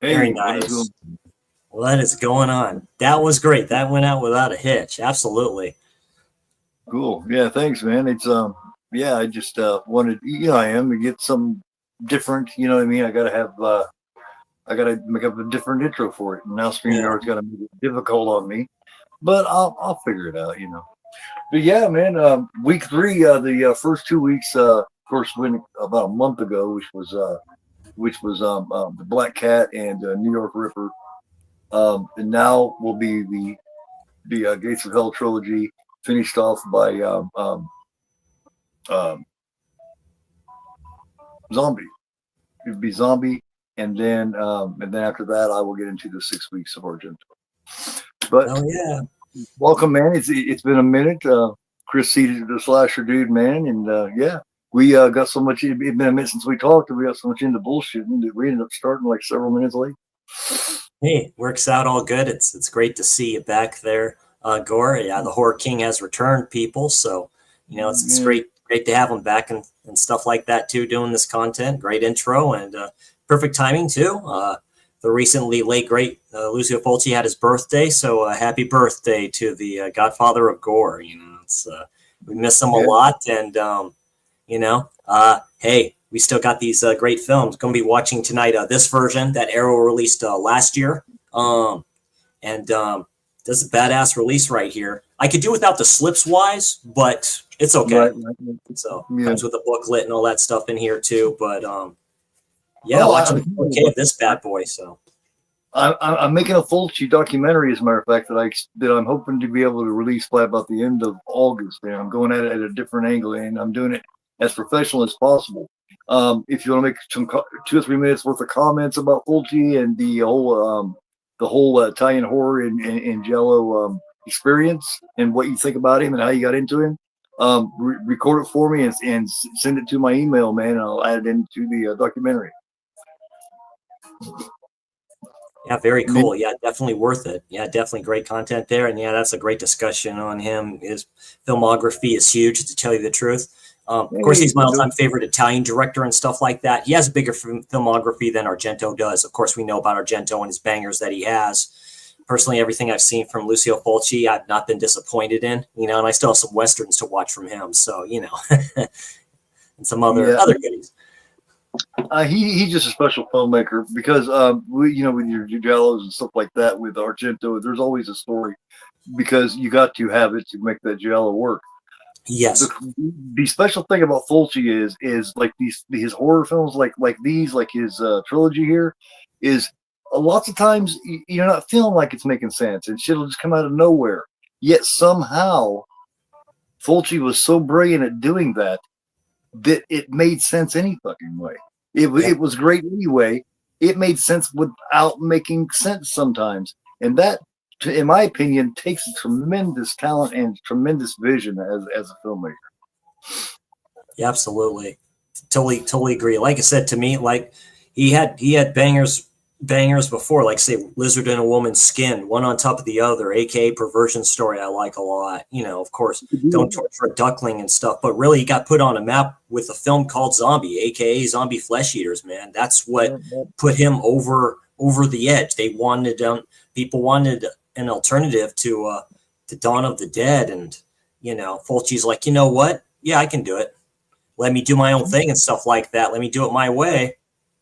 Very Hey, what is nice. going? What is going on? That was great. That went out without a hitch. Absolutely. Cool. Yeah, thanks, man. Yeah, I just wanted, I am to get some different. You know what I mean? I gotta make up a different intro for it. And now Yeah. StreamYard's got to make it difficult on me, but I'll figure it out. But yeah, man. Week three, the first 2 weeks, of course, went about a month ago, which was the Black Cat and New York Ripper. And now will be the Gates of Hell trilogy, finished off by um, Zombie. It'd be Zombie, and then after that, I will get into the 6 weeks of Argento. But Oh yeah. welcome, man. It's been a minute. Chris seated the slasher dude, man, and yeah, we got so much. It's been a minute since we talked, and we got so much into bullshitting that we ended up starting like several minutes late. Hey, works out all good. It's great to see you back there, Gore. Yeah, the Horror King has returned, people. So it's Yeah, great to have him back and stuff like that too. Doing this content, great intro and perfect timing too. The recently late great Lucio Fulci had his birthday, so happy birthday to the Godfather of Gore. It's we miss him a yeah, lot, and hey, we still got these great films. Going to be watching tonight this version that Arrow released last year. And That's a badass release right here. I could do without the slips wise, but it's okay. right. So Yeah. comes with a booklet and all that stuff in here too. But yeah, Oh, watching the 4K of this bad boy. So I'm making a Fulci documentary, as a matter of fact, that I'm hoping to be able to release by about the end of August. And I'm going at it at a different angle, and I'm doing it as professional as possible. If you want to make 2 or 3 minutes worth of comments about Fulci and the whole Italian horror and Jello experience and what you think about him and how you got into him, record it for me and send it to my email, man, and I'll add it into the documentary. yeah, very And then, cool. Yeah, definitely worth it. Yeah, definitely great content there. And yeah, that's a great discussion on him. His filmography is huge, to tell you the truth. Of course, hey, he's my all-time favorite Italian director and stuff like that. He has a bigger filmography than Argento does. Of course, we know about Argento and his bangers that he has. Personally, everything I've seen from Lucio Fulci, I've not been disappointed in. And I still have some westerns to watch from him. So, and some other yeah, other goodies. he's just a special filmmaker because with your giallos and stuff like that with Argento, there's always a story because you got to have it to make that giallo work. The Yes. the special thing about Fulci is like his horror films like these like his trilogy here is lots of times you're not feeling like it's making sense and shit'll just come out of nowhere. Yet somehow Fulci was so brilliant at doing that it made sense any fucking way. Yep. It was great anyway. It made sense without making sense sometimes, and that, in my opinion, takes a tremendous talent and tremendous vision as a filmmaker. Yeah, absolutely. Totally agree. Like I said, to me, like he had bangers before, like say Lizard in a Woman's Skin, one on top of the other, aka Perversion Story. I like a lot. Of course, Don't Torture a Duckling and stuff. But really, he got put on a map with a film called Zombie, aka Zombie Flesh Eaters. Man, that's what put him over the edge. People wanted an alternative to Dawn of the Dead, and Fulci's like, you know what? Yeah, I can do it. Let me do my own thing and stuff like that. Let me do it my way.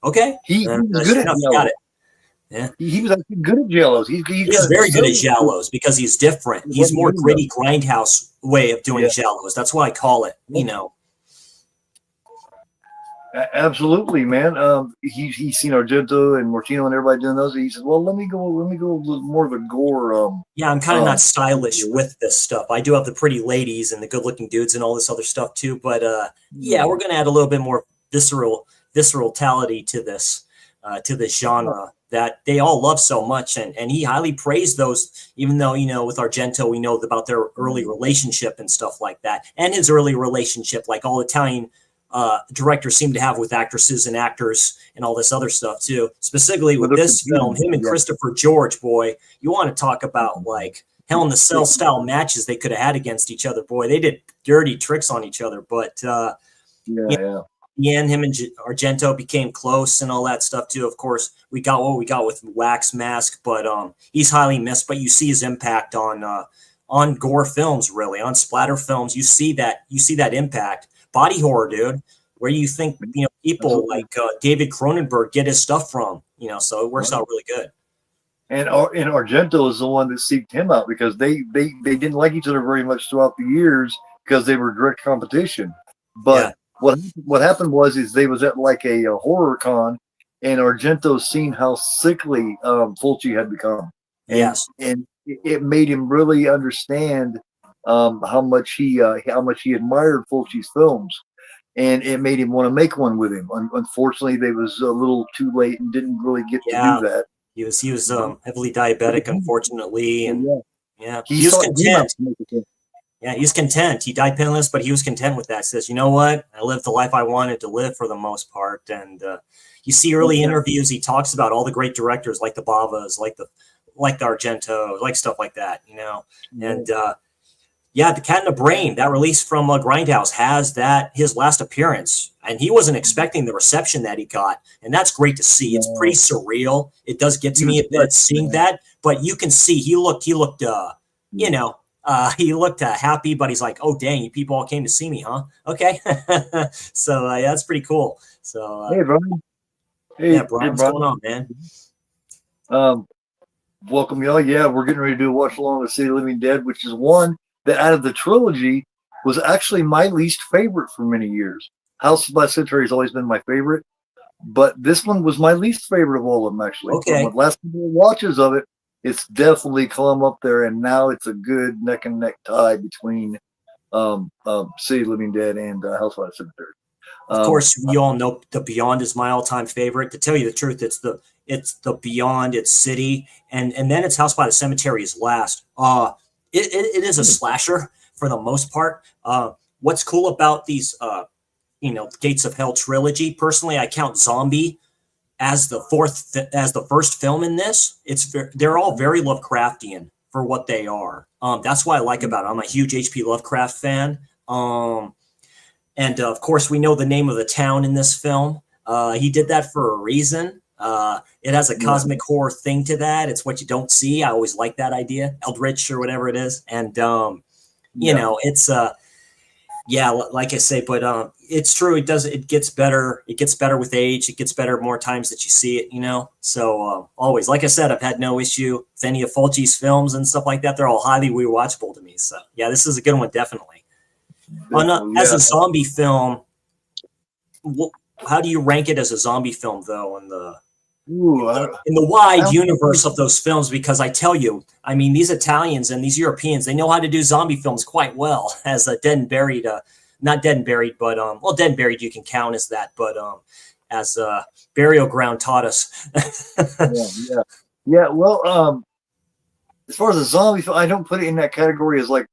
Okay. He And was good sure at enough, you got giallo. it. Yeah. He was actually good at giallos. He's He is got very good at several good giallos because he's different. He's what more he does. gritty grindhouse way of doing Yeah, giallos. That's what I call it. absolutely, man. He's seen Argento and Mortino and everybody doing those. He said, "Well, let me go a little more of a gore." Yeah, I'm kind of not stylish with this stuff. I do have the pretty ladies and the good looking dudes and all this other stuff too. But yeah, we're gonna add a little bit more viscerality to this genre that they all love so much, and he highly praised those, even though with Argento we know about their early relationship and stuff like that, and his early relationship like all Italian directors seem to have with actresses and actors and all this other stuff too. Specifically with this film, him and Yeah. Christopher George, boy, you want to talk about like Hell in the Cell style matches they could have had against each other. Boy, they did dirty tricks on each other, but Yeah. the end, him and Argento became close and all that stuff too. Of course, we got what we got with Wax Mask, but he's highly missed. But you see his impact on gore films, really, on splatter films. You see that impact. Body horror, dude. Where you think people like David Cronenberg get his stuff from, so it works out really good. And Argento is the one that seeked him out because they didn't like each other very much throughout the years because they were direct competition. But what happened was they was at like a horror con, and Argento seen how sickly Fulci had become. And it made him really understand how much he admired Fulci's films. And it made him want to make one with him. Unfortunately, they was a little too late and didn't really get to do that. He was heavily diabetic, unfortunately, and he was content. Yeah, he was content. He died penniless, but he was content with that. He says, you know what? I lived the life I wanted to live for the most part. And you see early interviews, he talks about all the great directors like the Bavas, like the Argento, like stuff like that, And The Cat in the Brain, that release from Grindhouse has his last appearance, and he wasn't expecting the reception that he got, and that's great to see. It's pretty surreal. It does get to me a bit seeing that, but you can see he looked he looked happy, but he's like, oh dang, you people all came to see me, huh? Okay. So that's pretty cool. So hey Brian. Brian, what's going on, man? Welcome y'all. We're getting ready to do a watch along with City of the Living Dead, which is one that out of the trilogy was actually my least favorite for many years. House by Cemetery has always been my favorite, but this one was my least favorite of all of them, actually. Okay. From the last couple of watches of it, it's definitely come up there, and now it's a good neck and neck tie between City of the Living Dead and House by Cemetery. Of course, you all know The Beyond is my all-time favorite. To tell you the truth, it's the Beyond, it's City, and then it's House by the Cemetery is last. It is a slasher for the most part. What's cool about these, Gates of Hell trilogy? Personally, I count Zombie as the first film in this. They're all very Lovecraftian for what they are. That's what I like about it. I'm a huge H.P. Lovecraft fan. And of course, we know the name of the town in this film. He did that for a reason. It has a cosmic horror thing to that. It's what you don't see. I always like that idea, Eldritch or whatever it is. And it's like I say, but it's true. It gets better. It gets better with age. It gets better more times that you see it. So always, like I said, I've had no issue with any of Fulci's films and stuff like that. They're all highly rewatchable to me. So this is a good one, definitely. As a zombie film, how do you rank it as a zombie film, though, in the wide universe of those films? Because I tell you, I mean, these Italians and these Europeans, they know how to do zombie films quite well. As a Dead and Buried, not Dead and Buried, but Dead and Buried you can count as that, but as Burial Ground taught us. Well, as far as a zombie film, I don't put it in that category as like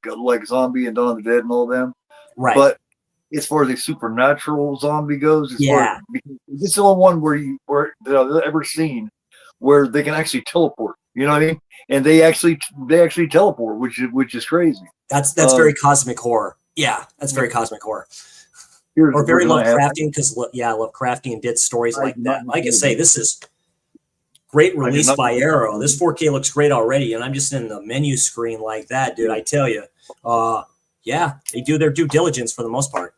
Zombie and Dawn of the Dead and all them. Right. But as far as a supernatural zombie goes, because this is the only one that I've ever seen where they can actually teleport. You know what I mean? And they actually teleport, which is crazy. That's very cosmic horror. Yeah, that's very cosmic horror. Or very Lovecraftian, because Lovecraftian did stories like that. Like I say, this is great release by Arrow. This 4K looks great already, and I'm just in the menu screen like that, dude. I tell you, they do their due diligence for the most part.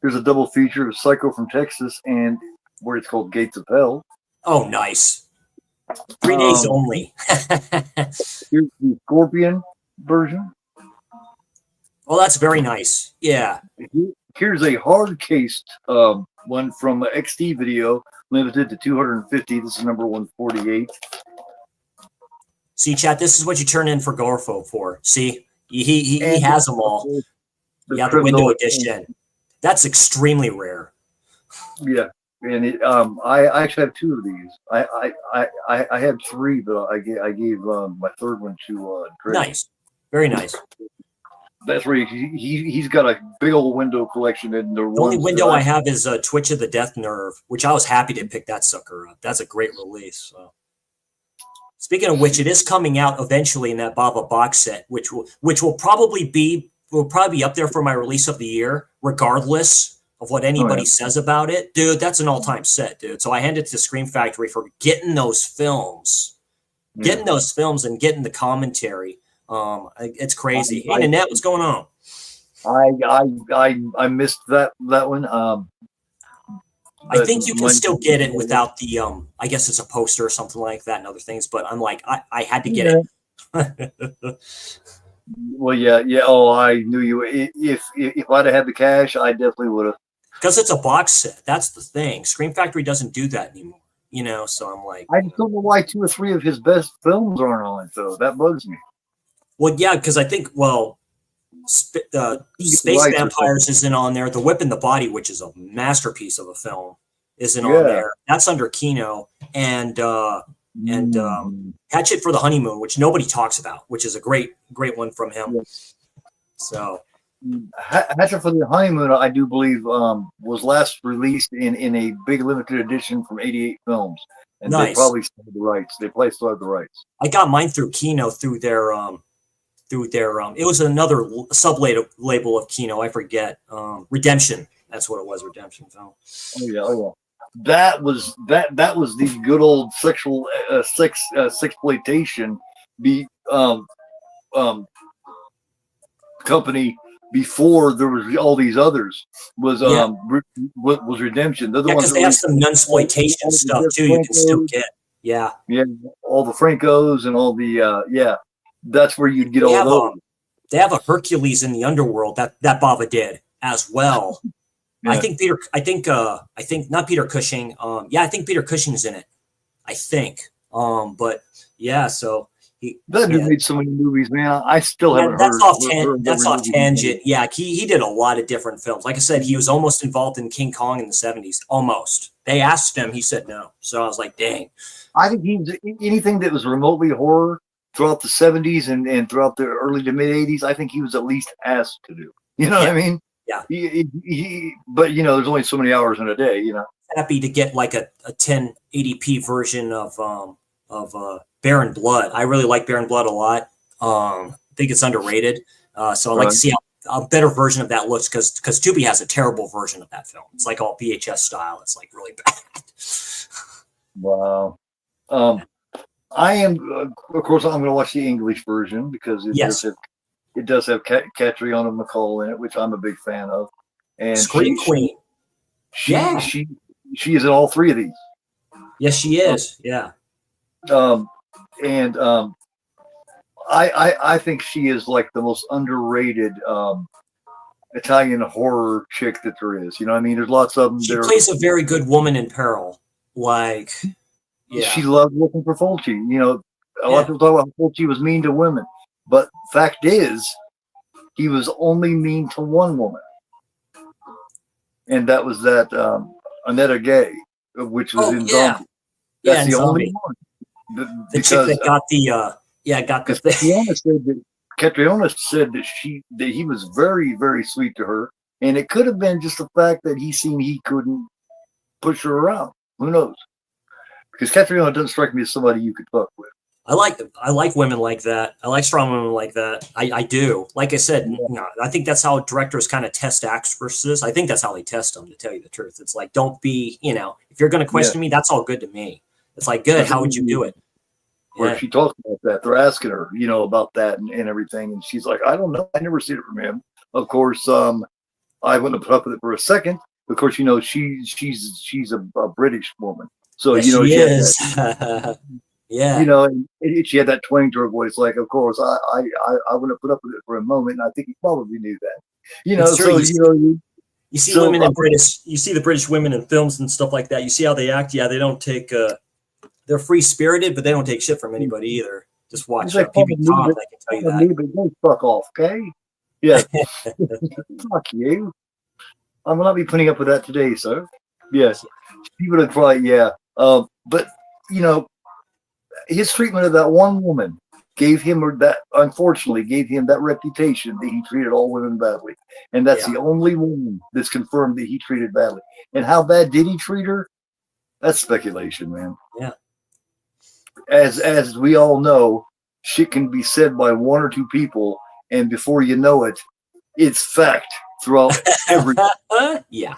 There's a double feature of Psycho from Texas and where it's called Gates of Hell. Oh, nice. 3 days only. Here's the Scorpion version. Well, that's very nice. Yeah. Here's a hard-cased one from XD Video, limited to 250. This is number 148. See, chat, this is what you turn in for Gorfo for. See, he has them all. The window edition. That's extremely rare. Yeah, and I actually have two of these. I had three, but I gave my third one to Chris. Nice, very nice. That's where he's got a big old window collection. And the only window I have is Twitch of the Death Nerve, which I was happy to pick that sucker up. That's a great release. So. Speaking of which, it is coming out eventually in that Bava box set, which will probably be up there for my release of the year, regardless of what anybody says about it, dude, that's an all-time set, dude. So I hand it to Scream Factory for getting those films, and getting the commentary. It's crazy. Hey, Nanette, what's going on? I missed that one. I think you can still get it without the I guess it's a poster or something like that and other things, but I'm like, I had to get it. Well, yeah. Oh, I knew you. If I'd have had the cash, I definitely would have. Because it's a box set. That's the thing. Scream Factory doesn't do that anymore. You know, so I'm like, I just don't know why 2 or 3 of his best films aren't on it, though. That bugs me. Well, yeah, because I think, Space Vampires isn't on there. The Whip and the Body, which is a masterpiece of a film, isn't on there. That's under Kino. And Hatchet for the Honeymoon, which nobody talks about, which is a great one from him. Yes. So Hatchet for the Honeymoon, I do believe, was last released in a big limited edition from 88 Films. And nice. They probably still have the rights. They probably still have the rights. I got mine through Kino through their it was another sub-label of Kino, I forget. Redemption. That's what it was, Redemption film. Oh yeah. That was the good old sexual sexploitation company before there was all these others was Redemption. They're the ones because they have some nunsploitation stuff too. You can still get all the Francos and all the that's where you'd get all those. They have a Hercules in the underworld that Bava did as well. Yeah. I think not Peter Cushing. I think Peter Cushing's in it. I think. But yeah, so that dude made so many movies, man. I still haven't heard. That's off tangent. Yeah, he did a lot of different films. Like I said, he was almost involved in King Kong in the 70s. Almost. They asked him, he said no. So I was like, dang. I think anything that was remotely horror throughout the 70s and throughout the early to mid 80s, I think he was at least asked to do. You know what I mean? Yeah. But there's only so many hours in a day. Happy to get like a 1080p version of Baron Blood. I really like Baron Blood a lot. I think it's underrated. So I'd like to see how a better version of that looks because Tubi has a terrible version of that film. It's like all VHS style. It's like really bad. Wow. I am, of course, I'm going to watch the English version because it does have Catriona MacColl in it, which I'm a big fan of. And Scream Queen. She is in all 3 of these. Yes, she is. I think she is like the most underrated Italian horror chick that there is. You know what I mean? There's lots of them. She plays a very good woman in peril. Like, she loved looking for Fulci. A lot of people talk about how Fulci was mean to women. But fact is, he was only mean to one woman. And that was that Annetta Gay, which was in Zombie. That's the only one. The chick that got the thing. Catriona said that he was very, very sweet to her. And it could have been just the fact that he couldn't push her around. Who knows? Because Catriona doesn't strike me as somebody you could fuck with. I like women like that. I like strong women like that. I do. Like I said, I think that's how directors kind of test actresses. I think that's how they test them, to tell you the truth. It's like, don't be, if you're going to question me, that's all good to me. It's like, good. How would you do it? Where she talks about that. They're asking her, about that and everything. And she's like, I don't know. I never seen it from him. Of course, I wouldn't have put up with it for a second. Of course, she's a British woman. So, she is. Yeah. She had that twang to her voice. Like, of course, I wouldn't put up with it for a moment. And I think he probably knew that. You see women in British. You see the British women in films and stuff like that. You see how they act. Yeah, they don't take. They're free spirited, but they don't take shit from anybody either. Just watch PB Tom. I can tell you that. Don't fuck off, okay? Yeah. Fuck you. I will not be putting up with that today, sir. Yes. People would probably, but his treatment of that one woman unfortunately gave him that reputation that he treated all women badly. And that's the only woman that's confirmed that he treated badly. And how bad did he treat her? That's speculation, man. Yeah. As we all know, shit can be said by 1 or 2 people, and before you know it, it's fact throughout everything. Yeah.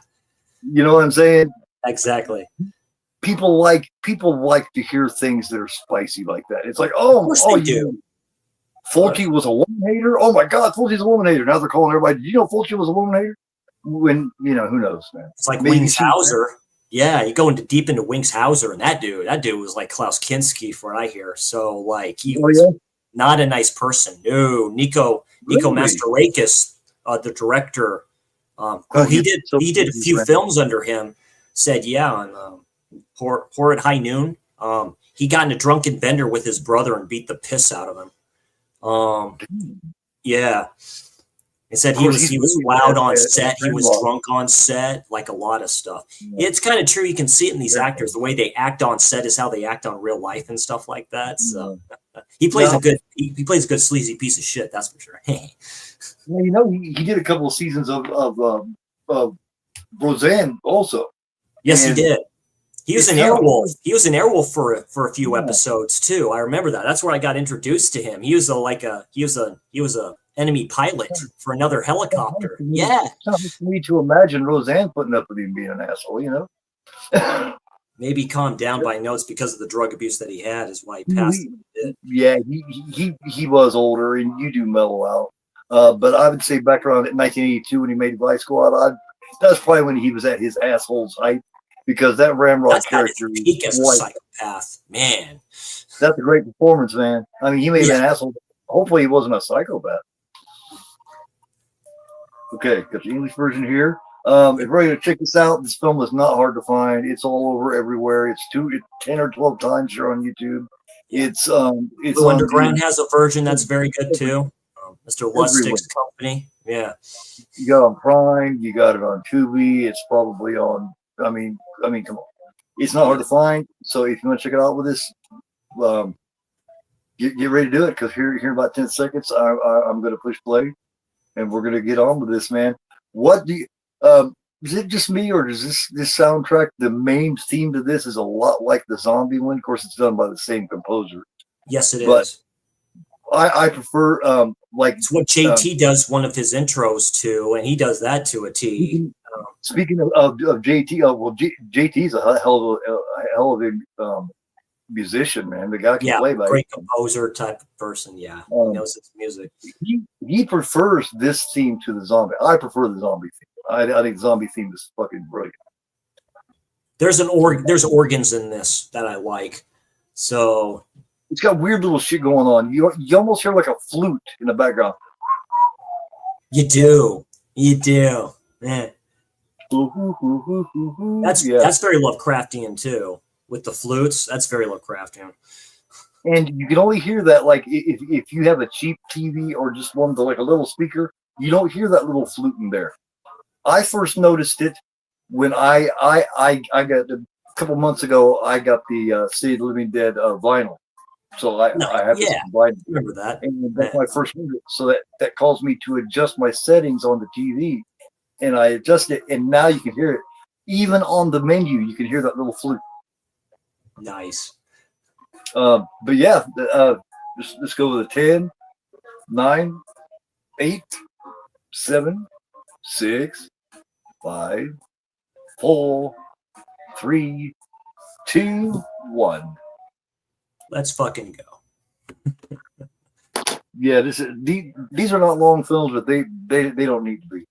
You know what I'm saying? Exactly. People like to hear things that are spicy like that. It's like, Of course they do. Fulci was a woman hater. Oh my God, Fulci's a woman hater. Now they're calling everybody. Did you know Fulci was a woman hater? When who knows, man? It's like Wings Hauser. Yeah, you go deep into Wings Hauser, and that dude was like Klaus Kinski, for what I hear. So like he was not a nice person. No, Nico Mastorakis, the director, who he did a few films under him, said on Horrid High Noon, he got in a drunken bender with his brother and beat the piss out of him. Yeah. He said he was loud on set. He was drunk on set, like a lot of stuff. Yeah. It's kind of true. You can see it in these actors. The way they act on set is how they act on real life and stuff like that. So he plays a good sleazy piece of shit. That's for sure. Well, he did a couple of seasons of Roseanne also. Yes, he did. He was an Airwolf. He was an Airwolf for a few episodes too. I remember that. That's where I got introduced to him. He was a enemy pilot for another helicopter. Yeah. It's not for me to imagine Roseanne putting up with him being an asshole, Maybe calmed down by notes because of the drug abuse that he had is why he passed. Yeah, he was older, and you do mellow out. But I would say back around 1982 when he made Vice Squad, that's probably when he was at his asshole's height, because that Ramrod character is a psychopath, man. That's a great performance, man. I mean, he may have been an asshole. Hopefully, he wasn't a psychopath. Okay, got the English version here. If you're ready to check this out, this film is not hard to find. It's all over everywhere. It's 10 or 12 times here on YouTube. It's Blue Underground has a version that's very good too. Mr. Lustig's company. Yeah. You got it on Prime. You got it on Tubi. It's probably on. I mean, come on. It's not hard to find. So if you want to check it out with us, get ready to do it, because here in about 10 seconds, I'm going to push play. And we're gonna get on with this, man. What do you? Is it just me, or does this soundtrack? The main theme to this is a lot like the zombie one. Of course, it's done by the same composer. Yes, it is. I prefer it's what JT does one of his intros to, and he does that to a T. Speaking of JT, JT's a hell of a musician, man. The guy can play. Great composer type of person. Yeah, he knows his music. He prefers this theme to the zombie. I prefer the zombie theme. I think the zombie theme is fucking brilliant. There's organs in this that I like. So it's got weird little shit going on. You almost hear like a flute in the background. You do. Man. That's very Lovecraftian too. With the flutes, that's very Lovecraftian. And you can only hear that, like, if you have a cheap TV or just one with like a little speaker, you don't hear that little flute in there. I first noticed it when I got a couple months ago. I got the City of the Living Dead vinyl, so I have this vinyl. Remember that? And that's my first movie. So that caused me to adjust my settings on the TV, and I adjust it, and now you can hear it. Even on the menu, you can hear that little flute. Nice. But yeah, let's go with a 10, 9, 8, 7, 6, 5, 4, 3, 2, 1. Let's fucking go. Yeah, these are not long films, but they don't need to be.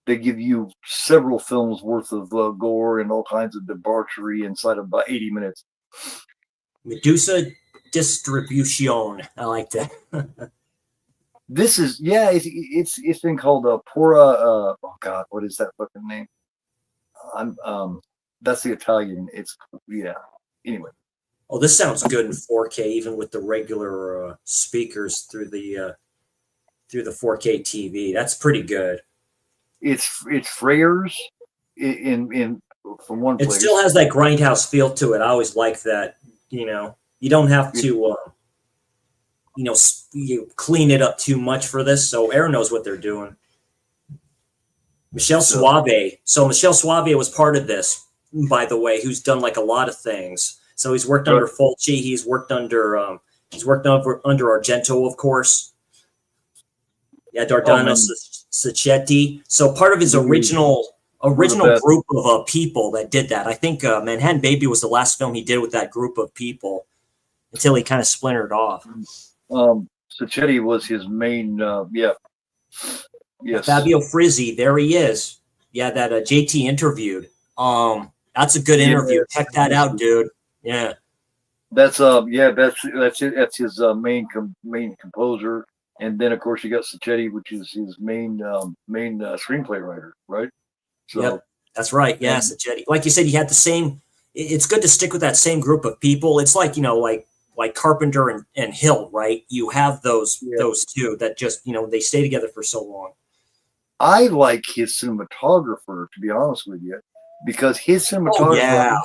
They give you several films worth of gore and all kinds of debauchery inside of about 80 minutes. Medusa Distribution. I like that. This is it's been called Pura. Oh God, what is that fucking name? That's the Italian. Anyway. Oh, this sounds good in 4K, even with the regular speakers through the 4K TV. That's pretty good. It's Freyer's in from one place. It still has that grindhouse feel to it. I always like that. You don't have to clean it up too much for this. So Aaron knows what they're doing. Michel Suave. So Michel Suave was part of this, by the way, who's done like a lot of things. So he's worked under Fulci. He's worked under Argento, of course. Yeah, Dardano Sacchetti. So part of his original original group of people that did that. I think Manhattan Baby was the last film he did with that group of people until he kind of splintered off. Sacchetti was his main, yes. Fabio Frizzi, there he is. Yeah, that JT interviewed. That's a good interview. Check that out, dude. Yeah. That's it. That's his main composer, and then of course you got Sacchetti, which is his main screenplay writer, right? So yep, that's right. Yeah, Sacchetti. Like you said, he had the same. It's good to stick with that same group of people. It's like like Carpenter and Hill, right? You have those two that just they stay together for so long. I like his cinematographer, to be honest with you, because his cinematographer. Oh, yeah.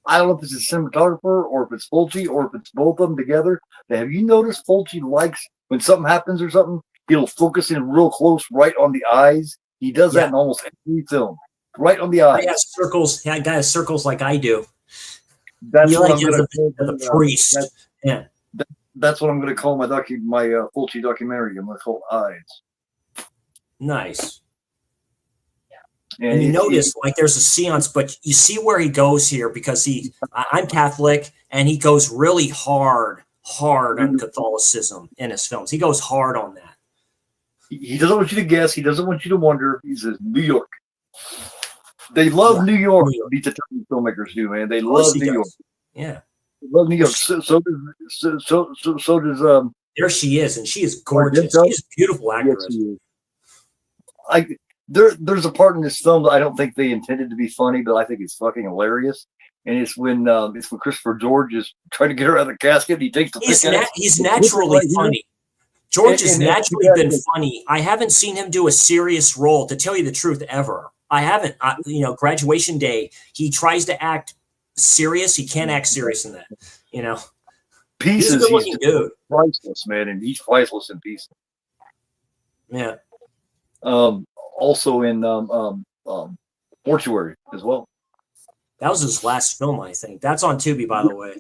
I don't know if it's a cinematographer or if it's Fulci or if it's both of them together. But have you noticed Fulci likes when something happens or something, he'll focus in real close right on the eyes. He does that in almost every film, right on the eyes. He has circles. Yeah, guy has circles like I do. That's what I'm going to call the priest. That's what I'm going to call my Fulci documentary. I'm going to call Eyes. Nice. And you notice, like, there's a seance, but you see where he goes here because I'm Catholic, and he goes really hard on Catholicism in his films. He goes hard on that. He doesn't want you to guess. He doesn't want you to wonder. He says New York. They love New York. These Italian filmmakers do, man. They love New York. Yeah, they love New York. So does There she is, and she is gorgeous. She's a beautiful actress. Yes, There's a part in this film that I don't think they intended to be funny, but I think it's fucking hilarious. And it's when Christopher George is trying to get her out of the casket. And he takes the he's naturally funny. George has naturally been funny. I haven't seen him do a serious role, to tell you the truth, ever. I haven't. Graduation Day, he tries to act serious. He can't act serious in that. Pieces. He's a good-looking dude. Priceless, man, and he's priceless in Pieces. Yeah. Also in Mortuary as well. That was his last film, I think. That's on Tubi, by the way.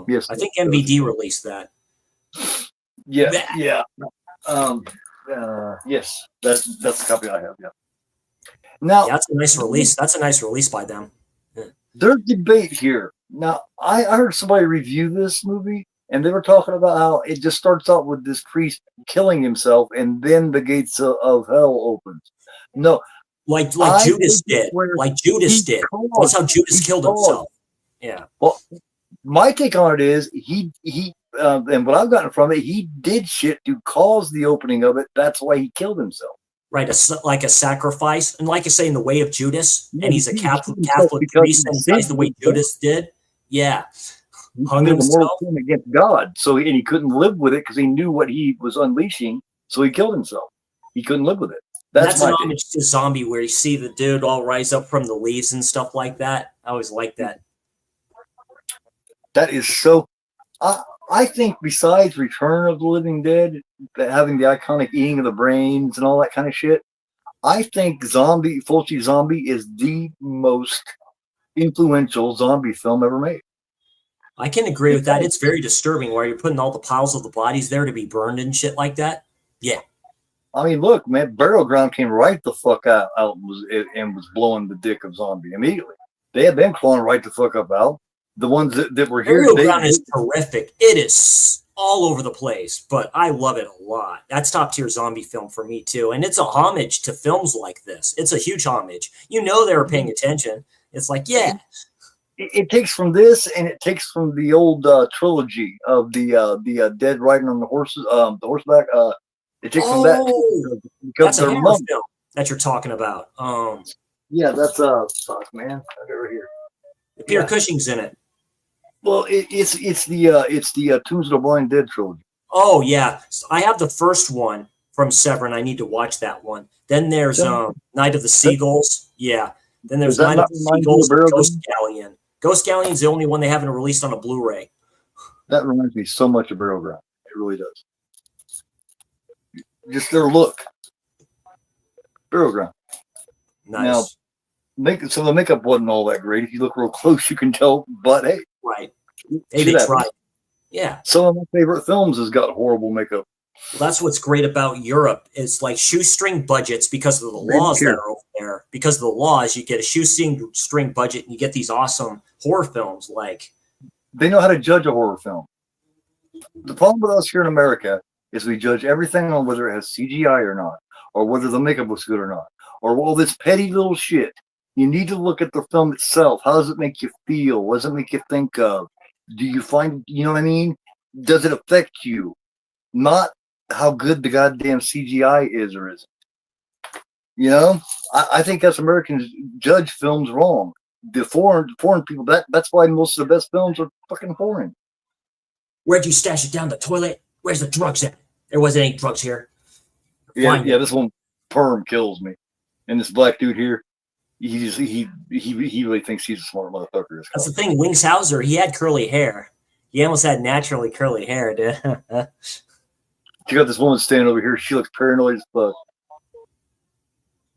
Yes, I think MVD released that. Yeah. Yes, that's the copy I have. Yeah. Now that's a nice release. That's a nice release by them. Yeah. There's debate here. Now I heard somebody review this movie, and they were talking about how it just starts out with this priest killing himself, and then the gates of hell opens. No, like Judas did. Like Judas did. That's how Judas killed himself. Yeah. Well, my take on it is he and what I've gotten from it, he did shit to cause the opening of it. That's why he killed himself. Right, like a sacrifice, and like I say, in the way of Judas, and he's a Catholic priest, and he dies the way Judas did. Yeah, hung himself against God. So and he couldn't live with it because he knew what he was unleashing. So he killed himself. He couldn't live with it. That's an homage to Zombie, where you see the dude all rise up from the leaves and stuff like that. I always like that. That is so. I think besides Return of the Living Dead, having the iconic eating of the brains and all that kind of shit, I think Fulci Zombie is the most influential zombie film ever made. I can agree with that. It's very disturbing where you're putting all the piles of the bodies there to be burned and shit like that. Yeah. I mean, look, man, Burial Ground came right the fuck out and was blowing the dick of Zombie immediately. They had been clawing right the fuck up out. The ones that were here today. Burial Ground is terrific. It is all over the place, but I love it a lot. That's top tier zombie film for me too, and it's a homage to films like this. It's a huge homage. They were paying attention. It's like, yeah. It takes from this, and it takes from the old trilogy of the dead riding on the horses, the horseback. It takes from that because that's a Hammer film that you're talking about. Yeah, that's fuck, man. I got it right here. Peter Cushing's in it. Well, it's the Tombs of the Blind Dead trilogy. Oh yeah, I have the first one from Severin. I need to watch that one. Then there's Night of the Seagulls. Yeah. Then there's Night of the Seagulls and Ghost Galleon. Ghost Galleon's the only one they haven't released on a Blu-ray. That reminds me so much of Burial Ground. It really does. Just their look. Burial Ground. Nice. Now, so the makeup wasn't all that great. If you look real close, you can tell. But hey, right. Hey, they tried. Yeah. Some of my favorite films has got horrible makeup. Well, that's what's great about Europe is like shoestring budgets because of the laws that are over there. Because of the laws, you get a shoestring budget and you get these awesome horror films. Like They know how to judge a horror film. The problem with us here in America is we judge everything on whether it has CGI or not, or whether the makeup looks good or not, or all this petty little shit. You need to look at the film itself. How does it make you feel? What does it make you think of? Do you find, you know what I mean? Does it affect you? Not how good the goddamn CGI is or isn't. You know, I think us Americans judge films wrong. The foreign people, that's why most of the best films are fucking foreign. Where'd you stash it down the toilet? Where's the drugs at? There wasn't any drugs here. Yeah, this one perm kills me. And this black dude here, he really thinks he's a smart motherfucker. That's the thing. Wings Hauser, he had curly hair. He almost had naturally curly hair, dude. You got this woman standing over here. She looks paranoid as fuck.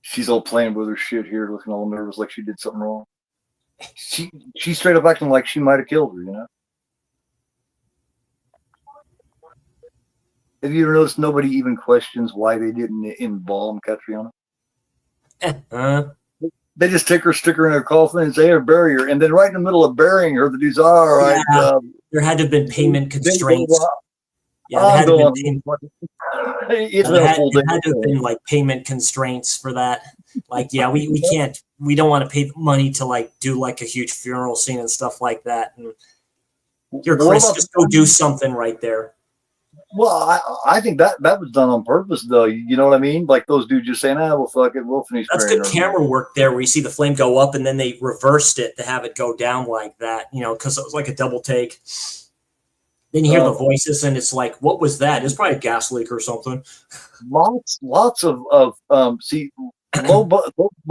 She's all playing with her shit here, looking all nervous like she did something wrong. She's straight up acting like she might have killed her, you know? Have you ever noticed nobody even questions why they didn't embalm Catriona? They just take her, stick her in her coffin, and say, bury her. And then right in the middle of burying her, the dude's all right. Yeah, there had to have been payment constraints. Yeah, there had to have been like payment constraints for that. Like, yeah, we can't, we don't want to pay money to like do like a huge funeral scene and stuff like that. And you're Chris, just go do something right there. Well, I think that was done on purpose, though. You know what I mean? Like those dudes just saying, well, fuck it, we'll finish. That's good camera work there, where you see the flame go up and then they reversed it to have it go down like that, you know, because it was like a double take. Then you hear the voices and it's like, what was that? It's probably a gas leak or something. Lots of low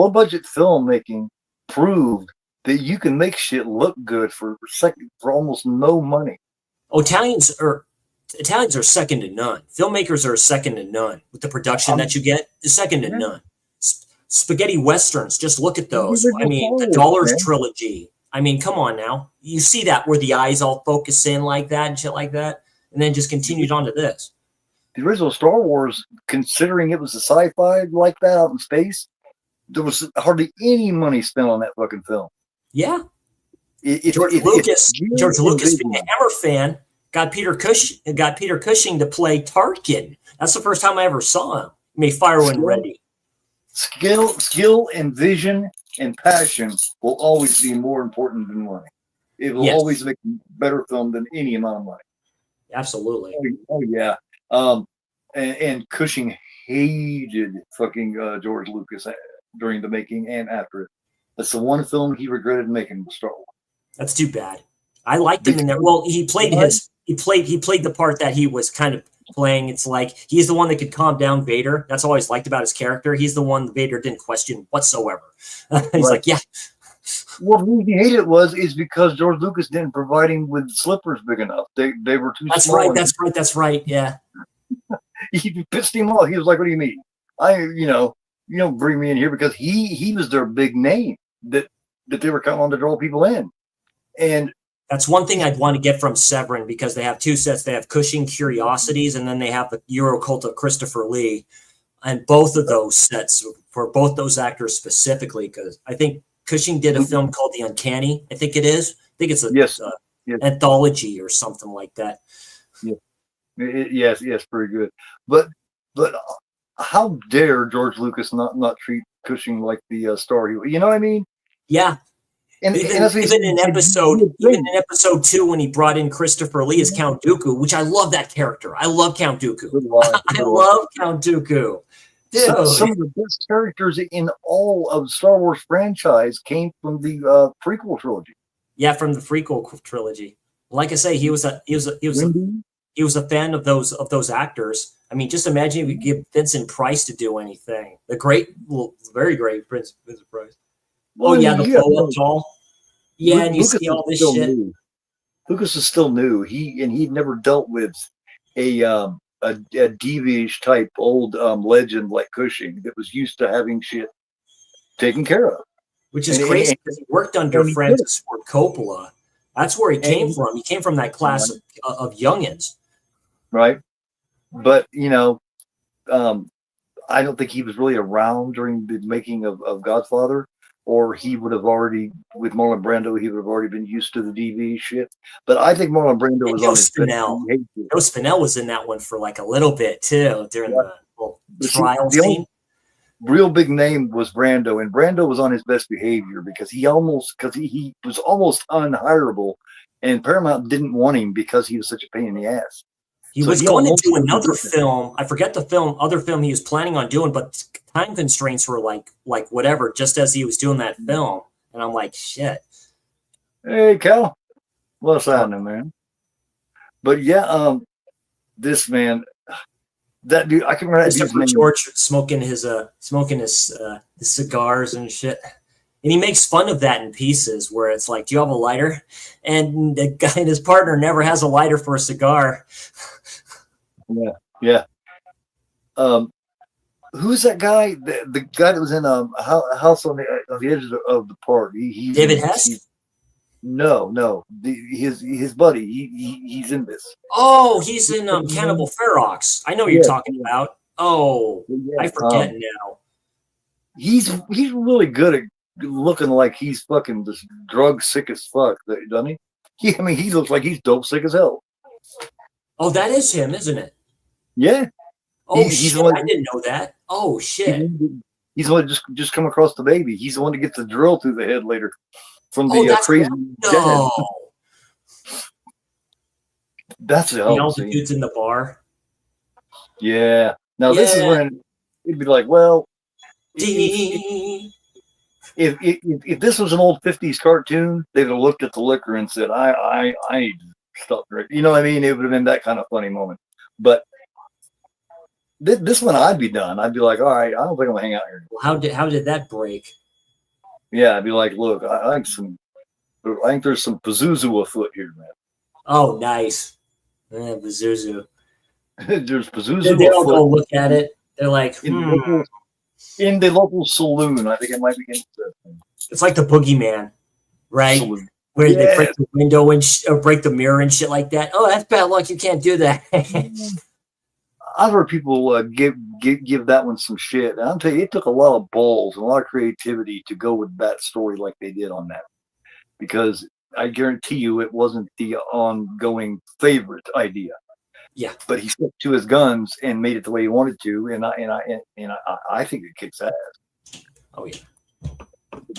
budget filmmaking proved that you can make shit look good for almost no money. Oh, Italians are second to none. Filmmakers are second to none with the production that you get. Is second to none. Spaghetti westerns, just look at those. I mean, the Dollars trilogy. I mean, come on now. You see that where the eyes all focus in like that and shit like that, and then just continued on to this. The original Star Wars, considering it was a sci-fi like that out in space, there was hardly any money spent on that fucking film. Yeah. George Lucas, being a Hammer fan, got Peter Cushing to play Tarkin. That's the first time I ever saw him. He made Fire When Ready. Skill and vision and passion will always be more important than money. It will always make a better film than any amount of money. Absolutely. Oh yeah. And Cushing hated fucking George Lucas during the making and after it. That's the one film he regretted making, Star Wars. That's too bad. I liked him in there. Well, he played the part that he was kind of playing. It's like he's the one that could calm down Vader. That's all I always liked about his character. He's the one Vader didn't question whatsoever. He's like, yeah. Well, the reason he hated it is because George Lucas didn't provide him with slippers big enough. They were too small. That's right. Yeah. He pissed him off. He was like, "What do you mean? You don't bring me in here," because he was their big name that they were counting on to draw people in. And that's one thing I'd want to get from Severin, because they have two sets. They have Cushing Curiosities, and then they have the Euro Cult of Christopher Lee. And both of those sets, for both those actors specifically, because I think Cushing did a film called The Uncanny. I think it is. I think it's an anthology or something like that. Yeah. Yes, pretty good. But how dare George Lucas not treat Cushing like the star he? You know what I mean? Yeah. And even in episode 2, when he brought in Christopher Lee as Count Dooku, which I love that character. I love Count Dooku. I love Count Dooku. Some of the best characters in all of Star Wars franchise came from the prequel trilogy. Yeah, from the prequel trilogy. Like I say, he was a fan of those actors. I mean, just imagine if we give Vincent Price to do anything. Very great Vincent Price. Oh yeah, the blow up doll. Yeah, and you see all this shit. Lucas is still new. He'd never dealt with a devious type old legend like Cushing that was used to having shit taken care of. Which is crazy, because he worked under Francis Ford Coppola. That's where he came from. He came from that class of youngins. Right. but I don't think he was really around during the making of Godfather, or he would have already, with Marlon Brando, he would have already been used to the DV shit. But I think Marlon Brando And was on his best behavior. Joe Spinell was in that one for like a little bit too during the whole trial the scene. only real big name was Brando, and Brando was on his best behavior because he was almost unhireable, and Paramount didn't want him because he was such a pain in the ass. He was going to do another film. I forget the other film he was planning on doing, but time constraints were like whatever, just as he was doing that film. And I'm like, shit. Hey, Cal. What's happening, man? But yeah, this man, that dude, I can remember that dude's name. George smoking his cigars and shit. And he makes fun of that in Pieces, where it's like, do you have a lighter? And the guy and his partner never has a lighter for a cigar. Yeah. Who's that guy? The guy that was in House on the Edge of the Park. He's David Hess? No. His buddy. He's in this. Oh, he's in Cannibal Ferox. I know what you're talking about. Oh, yeah, I forget now. He's really good at looking like he's fucking just drug sick as fuck, doesn't he? He looks like he's dope sick as hell. Oh, that is him, isn't it? Yeah. Oh, shit, I didn't know that. Oh, shit. He's the one just come across the baby. He's the one that gets the drill through the head later from the crazy no. That's the all the dudes in the bar. Yeah. Now this is when it'd be like, well, if this was an old 50s cartoon, they'd have looked at the liquor and said, I need to stop drinking. You know what I mean? It would have been that kind of funny moment. But this one, I'd be done. I'd be like, all right, I don't think I'm gonna hang out here. Well, how did that break? Yeah, I'd be like, look, I think there's some Pazuzu afoot here, man. Oh, nice. Pazuzu. There's Pazuzu. They all go look at it. They're like, in the local saloon. I think it might be interesting. It's like the Boogeyman, right? Saloon. Where they break the window and or break the mirror and shit like that. Oh, that's bad luck. You can't do that. I've heard people give that one some shit. And I'll tell you, it took a lot of balls and a lot of creativity to go with that story like they did on that. Because I guarantee you it wasn't the ongoing favorite idea. Yeah. But he stuck to his guns and made it the way he wanted to. And I think it kicks ass. Oh, yeah.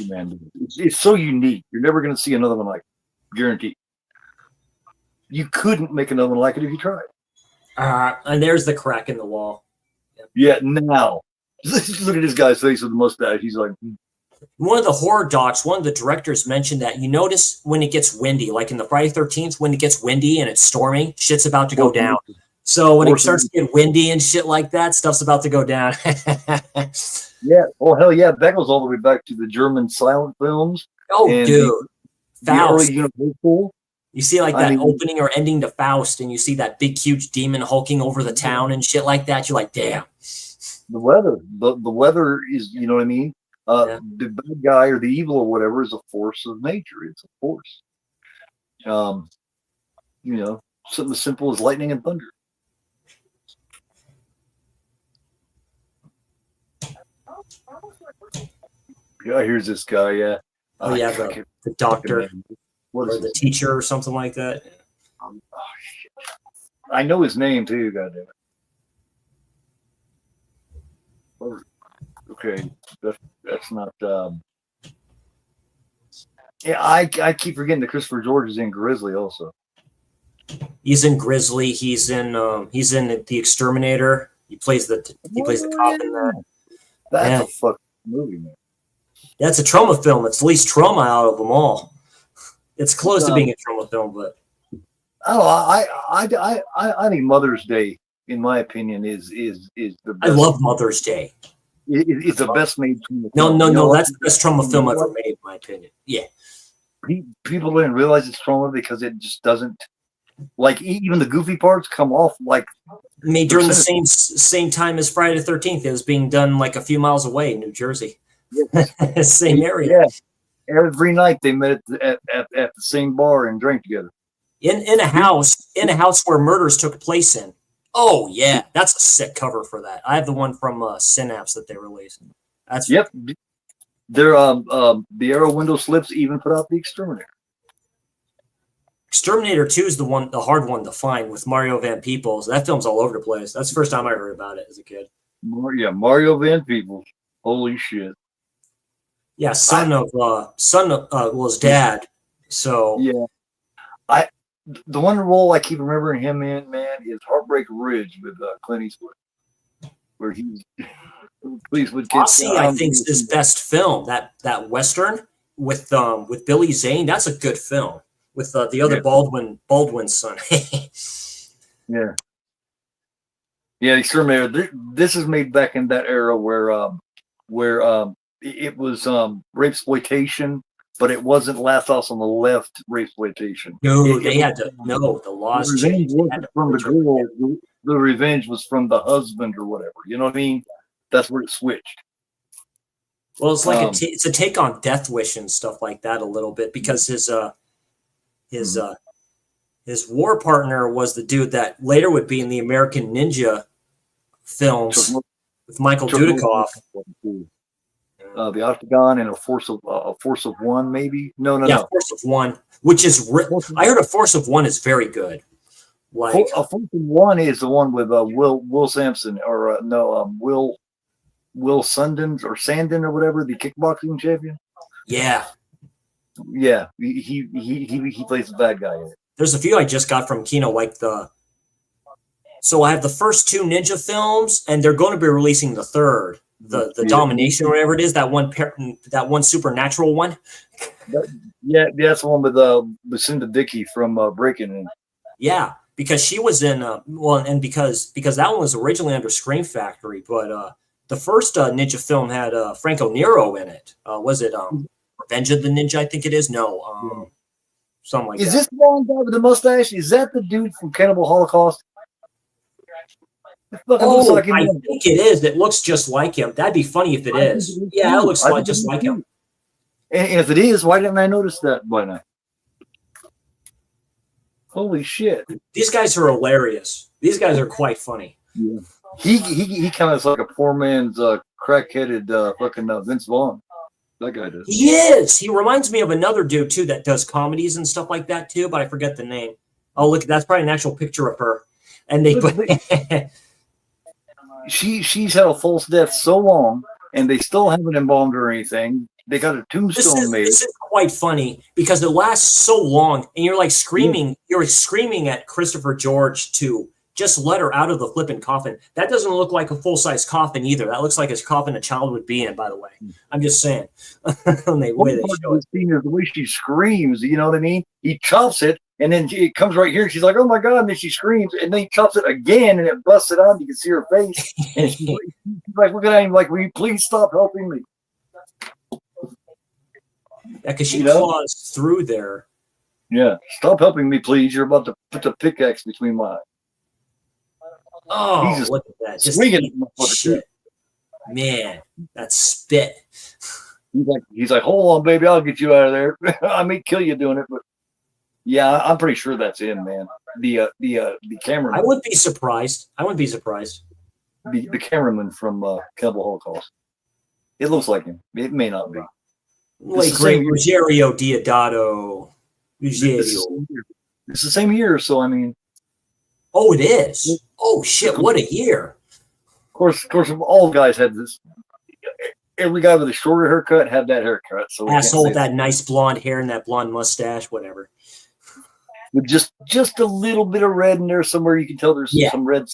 Man, it's so unique. You're never going to see another one like it. Guaranteed. You couldn't make another one like it if you tried. And there's the crack in the wall. Yeah, now. Look at this guy's face with the mustache. He's like... One of the horror docs, one of the directors mentioned that you notice when it gets windy, like in the Friday 13th, when it gets windy and it's storming, shit's about to go down. So when it starts to get windy and shit like that, stuff's about to go down. Yeah. Oh, hell yeah. That goes all the way back to the German silent films. Oh, dude. Faust. The early Universal. You see like that opening or ending to Faust, and you see that big, huge demon hulking over the town and shit like that. You're like, damn. The weather is, you know what I mean? The bad guy or the evil or whatever is a force of nature. It's a force. Something as simple as lightning and thunder. Yeah, here's this guy. Yeah. Oh, yeah, the doctor or the teacher or something like that. Shit. I know his name too. Goddamn it. Okay, that's not. Yeah, I keep forgetting that Christopher George is in Grizzly also. He's in Grizzly. He's in The Exterminator. He plays the cop in that. That's a fucking movie, man. That's a trauma film. It's the least trauma out of them all. It's close to being a trauma film, but I think Mother's Day, in my opinion, is the best. I love Mother's Day. It's the best made trauma film. No, that's the best trauma film ever made, in my opinion. Yeah. People don't realize it's trauma because it just doesn't. Like even the goofy parts come off like made during the same time as Friday the 13th. It was being done like a few miles away in New Jersey. Same area. Yeah. Every night they met at the same bar and drank together. In a house where murders took place in. Oh yeah, that's a sick cover for that. I have the one from Synapse that they released. That's Yep. They're the arrow window slips even put out the Exterminator. Exterminator 2 is the hard one to find with Mario Van Peebles. That film's all over the place. That's the first time I heard about it as a kid. Yeah, Mario Van Peebles. Holy shit. Yeah, son of well, his dad. So yeah, the one role I keep remembering him in, man, is Heartbreak Ridge with Clint Eastwood, where he's please with kids. Aussie, I think, is his best film. That Western with Billy Zane. That's a good film with the other Baldwin's son. Yeah. Yeah, Exterminator. This is made back in that era where it was rape exploitation, but it wasn't Last House on the Left rape exploitation. No, they had to. No, the laws changed. From the girl. The revenge was from the husband or whatever. You know what I mean? That's where it switched. Well, it's like it's a take on Death Wish and stuff like that a little bit, because his war partner was the dude that later would be in the American Ninja films with Michael Dudikoff. The Octagon and a Force of One, maybe. No. Force of One, which is I heard a Force of One is very good. Like a Force of One is the one with Will Sampson or Will Sundin or Sandin or whatever, the kickboxing champion. Yeah. He plays the bad guy in it. There's a few I just got from Kino, like so I have the first two Ninja films, and they're going to be releasing the third, the Domination or whatever it is, that one supernatural one. That's the one with Lucinda Dickey from Breaking In. Yeah, because she was in and because that one was originally under Scream Factory, but the first Ninja film had Franco Nero in it. Was it Revenge of the Ninja? I think it is. No, something like that. Is this the long guy with the mustache? Is that the dude from Cannibal Holocaust? Oh, I think it is. It looks just like him. That'd be funny if it is. Yeah, it looks just like him. And if it is, why didn't I notice that by now? Holy shit! These guys are hilarious. These guys are quite funny. Yeah. He kind of is like a poor man's crack-headed fucking Vince Vaughn. That guy does. He is. He reminds me of another dude too that does comedies and stuff like that too, but I forget the name. Oh, look, that's probably an actual picture of her. And they she's had a false death so long, and they still haven't embalmed her or anything. They got a tombstone made. This is quite funny because it lasts so long, and you're like screaming. You're screaming at Christopher George to just let her out of the flipping coffin. That doesn't look like a full-size coffin either. That looks like a coffin a child would be in, by the way. I'm just saying. The way she screams, you know what I mean? He chops it, and then it comes right here. She's like, oh my God, and then she screams, and then he chops it again, and it busts it out. You can see her face. And she's like, look at him, like, will you please stop helping me? Yeah, because she claws through there. Yeah, stop helping me, please. You're about to put the pickaxe between my eyes. Oh, look at that. Just shit. Man, that spit. He's like, hold on, baby, I'll get you out of there. I may kill you doing it, but yeah, I'm pretty sure that's him, man. The cameraman. I wouldn't be surprised. The cameraman from Cannibal Holocaust. It looks like him. It may not be. Like Ruggiero Diodato. Ruggiero. It's the same year, so I mean. Oh, it is. Oh shit! What a year. Of course, all guys had this. Every guy with a shorter haircut had that haircut. So asshole with that nice blonde hair and that blonde mustache, whatever. With just a little bit of red in there somewhere, you can tell there's some red.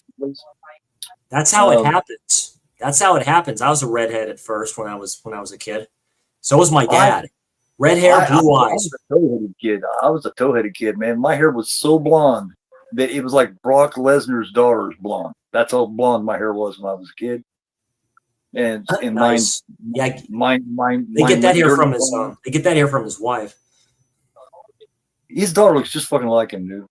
That's how it happens. That's how it happens. I was a redhead at first when I was a kid. So was my dad. Red hair, blue eyes. I was a toe-headed kid, man. My hair was so blonde that it was like Brock Lesnar's daughter's blonde. That's how blonde my hair was when I was a kid. And nice. mine. They get that hair from his son. They get that hair from his wife. His daughter looks just fucking like him, dude.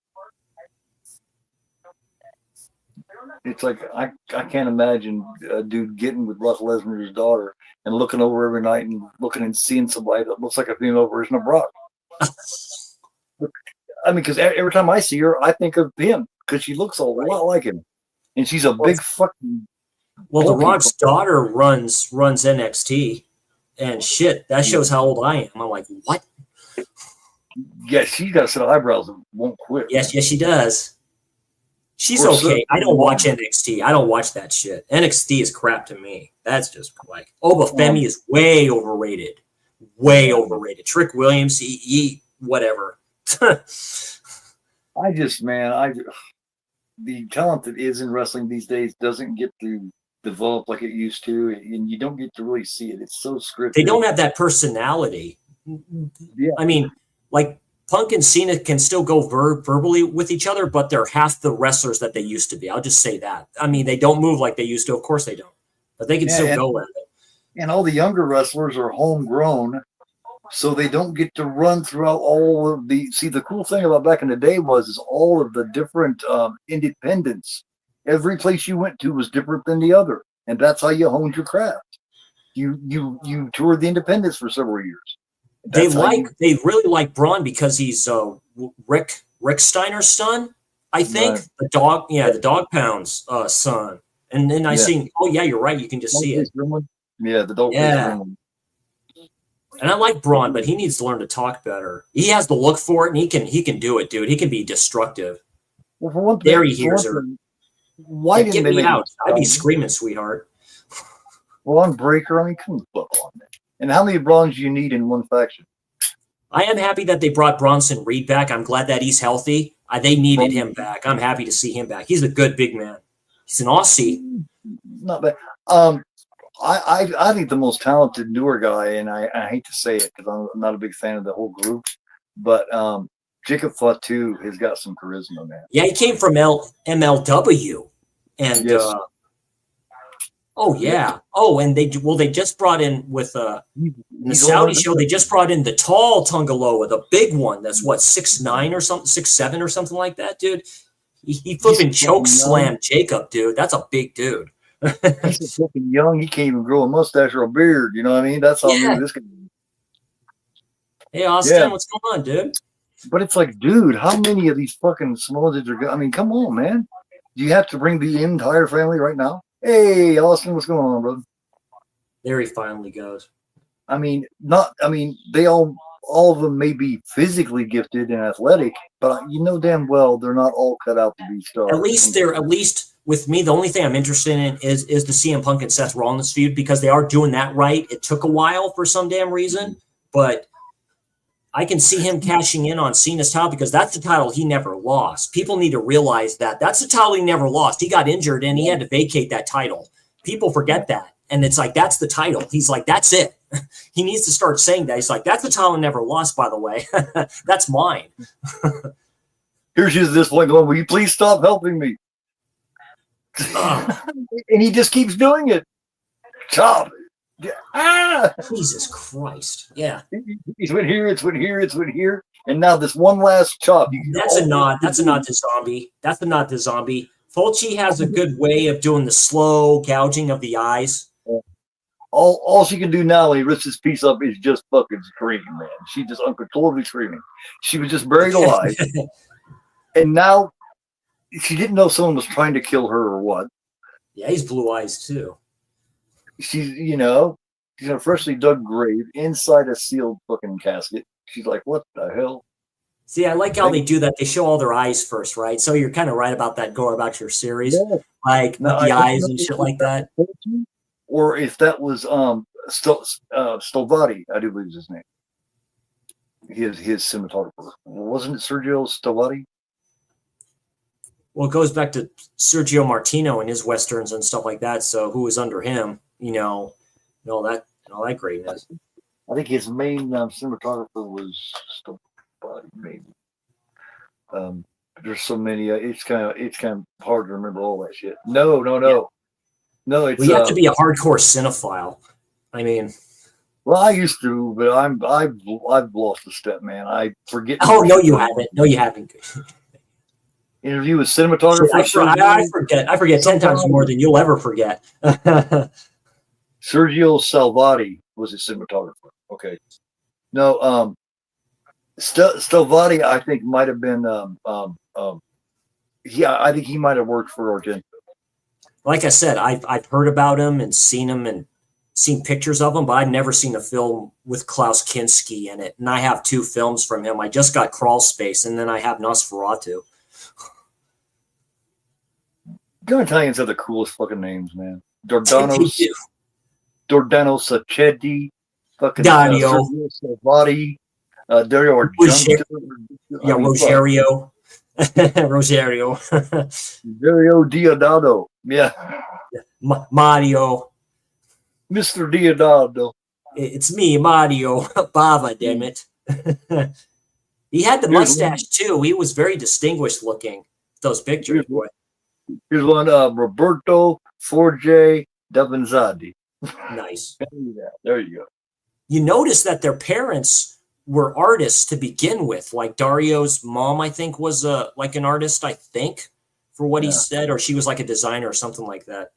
It's like I can't imagine a dude getting with Brock Lesnar's daughter and looking over every night and looking and seeing somebody that looks like a female version of Brock. I mean, because every time I see her, I think of him because she looks a lot like him. and she's a big fucking. Well, The bulky Rock's daughter runs NXT, and shit, that shows how old I am. I'm like, what? Yeah, she's got a set of eyebrows that won't quit. Yes, she does. She's Of course, okay. I don't watch NXT. I don't watch that shit. NXT is crap to me. That's just like Obafemi is way overrated. Way overrated. Trick Williams, he whatever. the talent that is in wrestling these days doesn't get to develop like it used to, and you don't get to really see it. It's so scripted. They don't have that personality. Yeah. I mean, like Punk and Cena can still go verbally with each other, but they're half the wrestlers that they used to be. I'll just say that. I mean, they don't move like they used to. Of course they don't. But they can still go at it. And all the younger wrestlers are homegrown, so they don't get to run throughout all of the. See, the cool thing about back in the day is all of the different independents. Every place you went to was different than the other, and that's how you honed your craft. You toured the independents for several years. They really like Braun because he's Rick Steiner's son, I think. Right. The Dog Pound's son. And then I seen, oh yeah, you're right. You can just see it. Yeah, the Dog Pound. And I like Braun, but he needs to learn to talk better. He has the look for it, and he can do it, dude. He can be destructive. Well, for one thing, there he hears her. Why didn't they get me out? I'd be screaming, sweetheart. Well, on Breaker, I mean, come on, man. And how many Brauns do you need in one faction? I am happy that they brought Bronson Reed back. I'm glad that he's healthy. They needed him back. I'm happy to see him back. He's a good big man. He's an Aussie. Not bad. I think the most talented newer guy, and I hate to say it because I'm not a big fan of the whole group, but Jacob Fatu has got some charisma, man. Yeah, he came from MLW, and yes. Oh yeah. Oh, and they just brought in with the Saudi show. They just brought in the tall Tungaloa, the big one. That's what 6'9" or something, 6'7" or something like that, dude. He flipping choke slam Jacob, dude. That's a big dude. He's so fucking young. He can't even grow a mustache or a beard. You know what I mean? That's how new this guy. Hey Austin, what's going on, dude? But it's like, dude, how many of these fucking smudges are? I mean, come on, man. Do you have to bring the entire family right now? Hey, Austin, what's going on, brother? There he finally goes. I mean, they all of them may be physically gifted and athletic, but you know damn well they're not all cut out to be stars. At least with me, the only thing I'm interested in is the CM Punk and Seth Rollins feud because they are doing that right. It took a while for some damn reason, but I can see him cashing in on Cena's title because that's the title he never lost. People need to realize that. That's the title he never lost. He got injured and he had to vacate that title. People forget that. And it's like, that's the title. He's like, that's it. He needs to start saying that. He's like, that's the title I never lost, by the way. That's mine. Here she is at this point going, will you please stop helping me? And he just keeps doing it. Chop. Jesus Christ. Yeah. It's went here, it's went here, it's went here. And now this one last chop. That's a nod to Zombie. That's the nod to Zombie. Fulci has a good way of doing the slow gouging of the eyes. All she can do now when he rips this piece up is just fucking scream, man. She just uncontrollably screaming. She was just buried alive. And now she didn't know someone was trying to kill her or what. Yeah, he's blue eyes too. She's in a freshly dug grave inside a sealed fucking casket. She's like, what the hell? See, I like how they do that. They show all their eyes first, right? So you're kind of right about that, Gore, about your series. Yeah. Like the eyes and shit like that. Or if that was Stovati, I do believe is his name. His cinematographer. Wasn't it Sergio Stovati? Well, it goes back to Sergio Martino and his westerns and stuff like that. So who was under him, all that greatness. I think his main cinematographer was Stovati, maybe. There's so many. It's kind of hard to remember all that shit. No. Yeah. No, it's. You have to be a hardcore cinephile. I mean. Well, I used to, but I've lost a step, man. I forget. Oh no, you haven't. No, you haven't. Interview with cinematographer. I forget 10 times more than you'll ever forget. Sergio Salvati was his cinematographer. Okay. No, Stovati, I think might have been. I think he might have worked for Argento. like I said, I've heard about him and seen him and seen pictures of him, but I've never seen a film with Klaus Kinski in it. And I have 2 films from him. I just got Crawl Space, and then I have Nosferatu. You Italians have the coolest fucking names, man. They do. Dordano Sacchetti, fucking Dario. Sergio Salvati, Dario Roger- Argento. Yeah, Rogerio. Rogerio. Dario Diodato. Yeah. Mario. Mr. Diodato. It's me, Mario. Bava, damn it. He had the mustache too. He was very distinguished looking. Those pictures, boy. Here's one, Roberto Forge Davanzati. Nice. There you go. You notice that their parents were artists to begin with. Like Dario's mom, I think, was like an artist, I think, for what he said, or she was like a designer or something like that.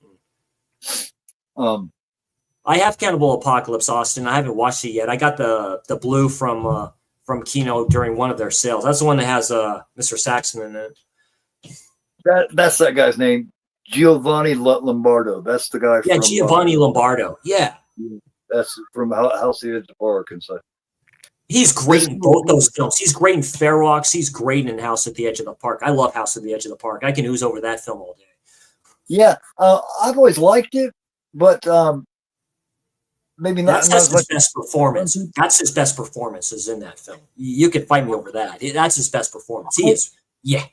I have Cannibal Apocalypse, Austin. I haven't watched it yet. I got the blue from Kino during one of their sales. That's the one that has Mr. Saxon in it. That's that guy's name, Giovanni Lombardo. That's the guy. Yeah, from, Giovanni Lombardo. Yeah, that's from House of the Edge of Park and such. He's great in both those films. He's great in Fair Walks. He's great in House at the Edge of the Park. I love House at the Edge of the Park. I can ooze over that film all day. Yeah, I've always liked it, but maybe not. That's his best performance. That's his best performance is in that film. You can fight me over that. That's his best performance. He is. Yeah.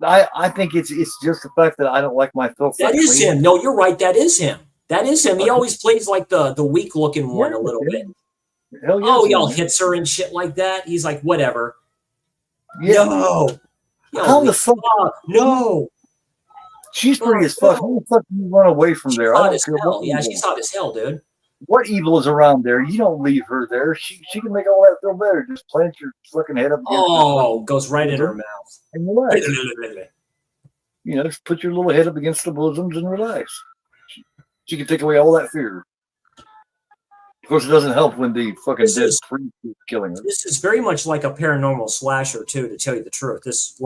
I think it's just the fact that I don't like my filth. That is him. No, you're right. That is him. That is him. He always plays like the weak looking one a little bit. Hell yeah, oh, he all hits her and shit like that. He's like, whatever. Yeah. No. How the fuck? No. She's pretty as fuck. How the fuck do you run away from there? Hot as hell. Yeah, she's hot as hell, dude. What evil is around there? You don't leave her there. She can make all that feel better. Just plant your fucking head up against goes right in her mouth. And relax. You know, just put your little head up against the bosoms and relax. She can take away all that fear. Of course, it doesn't help when the fucking dead priest is killing her. This is very much like a paranormal slasher, too, to tell you the truth. This,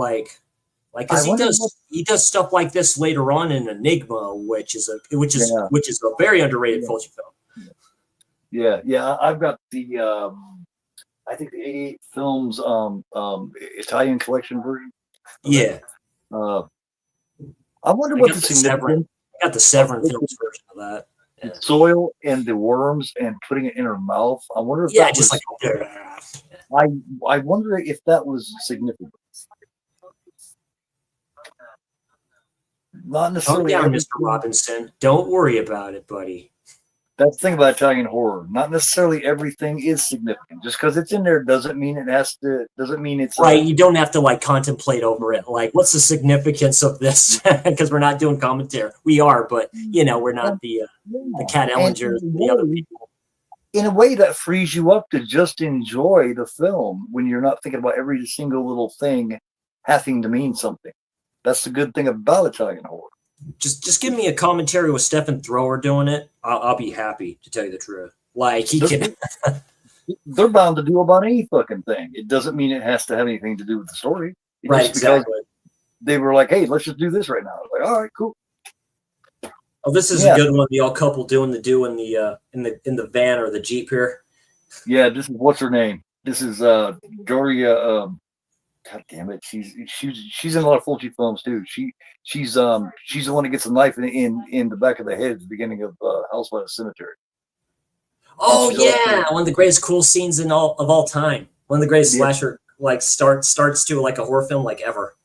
because he does stuff like this later on in Enigma, which is a very underrated Fulci film. Yeah. I've got the I think the 88 films Italian collection version. Yeah. I wonder what the significance. I got the Severin films version of that. Yeah. Soil and the worms and putting it in her mouth. I wonder if that just was, like I wonder if that was significant. Not necessarily. Calm down, Mr. Robinson. Don't worry about it, buddy. That's the thing about Italian horror. Not necessarily everything is significant. Just because it's in there doesn't mean it has to. Doesn't mean it's right. You don't have to contemplate over it. Like, what's the significance of this? Because we're not doing commentary. We are, but we're not the Cat Ellingers and the other people. In a way, that frees you up to just enjoy the film when you're not thinking about every single little thing having to mean something. That's the good thing about Italian horror. Just give me a commentary with Stephen Thrower doing it. I'll be happy, to tell you the truth. Like, he can. They're bound to do about any fucking thing. It doesn't mean it has to have anything to do with the story. Right, exactly. They were like, "Hey, let's just do this right now." I was like, "All right, cool." Oh, this is a good one. The old couple doing the in the van or the Jeep here. Yeah, this is what's her name? This is Doria. God damn it, she's in a lot of Fulci films too. She's the one that gets a knife in the back of the head at the beginning of House by the Cemetery. Oh yeah, one of the greatest cool scenes of all time. One of the greatest slasher starts to like a horror film like ever.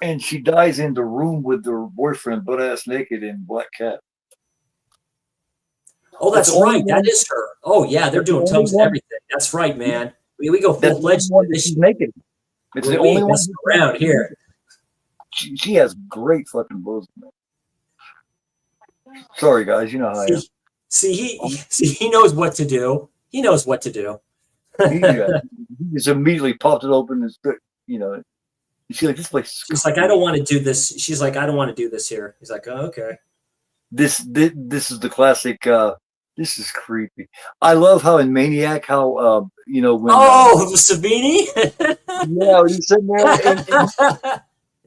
And she dies in the room with her boyfriend, butt ass naked in Black Cat. Oh, that's right. That is her. Oh yeah, they're doing toast and everything. That's right, man. We go full fledged. She's naked. It's the only one around here. She has great fucking bosom. Sorry, guys. You know how I am. He knows what to do. He knows what to do. He just immediately popped it open and she's like, this place. She's like, I don't want to do this. She's like, I don't want to do this here. He's like, oh, okay. This is the classic. This is creepy. I love how in Maniac, how when Savini. Yeah, he's sitting there.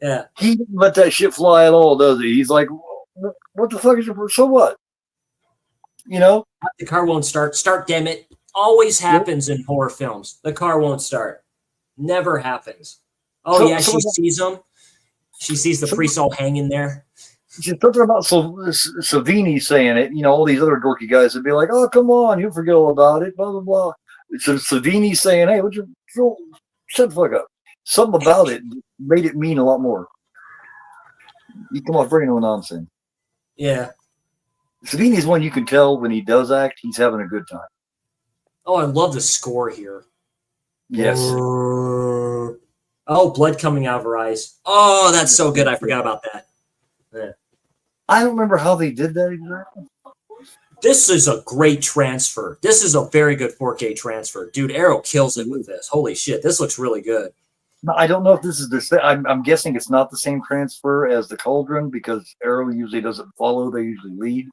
And he didn't let that shit fly at all, does he? He's like, what the fuck is your, so what? You know? The car won't start. Start, damn it. Always happens in horror films. The car won't start. Never happens. Oh, So, yeah, she sees him. She sees the priest all hanging there. Just something about Savini saying it, you know, all these other dorky guys would be like, oh, come on, you forget all about it, blah, blah, blah. So Savini saying, hey, shut the fuck up. Something about it made it mean a lot more. You come off bringing no nonsense. Yeah. Savini is one you can tell when he does act, he's having a good time. Oh, I love the score here. Yes. Oh, blood coming out of her eyes. Oh, that's so good. I forgot about that. Yeah. I don't remember how they did that exactly. This is a great transfer. This is a very good 4K transfer. Dude, Arrow kills it with this. Holy shit, this looks really good. I don't know if this is the same. I'm guessing it's not the same transfer as the Cauldron because Arrow usually doesn't follow. They usually lead.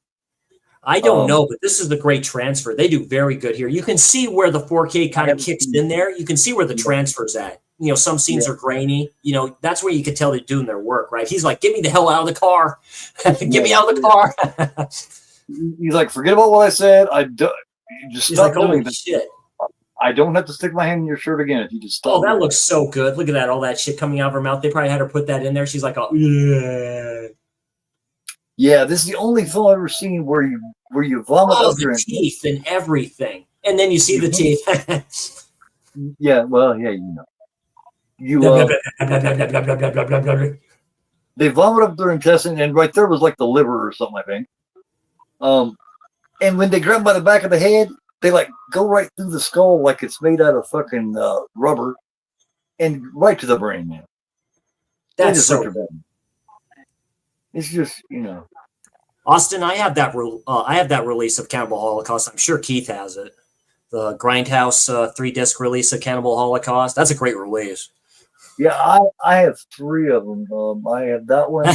I don't know, but this is the great transfer. They do very good here. You can see where the 4K kind of kicks in there. You can see where the transfer's at. You know, some scenes are grainy. You know, that's where you can tell they're doing their work, right? He's like, get me the hell out of the car. Get me out of the car. He's like, forget about what I said. Just stop doing this. Shit. I don't have to stick my hand in your shirt again if you just stop. Oh, that looks so good. Look at that. All that shit coming out of her mouth. They probably had her put that in there. She's like, oh, yeah. Yeah, this is the only film I've ever seen where you vomit up your teeth and everything. And then you see the teeth. Yeah, well, yeah, you know. They vomit up their intestine, and right there was like the liver or something, I think. And when they grab by the back of the head, they like go right through the skull like it's made out of fucking rubber, and right to the brain, man. That's so bad. It's just, you know. Austin, I have that release of Cannibal Holocaust. I'm sure Keith has it. The Grindhouse 3-disc release of Cannibal Holocaust. That's a great release. Yeah, I have 3 of them. I have that one.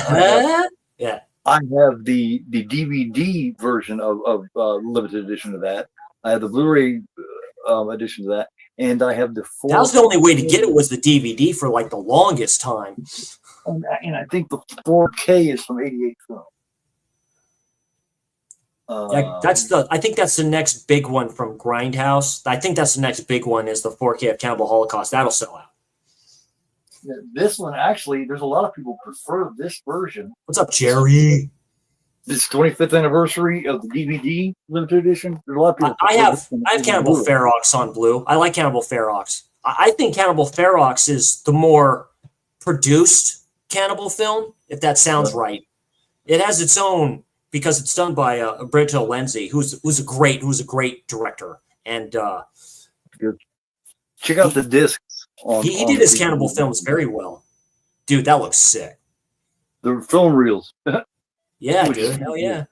Yeah. I have the DVD version of limited edition of that. I have the Blu-ray edition of that, and I have the 4K. That was the only way to get it was the DVD for like the longest time. And I think the 4K is from '88 film. Yeah, I think that's the next big one from Grindhouse. I think that's the next big one is the 4K of Cannibal Holocaust. That'll sell out. This one, actually, there's a lot of people prefer this version. What's up, Jerry? This 25th anniversary of the DVD limited edition. There's a lot of people. I have Cannibal Ferox on Blue. I like Cannibal Ferox. I think Cannibal Ferox is the more produced Cannibal film, if that sounds right. It has its own because it's done by Brito Lenzi, who's a great director, and check out the discs. He did his Cannibal films very well, dude. That looks sick. The film reels. Yeah, dude. Hell yeah.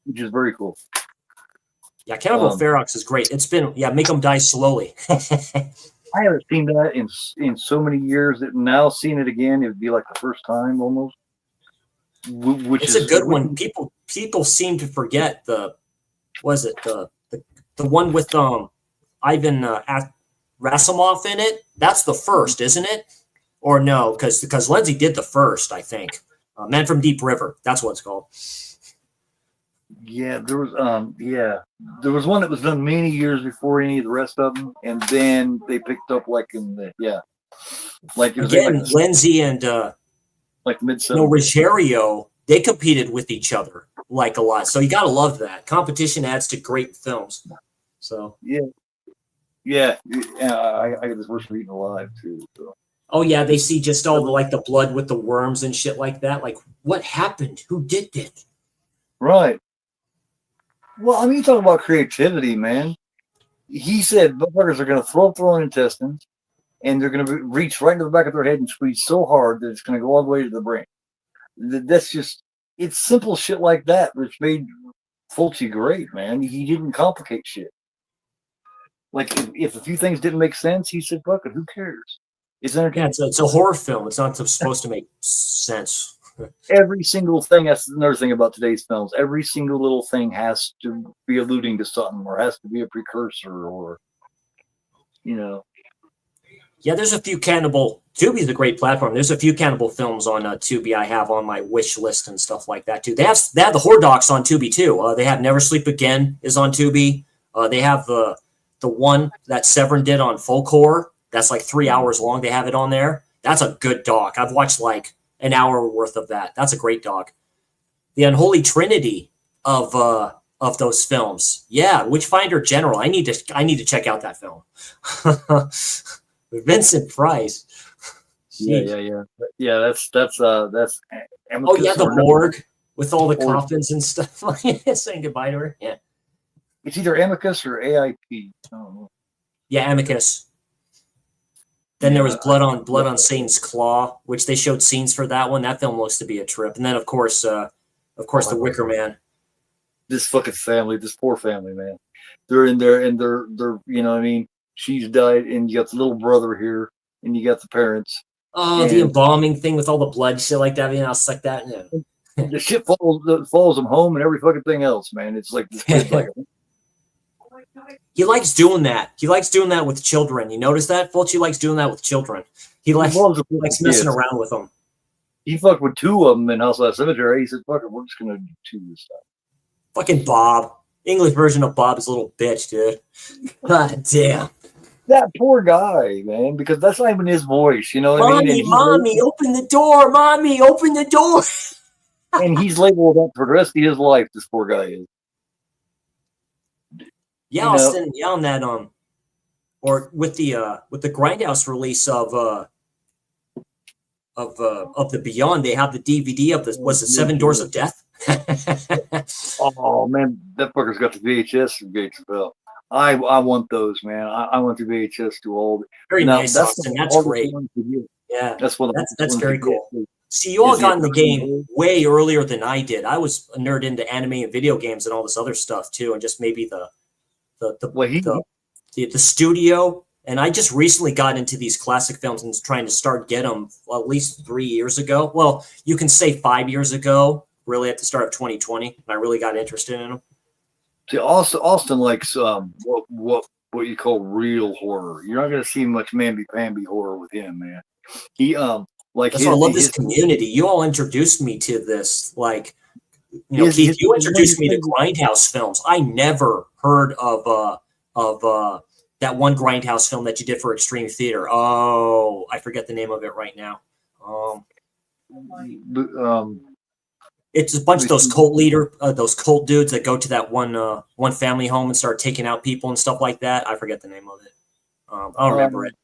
Which is very cool. Yeah, Cannibal Ferox is great. It's been make them die slowly. I haven't seen that in so many years that now seeing it again, it would be like the first time almost. It's a good one. People seem to forget the one with Ivan Rasimov in it. That's the first, isn't it? Or no, because Lenzi did the first, I think. Man from Deep River. That's what it's called. Yeah, there was one that was done many years before any of the rest of them, and then they picked up like in the like it was again like Lenzi and like mid Ruggiero, they competed with each other like a lot. So you gotta love that. Competition adds to great films. So I get this worst eaten alive too. So. Oh yeah, they see just all the blood with the worms and shit like that. Like, what happened? Who did it? Right. Well, I mean, you talk about creativity, man. He said motherfuckers are going to throw up their own intestines, and they're going to reach right into the back of their head and squeeze so hard that it's going to go all the way to the brain. That's just, it's simple shit like that, which made Fulci great, man. He didn't complicate shit. Like, if a few things didn't make sense, he said, fuck it, who cares? It's entertaining. Yeah, it's a horror film. It's not supposed to make sense. Every single thing, that's another thing about today's films. Every single little thing has to be alluding to something or has to be a precursor or, you know. Yeah, there's a few Cannibal Tubi's a great platform. There's a few cannibal films on Tubi I have on my wish list and stuff like that too. They have the horror docs on Tubi too. They have Never Sleep Again is on Tubi. They have the one that Severin did on folk horror. That's like 3 hours long. They have it on there. That's a good doc. I've watched like an hour worth of that. That's a great doc. The Unholy Trinity of those films. Yeah, Witchfinder General. I need to check out that film. Vincent Price. Yeah. That's Oh yeah, the morgue with all the coffins and stuff. Saying goodbye to her. Yeah. It's either Amicus or AIP. I don't know. Yeah, Amicus. Then there was Blood on Satan's Claw, which they showed scenes for that one. That film looks to be a trip. And then of course The Wicker Man. This fucking family, this poor family, man. They're in there and they're you know what I mean? She's died and you got the little brother here and you got the parents. Oh, the embalming thing with all the blood shit like that, everything else like that. Yeah. The shit follows them home and every fucking thing else, man. It's like this kid's like he likes doing that. He likes doing that with children. You notice that? Fulci likes doing that with children. He likes messing around with them. He fucked with 2 of them in House of Cemetery. He said, fuck it, we're just going to do 2 this time. Fucking Bob. English version of Bob is a little bitch, dude. God damn. That poor guy, man, because that's not even his voice. You know what I mean? Mommy, open the door. Mommy, open the door. And he's labeled up for the rest of his life, this poor guy is. Yeah, Austin, yeah, on that or with the Grindhouse release of the Beyond, they have the DVD of was it 7 Doors of Death? Oh man, that fucker's got the VHS from Gates of Hell. I want those, man. I want the VHS too old. Very nice, Austin. That's great. Yeah, that's very cool. See, you all got in the game way earlier than I did. I was a nerd into anime and video games and all this other stuff too, and just maybe the studio. And I just recently got into these classic films and trying to get them at least 3 years ago. Well, you can say 5 years ago, really at the start of 2020. And I really got interested in them. See, Austin likes what you call real horror. You're not going to see much mamby-pamby horror with him, man. He that's why I love this community. You all introduced me to this, like, Keith, you introduced me to Grindhouse films. I never heard of that one Grindhouse film that you did for Extreme Theater. Oh, I forget the name of it right now. It's a bunch of those cult dudes that go to that one family home and start taking out people and stuff like that. I forget the name of it. I don't remember it.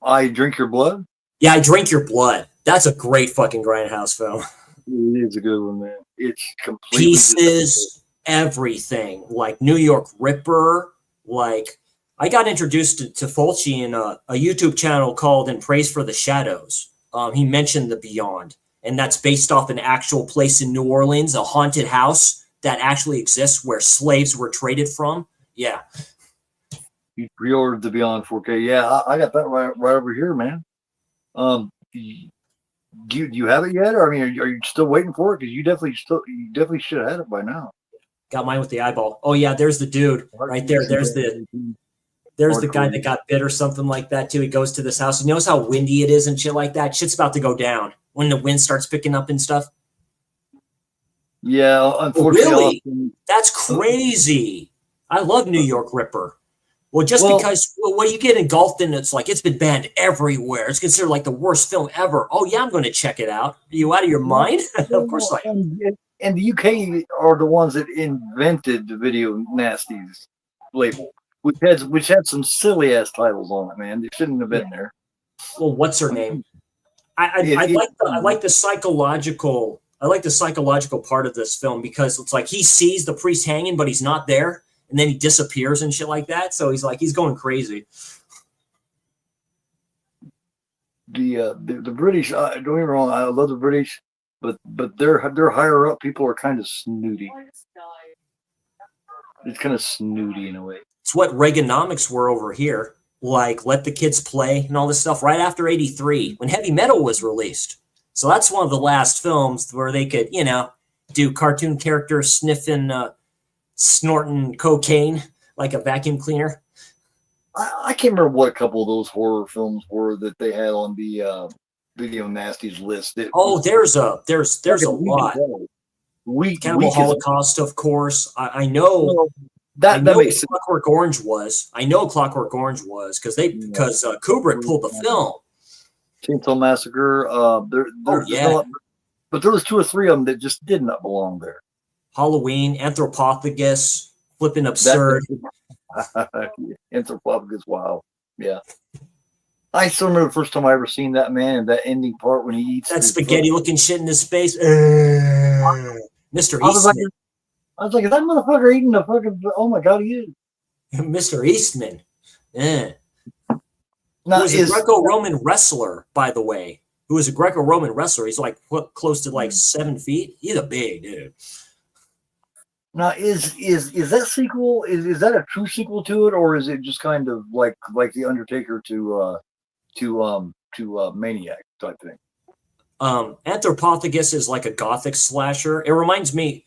I Drink Your Blood? Yeah, I Drink Your Blood. That's a great fucking Grindhouse film. It is a good one, man. It's completely Pieces, everything. Like New York Ripper. Like, I got introduced to Fulci in a YouTube channel called In Praise for the Shadows. He mentioned the Beyond. And that's based off an actual place in New Orleans, a haunted house that actually exists where slaves were traded from. Yeah. You pre-ordered the Beyond 4K. Yeah, I got that right over here, man. Do you have it yet? Or I mean, are you still waiting for it? Because you definitely should have had it by now. Got mine with the eyeball. Oh yeah, there's the dude right there. There's the guy that got bit or something like that too. He goes to this house. He knows how windy it is and shit like that. Shit's about to go down when the wind starts picking up and stuff. Yeah, unfortunately. Really? That's crazy. I love New York Ripper. Well, because when you get engulfed in, it's like it's been banned everywhere. It's considered like the worst film ever. Oh yeah, I'm going to check it out. Are you out of your mind? Of course I am. And the UK are the ones that invented the video nasties label, which had some silly ass titles on it, man. They shouldn't have been there. Well, what's her name? I like the psychological part of this film because it's like he sees the priest hanging, but he's not there. And then he disappears and shit like that. So he's going crazy. The British, don't get me wrong, I love the British, but their higher up people are kind of snooty. It's kind of snooty in a way. It's what Reaganomics were over here. Like, let the kids play and all this stuff right after 83 when Heavy Metal was released. So that's one of the last films where they could, do cartoon characters sniffing, snorting cocaine like a vacuum cleaner. I can't remember what a couple of those horror films were that they had on the video nasties list. Oh, there's a lot. Cannibal Week is Holocaust, of course. I know. well, I that know makes sense. Clockwork Orange was. I know Clockwork Orange was because Kubrick pulled the film. Chainsaw Massacre. Oh yeah, but there was 2 or 3 of them that just did not belong there. Halloween, Anthropophagus, flipping absurd. Anthropophagus. Wow. Yeah. I still remember the first time I ever seen that man and that ending part when he eats that spaghetti-looking shit in his face. Mr. Eastman. I was like, is that motherfucker eating the fucking? Oh my god, he is. Mr. Eastman. Yeah. Now, Who was a Greco-Roman wrestler, by the way. Who was a Greco-Roman wrestler. He's like close to like 7 feet. He's a big dude. Now, is that sequel? Is that a true sequel to it, or is it just kind of like the Undertaker to Maniac type thing? Anthropophagus is like a gothic slasher. It reminds me,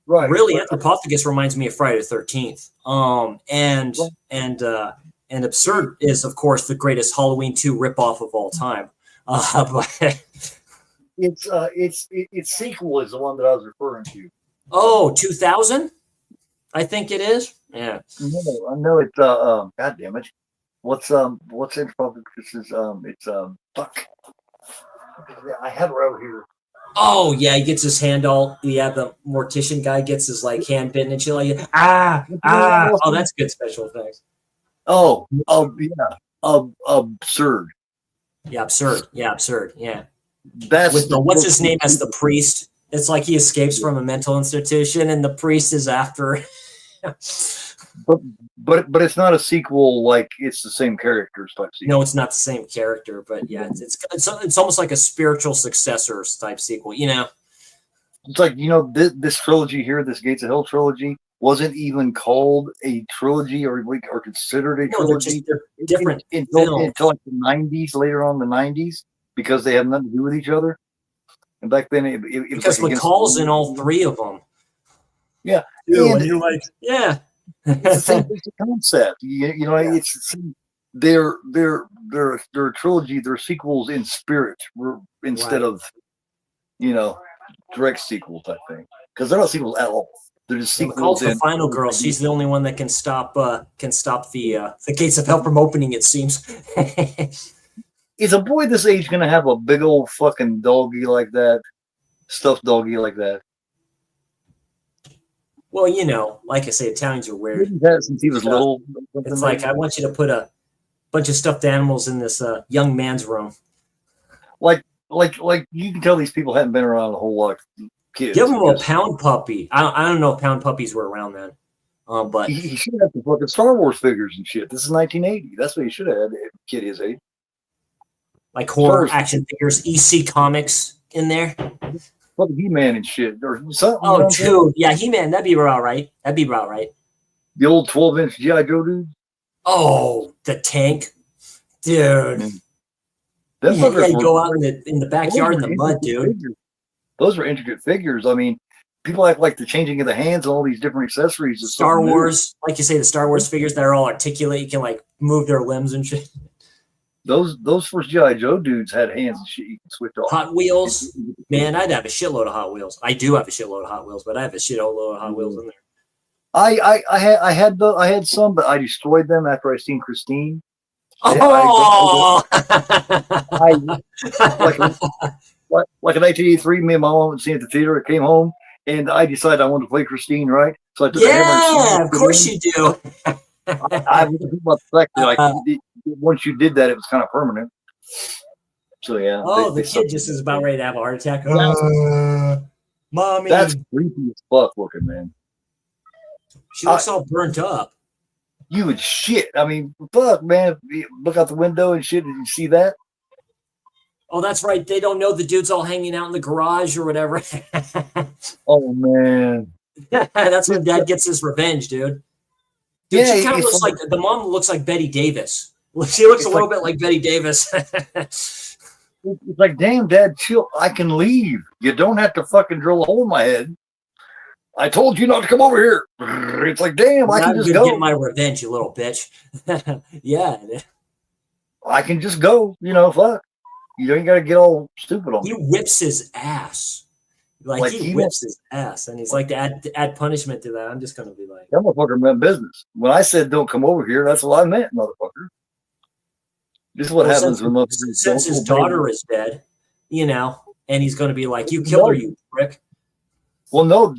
right. Anthropophagus reminds me of Friday the 13th. And Absurd is, of course, the greatest Halloween 2 ripoff of all time. But its sequel is the one that I was referring to. Oh, 2000? I think it is. Yeah. No, I know it's God damn it. What's Anthropophagus? It's fuck. I have it right over here. Oh yeah, he gets his hand all. Yeah, the mortician guy gets his like hand bitten and shit like that. Oh, that's good special effects. Oh yeah. Absurd. Yeah, absurd. Yeah, absurd. Yeah. That's with what's his name as the priest. It's like he escapes from a mental institution and the priest is after. but it's not a sequel like it's the same characters type sequel. No, it's not the same character, but yeah, it's almost like a spiritual successor type sequel, you know. It's like, this trilogy here, this Gates of Hell trilogy, wasn't even called a trilogy or considered a trilogy. They're different until like the 90s, later on the 90s, because they had nothing to do with each other. And back then, it because was McCall's in all 3 of them. Yeah, and you're like, yeah, it's the same basic concept. It's the same. They're a trilogy. They're sequels in spirit instead of direct sequel type thing, because they're not sequels at all. They're just sequels. McCall's the final girl. She's the only one that can stop the Gates of Hell from opening. It seems. Is a boy this age going to have a big old fucking doggy like that? Stuffed doggy like that? Well, like I say, Italians are weird. He's had it since he was little. It's like, I want you to put a bunch of stuffed animals in this young man's room. Like you can tell these people hadn't been around a whole lot of kids. Give him a pound puppy. I don't know if pound puppies were around then. But he should have the fucking Star Wars figures and shit. This is 1980. That's what he should have had, a kid his age. Like horror action figures, EC Comics in there. Fucking He-Man and shit or something. Oh, dude, yeah, He-Man. That'd be about right. The old 12-inch G.I. Joe dude. Oh, the tank, dude. You go out in the backyard in the mud, dude. Those were intricate figures. I mean, people act like the changing of the hands and all these different accessories. Star Wars, like you say, the Star Wars figures that are all articulate. You can like move their limbs and shit. Those first G.I. Joe dudes had hands and shit you can switch off. Hot Wheels, man, I'd have a shitload of Hot Wheels. I do have a shitload of Hot Wheels, but I have a shitload of Hot Wheels in there. I had some, but I destroyed them after I seen Christine. Oh, like in 1983, me and my mom went to see it at the theater. I came home and I decided I wanted to play Christine, right? So I took a hammer and of course you do. I was about the fact that once you did that, it was kind of permanent. So yeah. Oh, the kid just is about ready to have a heart attack. Mommy, that's creepy as fuck looking, man. She looks all burnt up. You would shit. I mean, fuck, man. Look out the window and shit. Did you see that? Oh, that's right. They don't know the dude's all hanging out in the garage or whatever. Oh man. That's when Dad gets his revenge, dude. Dude, she kind of looks like the mom looks like Betty Davis. She looks a little bit like Betty Davis. It's like, damn, Dad, chill. I can leave. You don't have to fucking drill a hole in my head. I told you not to come over here. It's like, damn, I can I'm just gonna get go. my revenge, you little bitch. Yeah, I can just go. Fuck. You ain't got to get all stupid on he me. whips his ass. Like Like he he whips his ass, and he's like to add punishment to that. I'm just gonna be like, that motherfucker meant business. When I said don't come over here, that's what I meant, motherfucker. This is what well, happens when motherfuckers since don't his obey. daughter is dead, and he's gonna be like, you killed her, No. you prick. Well, no,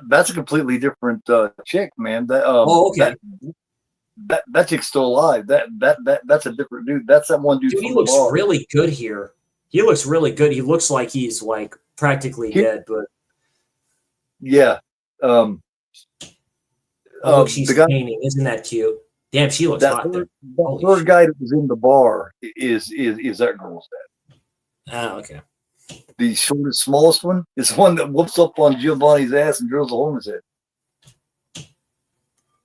that's a completely different chick, man. Oh, okay. That chick's still alive. That's a different dude. That's that one dude Dude, he from the looks bar. really good here. He looks really good. He looks like he's like practically dead, but Yeah. look, she's The guy, painting. Isn't that cute? Damn, she looks hot there. that third guy that was in the bar is that girl's dad. Ah, okay. The shortest, smallest one is the one that whoops up on Giovanni's ass and drills a hole in his head.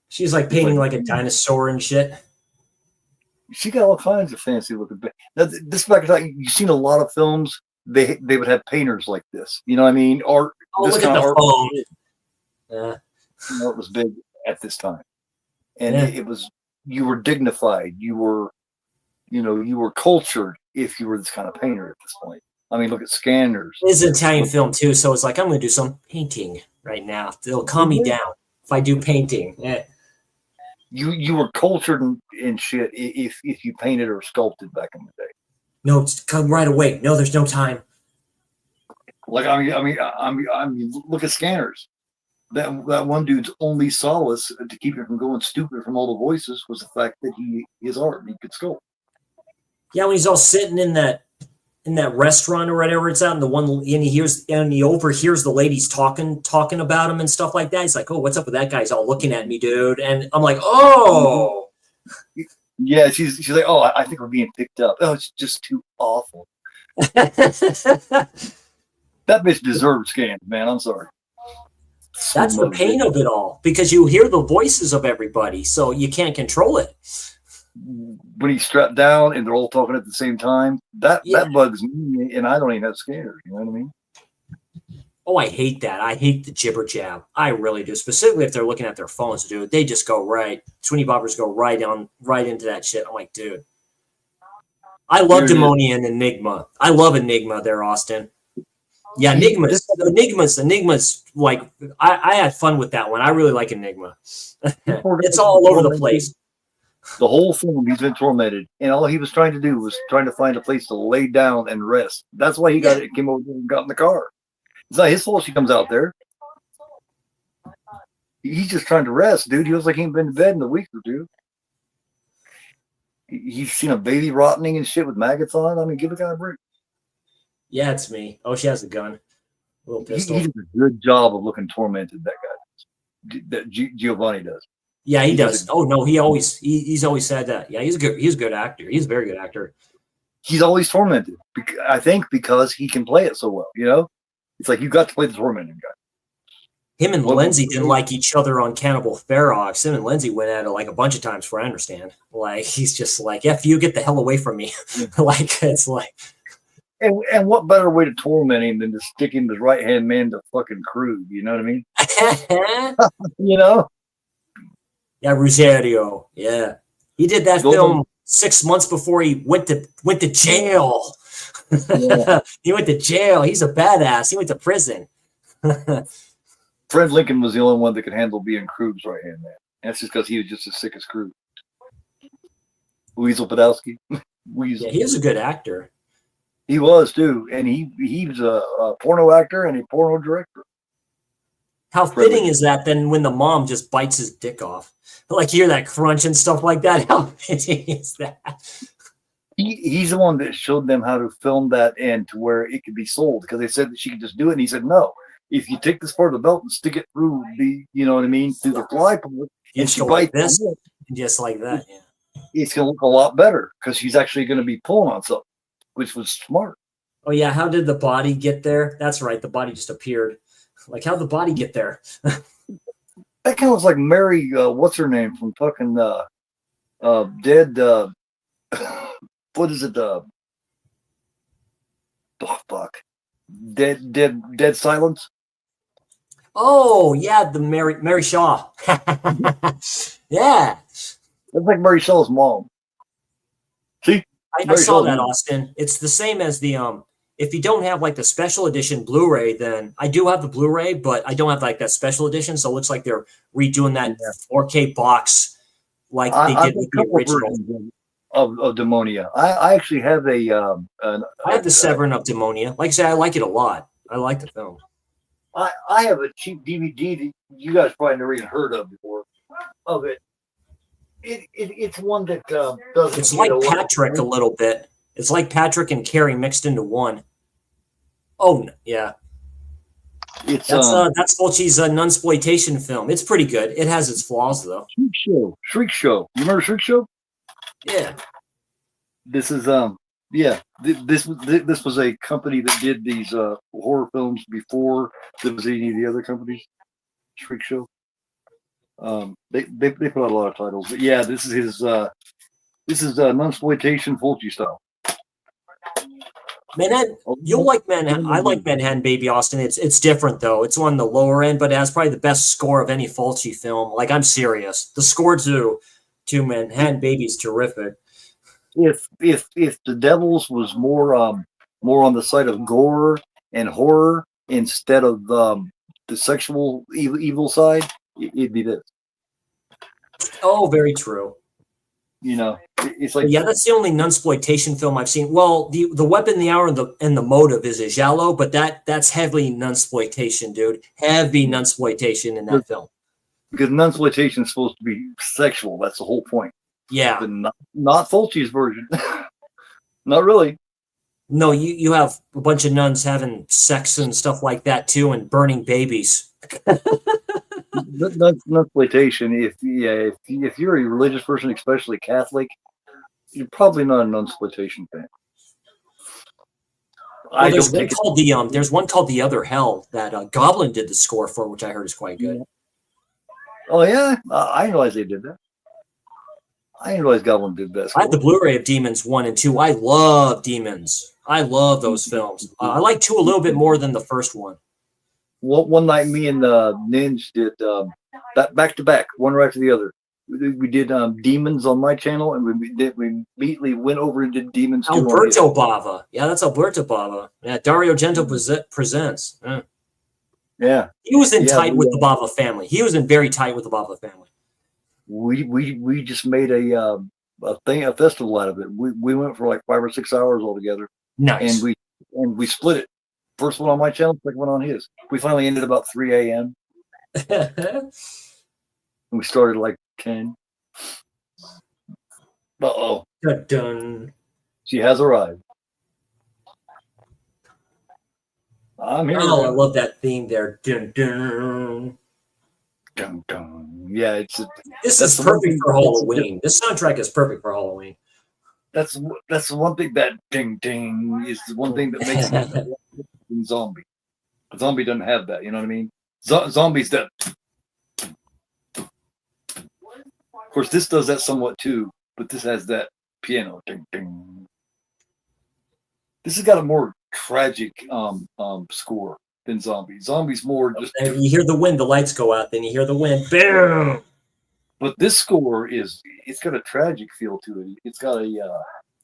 She's like painting like a dinosaur and shit. She got all kinds of fancy looking. Now, this back in time, you've seen a lot of films. They would have painters like this. You know what I mean? Art. Oh, This look at kind the of art. phone. Art was big at this time, and Yeah. it was, you were dignified. You were cultured if you were this kind of painter at this point. I mean, look at Scanners. It's an Italian film too, so it's like I'm gonna do some painting right now. It'll calm me down if I do painting. Yeah. You were cultured in shit if you painted or sculpted back in the day. No, come right away. No, there's no time. Like I mean, look at Scanners. That one dude's only solace to keep him from going stupid from all the voices was the fact that his art, he could sculpt. Yeah, when he's all sitting in that restaurant or whatever it's at, and he overhears the ladies talking about him and stuff like that. He's like, "Oh, what's up with that guy? He's all looking at me, dude." And I'm like, "Oh." Yeah, she's like, "Oh, I think we're being picked up. Oh, it's just too awful." That bitch deserves scanned, man. I'm sorry. That's the pain of it all, because you hear the voices of everybody, so you can't control it. When he's strapped down and they're all talking at the same time, that bugs me, and I don't even have scanners. You know what I mean? Oh, I hate that. I hate the jibber jab. I really do. Specifically if they're looking at their phones, dude. They just go right. Sweeney bobbers go right into that shit. I'm like, dude. I love Demonia and Enigma. I love Enigma there, Austin. Yeah, Enigma's like I had fun with that one. I really like Enigma. It's all over the place. The whole film, he's been tormented, and all he was trying to do was trying to find a place to lay down and rest. That's why he came over and got in the car. It's not his fault she comes out there. He's just trying to rest, dude. He was like he ain't been to bed in a week or two. He's seen a baby rotting and shit with maggots on it. I mean, give a guy a break. Yeah, it's me. Oh, she has a gun. A little pistol. He does a good job of looking tormented, that guy. That Giovanni does. Yeah, he does. Oh no, he's always said that. Yeah, he's a good actor. He's a very good actor. He's always tormented. I think because he can play it so well. You know, it's like you got to play the tormented guy. Him and Lindsay didn't like each other on Cannibal Ferox. Him and Lindsay went at it like a bunch of times, for I understand. Like he's just like, "F you, get the hell away from me." Like it's like. And what better way to torment him than to stick him his right hand man to fucking Krug? You know what I mean? You know? Yeah, Rosario. Yeah, he did that film 6 months before he went to jail. Yeah. He went to jail. He's a badass. He went to prison. Fred Lincoln was the only one that could handle being Krug's right hand man. That's just because he was just as sick as Krug. Weasel Podolsky. Weasel. Yeah, he was a good actor. He was too, and he was a porno actor and a porno director. How fitting is that then when the mom just bites his dick off? Like you hear that crunch and stuff like that. How fitting is that? He's the one that showed them how to film that and to where it could be sold, because they said that she could just do it, and he said no. If you take this part of the belt and stick it through the, you know what I mean, through the fly part, and she bites this, just like that, yeah, it's gonna look a lot better because she's actually going to be pulling on something, which was smart. Oh yeah, how did the body get there? That's right, the body just appeared. Like how'd the body get there? That kind of was like Mary, what's her name from fucking Dead? What is it? Oh fuck, Dead Silence. Oh yeah, the Mary Shaw. Yeah, That's like Mary Shell's mom. See, I Mary saw Shell's that, mom. Austin. It's the same as the if you don't have like the special edition Blu-ray, then I do have the Blu-ray, but I don't have like that special edition. So it looks like they're redoing that Yeah. 4K box like they I've did got with a the couple original. versions of Demonia. I actually have I have the Severin of Demonia. Like I say, I like it a lot. I like the film. I have a cheap DVD that you guys probably never even heard of before of it. It's one that doesn't It's get a like lot of Patrick a little bit. It's like Patrick and Carrie mixed into one. Oh yeah, it's that's Fulci's nunsploitation film. It's pretty good. It has its flaws though. Shriek Show. Shriek Show. You remember Shriek Show? Yeah. This is yeah. This was a company that did these horror films before there was any of the other companies. Shriek Show. They put out a lot of titles, but yeah, this is nunsploitation Fulci style. Manhattan, you'll like Manhattan. I like Manhattan Baby Austin. It's different though. It's on the lower end, but it has probably the best score of any Fulci film. Like I'm serious. The score to Manhattan Baby is terrific. If the Devils was more on the side of gore and horror instead of the sexual evil side, it'd be this. Oh, very true. You know, it's like But yeah, that's the only nunsploitation film I've seen. Well, the weapon, the hour, and the motive is a giallo, but that's heavily nunsploitation, dude. Heavy nunsploitation in that film. because nunsploitation is supposed to be sexual. That's the whole point. Yeah. But not Fulci's version. Not really. No, you have a bunch of nuns having sex and stuff like that too, and burning babies. Nunsploitation. If you're a religious person, especially Catholic, you're probably not a nunsploitation fan. Well, there's one called The Other Hell that Goblin did the score for, which I heard is quite good. Oh yeah, I didn't realize they did that. I didn't realize Goblin did that. I have the Blu-ray of Demons 1 and 2. I love Demons. I love those films. I like 2 a little bit more than the first one. One night, me and Ninja did that back to back, one right after the other. We did Demons on my channel, and we immediately went over and did Demons. Alberto Bava. Yeah, that's Alberto Bava. Yeah, Dario Gento presents. Yeah. He was in tight with the Bava family. He was in very tight with the Bava family. We just made a festival out of it. We went for like 5 or 6 hours altogether. Nice. And we split it. First one on my channel, second one on his. We finally ended about 3 a.m. And we started like 10. Uh-oh. Dun. She has arrived. I'm here. Oh, I love that theme there. Dun, dun. Dun, dun. Yeah, this is perfect for Halloween. This soundtrack is perfect for Halloween. That's the one thing that ding ding is the one thing that makes it in Zombie. Zombie doesn't have that, you know what I mean? Zombies that. Of course, this does that somewhat too, but this has that piano ding ding. This has got a more tragic score than Zombie. Zombie's more just. And you hear the wind, the lights go out, then you hear the wind, boom. But this score it's got a tragic feel to it. It's got a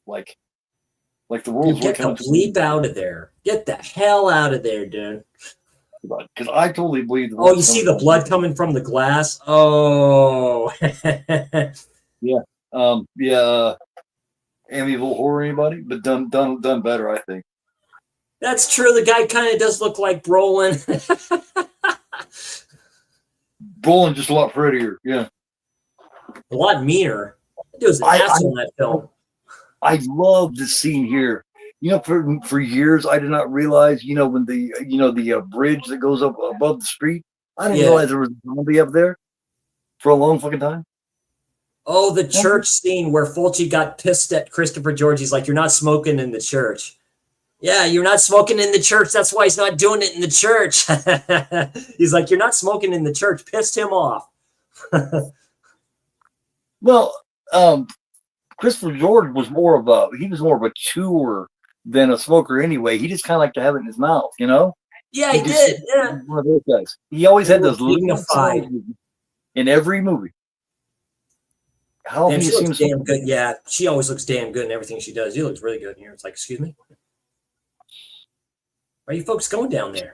like the world's get the bleep out of there. Get the hell out of there, dude. Because I totally believe. Oh, you see the blood coming from the glass? Oh. Yeah. Yeah. Amiable horror, anybody? But done better, I think. That's true. The guy kind of does look like Brolin. Brolin just a lot prettier. Yeah. A lot meaner. It was an ass in that film. I love this scene here. You know, for years I did not realize. You know, when the bridge that goes up above the street, I didn't realize there was a zombie up there for a long fucking time. Oh, the church scene where Fulci got pissed at Christopher George. He's like, "You're not smoking in the church." Yeah, you're not smoking in the church. That's why he's not doing it in the church. He's like, "You're not smoking in the church." Pissed him off. Well, Christopher George was more of a chewer than a smoker anyway. He just kind of liked to have it in his mouth, you know? Yeah, he did. Yeah. One of those guys. He always They had were those little dignified. in every movie. How Damn, have you she seen looks damn good. Yeah, she always looks damn good in everything she does. She looks really good in here. It's like, excuse me, why are you folks going down there?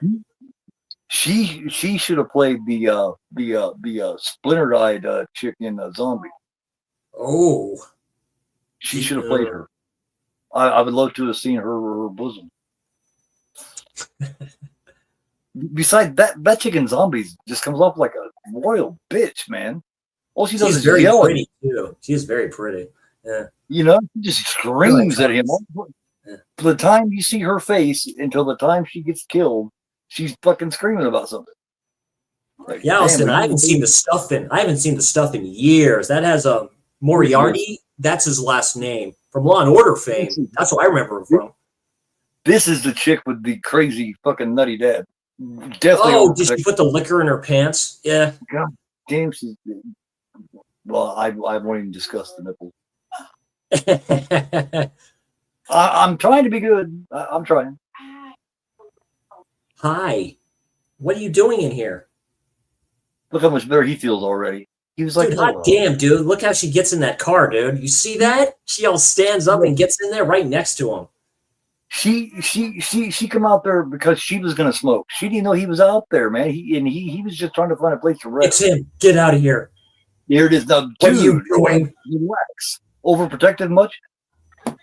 She should have played the splintered eyed chick in Zombie. Oh, She should have played her. I would love to have seen her bosom. Besides that chick in Zombies just comes off like a royal bitch, man. All she does she's is very yell at him. pretty too. She is very pretty. Yeah. You know, she just screams at him. Yeah. From the time you see her face until the time she gets killed, she's fucking screaming about something. Like, Yeah, Austin, I haven't seen the stuff in years. That has a Moriarty. That's his last name from Law and Order fame. That's what I remember him from. This is the chick with the crazy fucking nutty dad. Definitely. Oh, did she put the liquor in her pants? Yeah. God damn, she's. Well, I won't even discuss the nipples. I'm trying to be good. I'm trying. Hi. What are you doing in here? Look how much better he feels already. He was like, dude, hot damn, dude. Look how she gets in that car, dude. You see that? She all stands up and gets in there right next to him. She come out there because she was gonna smoke. She didn't know he was out there, man. He was just trying to find a place to rest. It's him. Get out of here. Here it is now. What are you doing? Relax. Overprotected much? I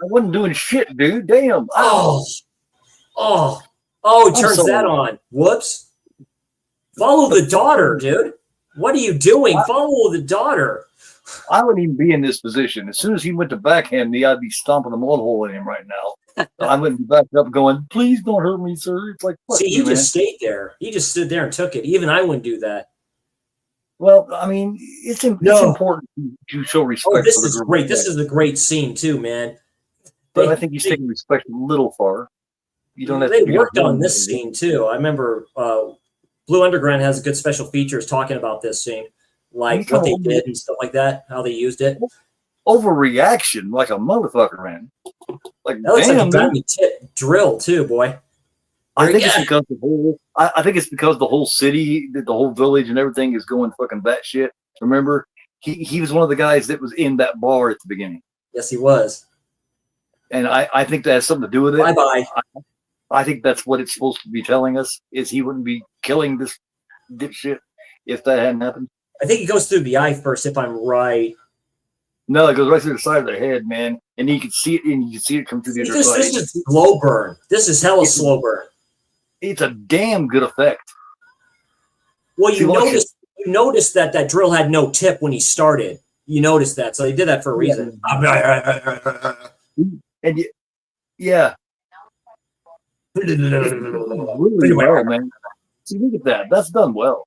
wasn't doing shit, dude. Damn. He turns that on. Whoops. Follow the daughter, dude. What are you doing? Follow the daughter. I wouldn't even be in this position. As soon as he went to backhand me, I'd be stomping a mud hole in him right now. I wouldn't be backed up going, please don't hurt me, sir. It's like, see, he just stayed there. He just stood there and took it. Even I wouldn't do that. Well, I mean, it's important to show respect. Oh, this is great. This is a great scene too, man. But I think he's taking respect a little far. You don't have they to worked on this scene too. I remember Blue Underground has good special features talking about this scene, like what they did and stuff like that, how they used it. Overreaction, like a motherfucker, man. Like that looks like a got me drill too, boy. I think it's because I think it's because the whole city, the whole village, and everything is going fucking batshit. Remember, he was one of the guys that was in that bar at the beginning. Yes, he was. And I think that has something to do with it. Bye bye. I think that's what it's supposed to be telling us, is he wouldn't be killing this dipshit if that hadn't happened. I think he goes through the eye first, if I'm right. No, it goes right through the side of the head, man. And you can see it, and you can see it come through the other side. This is slow burn. This is hella slow burn. It's a damn good effect. Well, you noticed that drill had no tip when he started. You noticed that, so they did that for a reason. And yeah. Really well, man. See, look at that. That's done well.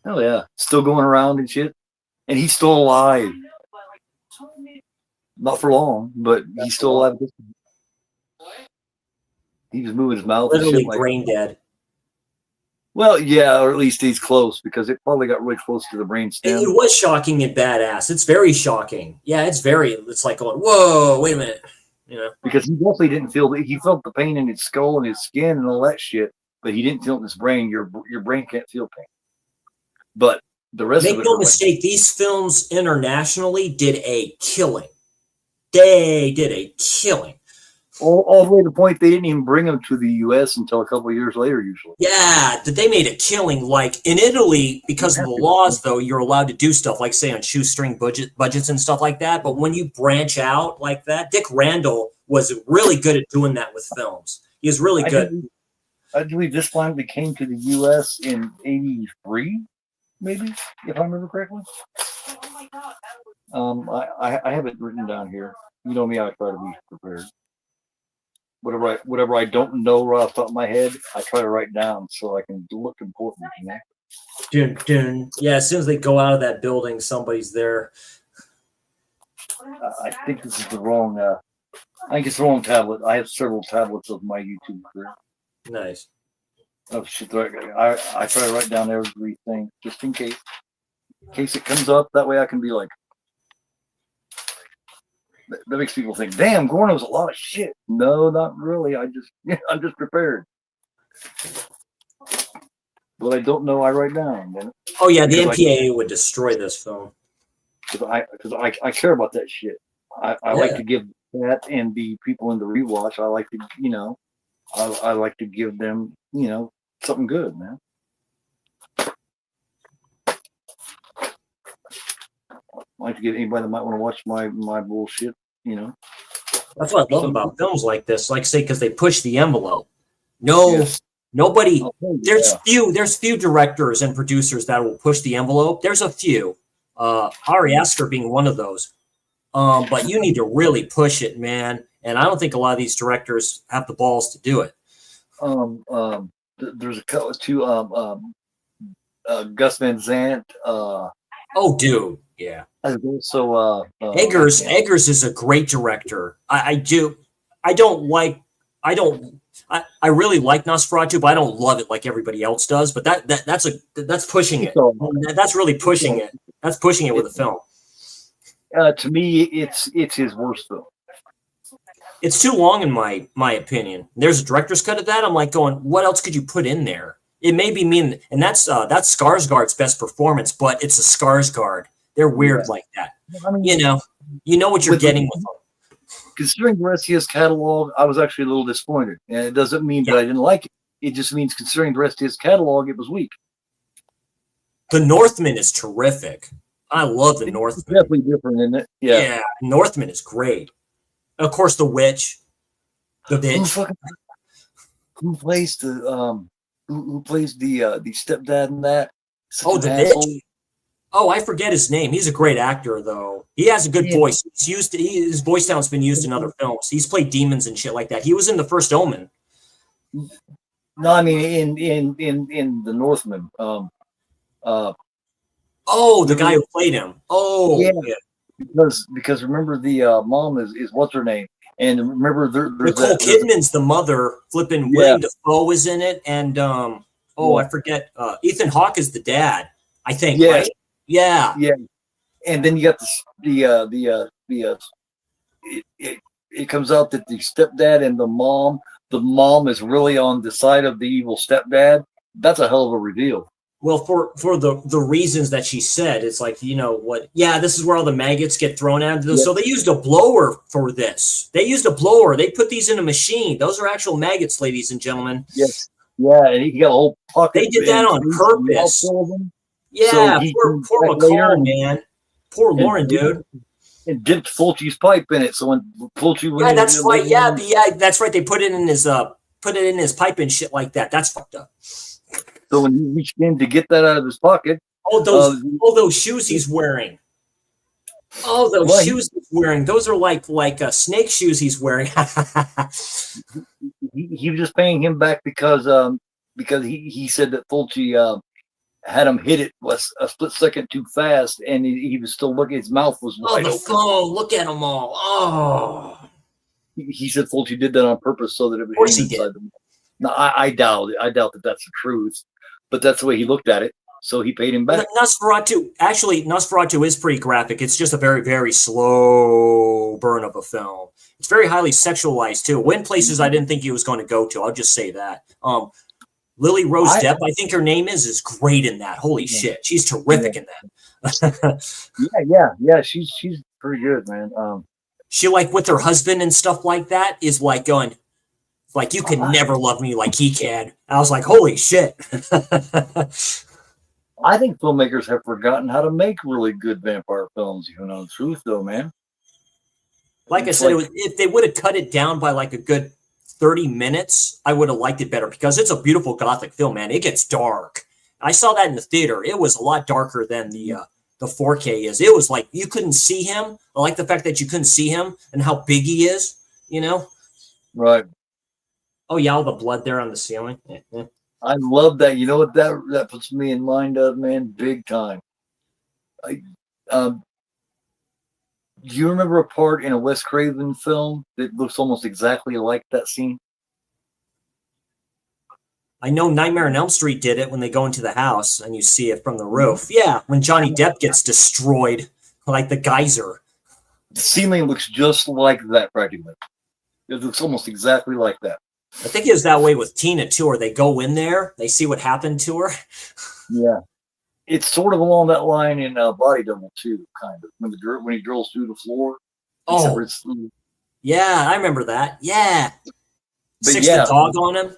Hell yeah. Still going around and shit. And he's still alive. Not for long, but he's still alive. He was moving his mouth. Literally brain dead. Well, yeah, or at least he's close, because it probably got really close to the brain stem. It was shocking and badass. It's very shocking. Yeah, it's like going, whoa, wait a minute. You know, because he definitely didn't feel that. He felt the pain in his skull and his skin and all that shit, but he didn't feel it in his brain. Your brain can't feel pain. But the rest of it. Make no mistake, these films internationally did a killing. They did a killing. All the way to the point they didn't even bring them to the U.S. until a couple of years later, usually. Yeah, that they made a killing. Like in Italy, because of the laws, though, you're allowed to do stuff like, say, on shoestring budgets and stuff like that. But when you branch out like that, Dick Randall was really good at doing that with films. He was really good. I believe this finally came to the U.S. in '83, maybe, if I remember correctly. I have it written down here. You know me, I try to be prepared. Whatever I don't know right off the top of my head, I try to write down so I can look important, you know? Dun, dun. Yeah, as soon as they go out of that building, somebody's there. I think this is the wrong, I think it's the wrong tablet. I have several tablets of my YouTube career. Nice. Oh, shit. I try to write down everything just in case. In case it comes up, that way I can be like, that makes people think, damn, gore knows a lot of shit. No, not really. I'm just prepared. What I don't know, I write down. Man. Oh yeah, the MPAA would destroy this film. Because I care about that shit. I like to give that and the people in the rewatch. I like to, I like to give them, something good, man. I like to get anybody that might want to watch my bullshit, That's what I love about films like this. Like say, because they push the envelope. Nobody. There's few directors and producers that will push the envelope. There's a few. Ari Aster being one of those. But you need to really push it, man. And I don't think a lot of these directors have the balls to do it. There's a couple two. Gus Van Sant. Oh, dude, yeah. So Eggers is a great director. I really like Nosferatu, but I don't love it like everybody else does. But that's pushing it. That's really pushing it. That's pushing it with a film. To me, it's his worst film. It's too long in my opinion. There's a director's cut of that. I'm like going, what else could you put in there? It may be mean, and that's Skarsgård's best performance, but it's a Skarsgård. They're weird like that. I mean, you know what you're getting with them. Considering the rest of his catalog, I was actually a little disappointed, and it doesn't mean that I didn't like it. It just means considering the rest of his catalog, it was weak. The Northman is terrific. I love the Northman. It's definitely different, isn't it? Yeah, Northman is great. Of course, the Witch. The Bitch. Who plays the stepdad in that? The Bitch. Oh, I forget his name. He's a great actor, though. He has a good voice. His voice sound's been used in other films. He's played demons and shit like that. He was in The First Omen. No, I mean in the Northman. The guy who played him. Oh, yeah. Because remember the mom is what's her name, and remember Nicole Kidman's the mother. Flipping William Dafoe is in it, and I forget. Ethan Hawke is the dad. I think. Yeah. Right? Yeah. Yeah. And then you got it comes out that the stepdad and the mom is really on the side of the evil stepdad. That's a hell of a reveal. Well, for the reasons that she said, it's like, what? Yeah, this is where all the maggots get thrown out. Yeah. So they used a blower for this. They used a blower. They put these in a machine. Those are actual maggots, ladies and gentlemen. Yes. Yeah, and he got a whole pocket. They did that on purpose. Yeah, so poor McCall, man. Poor Lauren, dude. And dipped Fulci's pipe in it. So when Fulci went in, that's right. Yeah, that's right. They put it in his pipe and shit like that. That's fucked up. So when he reached in to get that out of his pocket, all those shoes he's wearing. Oh, those shoes he's wearing. Those are like snake shoes he's wearing. he was just paying him back because he said that Fulci had him hit it a split second too fast, and he was still looking. His mouth was wide open. Oh, look at them all. Oh. He said Fulci did that on purpose so that it would hit inside them. No, I doubt it. I doubt that that's the truth, but that's the way he looked at it. So he paid him back. Nosferatu is pretty graphic. It's just a very, very slow burn of a film. It's very highly sexualized too. Went places I didn't think he was going to go to. I'll just say that. Lily Rose Depp, I think her name is great in that. Holy shit, she's terrific in that. yeah. She's pretty good, man. She with her husband and stuff like that is like going. Like, you can never love me like he can. I was like, holy shit. I think filmmakers have forgotten how to make really good vampire films, the truth, though, man. Like I said, if they would have cut it down by like a good 30 minutes, I would have liked it better because it's a beautiful gothic film, man. It gets dark. I saw that in the theater. It was a lot darker than the 4K is. It was like you couldn't see him. I like the fact that you couldn't see him and how big he is, Right. Oh, yeah, all the blood there on the ceiling. Yeah. I love that. You know what that puts me in mind of, man? Big time. Do you remember a part in a Wes Craven film that looks almost exactly like that scene? I know Nightmare on Elm Street did it when they go into the house and you see it from the roof. Yeah, when Johnny Depp gets destroyed, like the geyser. The ceiling looks just like that practically. It looks almost exactly like that. I think it was that way with Tina too, where they go in there, they see what happened to her. Yeah. It's sort of along that line in Body Double too, kind of. When he drills through the floor. Oh, yeah, I remember that. Yeah. But 6 foot dog on him.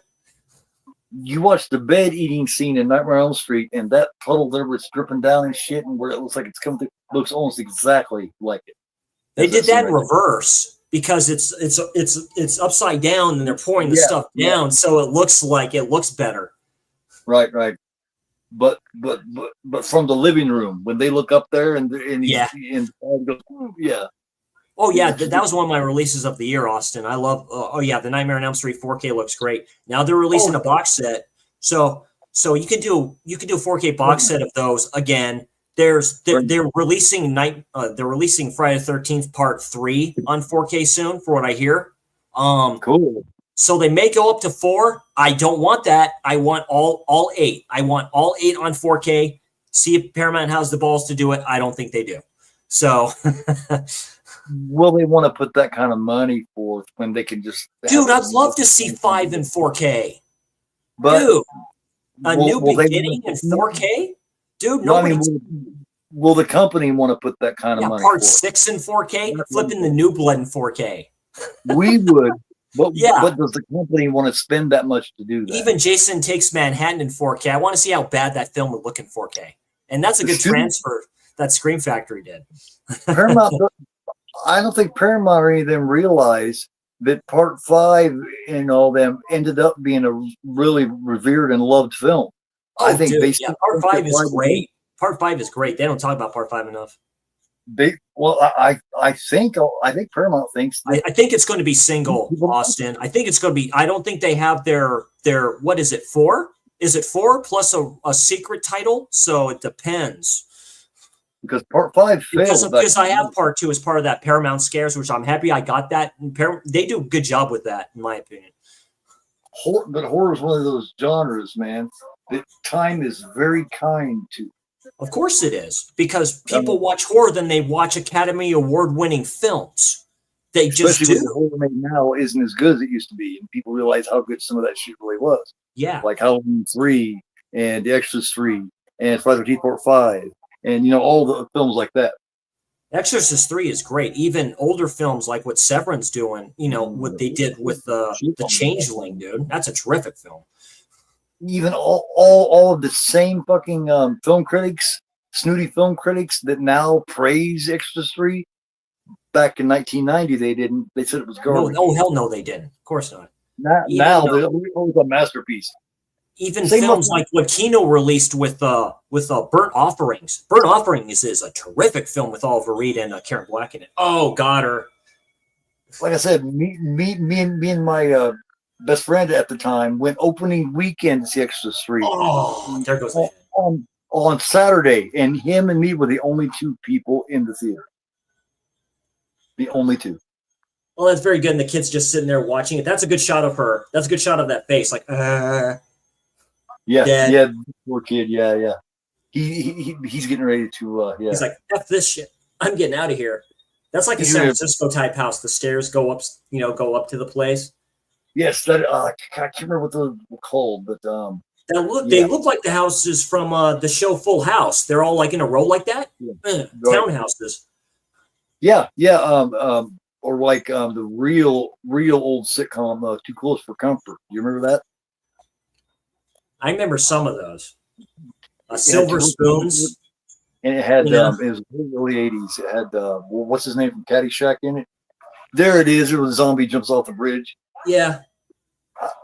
You watch the bed eating scene in Nightmare on Elm Street, and that puddle there was dripping down and shit, and where it looks like it's coming through, looks almost exactly like it. They did that in reverse because it's upside down and they're pouring the stuff down, so it looks better. Right. But from the living room, when they look up there and yeah. Goes, yeah. Oh yeah, that was one of my releases of the year, Austin. I love. The Nightmare on Elm Street 4K looks great. Now they're releasing a box set, so you can do a 4K box set of those again. They're releasing Friday the 13th Part 3 on 4K soon, for what I hear. Cool. So they may go up to 4. I don't want that. I want all 8. I want all 8 on 4K. See if Paramount has the balls to do it. I don't think they do. So. Will they want to put that kind of money forth when they can just? Dude, I'd love to see 5 in 4K. But dude, new beginning in 4K? Dude, nobody. Will the company want to put that kind of money? Part 6 in 4K? Flipping the New Blood in 4K. We would. But does the company want to spend that much to do that? Even Jason Takes Manhattan in 4K. I want to see how bad that film would look in 4K. And that's a good transfer that Scream Factory did. Paramount. I don't think Paramount or any of them realize that Part 5 and all them ended up being a really revered and loved film. Oh, I think Part 5 is great. Part 5 is great. They don't talk about Part 5 enough. I think Paramount thinks. I think it's going to be single, Austin. I think it's going to be. I don't think they have their what is it 4? Is it 4 plus a secret title? So it depends. Because Part 5 failed. Because I have Part 2 as part of that Paramount Scares, which I'm happy I got that. They do a good job with that, in my opinion. But horror is one of those genres, man, that time is very kind to. Of course it is. Because people watch horror than they watch Academy Award-winning films. They just do. The horror made now isn't as good as it used to be, and people realize how good some of that shit really was. Yeah. Like Halloween 3, and The Exorcist 3, and Friday the 13th Part 5. And, all the films like that. Exorcist 3 is great. Even older films like what Severin's doing, what they did with the Changeling, dude. That's a terrific film. Even all of the same fucking film critics, snooty film critics that now praise Exorcist 3, back in 1990, they didn't. They said it was garbage. Oh, hell no, they didn't. Of course not. Now they're always a masterpiece. Even films like what Kino released with Burnt Offerings. Burnt Offerings is a terrific film with Oliver Reed and Karen Black in it. Oh, got her. Like I said, me and my best friend at the time went opening weekend to see Exorcist 3. Oh, there goes the on Saturday, and him and me were the only 2 people in the theater. The only 2. Well, that's very good. And the kid's just sitting there watching it. That's a good shot of her. That's a good shot of that face. Like, Yeah, poor kid. Yeah. He's getting ready to. He's like, F this shit. I'm getting out of here. That's like a San Francisco type house. The stairs go up to the place. Yes, that I can't remember what they're called, but they look like the houses from the show Full House. They're all like in a row like that. Townhouses. Yeah. Or like the real old sitcom, Too Close for Comfort. You remember that? I remember some of those. Silver Spoons. And it had, it was early 80s. It had, what's his name from Caddyshack in it? There it is. It was a zombie jumps off the bridge. Yeah.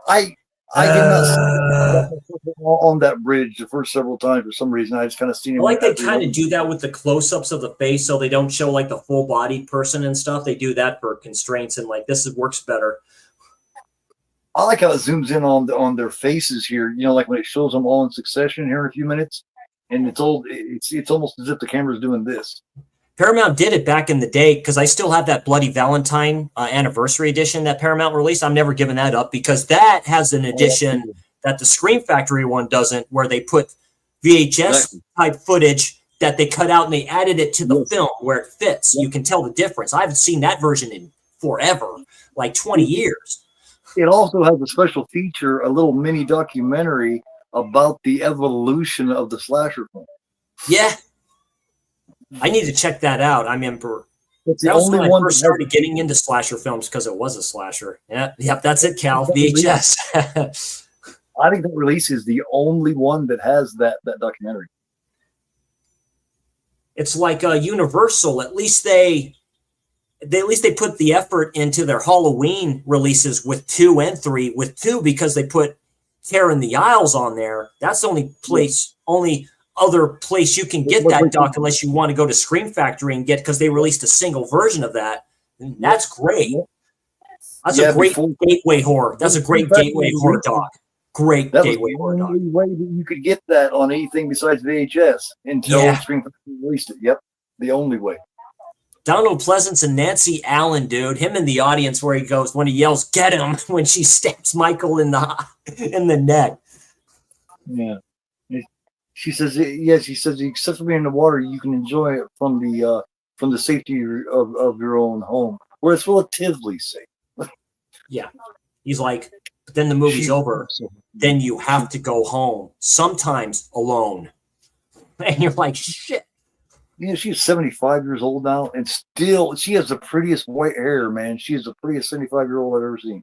I did not see on that bridge the first several times for some reason. I just kind of seen it. Like they kind of do that with the close-ups of the face so they don't show like the full-bodied person and stuff. They do that for constraints and like this works better. I like how it zooms in on their faces here. Like when it shows them all in succession here in a few minutes, and it's almost as if the camera's doing this. Paramount did it back in the day because I still have that Bloody Valentine anniversary edition that Paramount released. I'm never giving that up because that has an edition that the Scream Factory one doesn't, where they put VHS type footage that they cut out and they added it to the Yes. film where it fits. Yeah. You can tell the difference. I haven't seen that version in forever, like 20 years. It also has a special feature, a little mini documentary about the evolution of the slasher film. Yeah. I need to check that out. I remember It's the that was only when I one first that has- started getting into slasher films because it was a slasher. Yeah, yep, that's it, Cal. VHS. I think that release is the only one that has that documentary. It's like Universal. At least they put the effort into their Halloween releases with 2 and 3. With 2 because they put Terror in the Isles on there. That's the only other place you can get that doc unless you want to go to Scream Factory and get, because they released a single version of that. And that's great. That's a great gateway horror. That's a great gateway horror doc. Great gateway horror doc. The only way that you could get that on anything besides VHS until Scream Factory released it. Yep, the only way. Donald Pleasance and Nancy Allen, dude. Him in the audience where he goes when he yells "Get him" when she stabs Michael in the neck. Yeah. She says, except for being in the water, you can enjoy it from the safety of your own home, where it's relatively safe. Yeah. He's like, but then the movie's over. Then you have to go home, sometimes alone. And you're like, shit. Yeah, she's 75 years old now, and still, she has the prettiest white hair, man. She is the prettiest 75-year-old I've ever seen.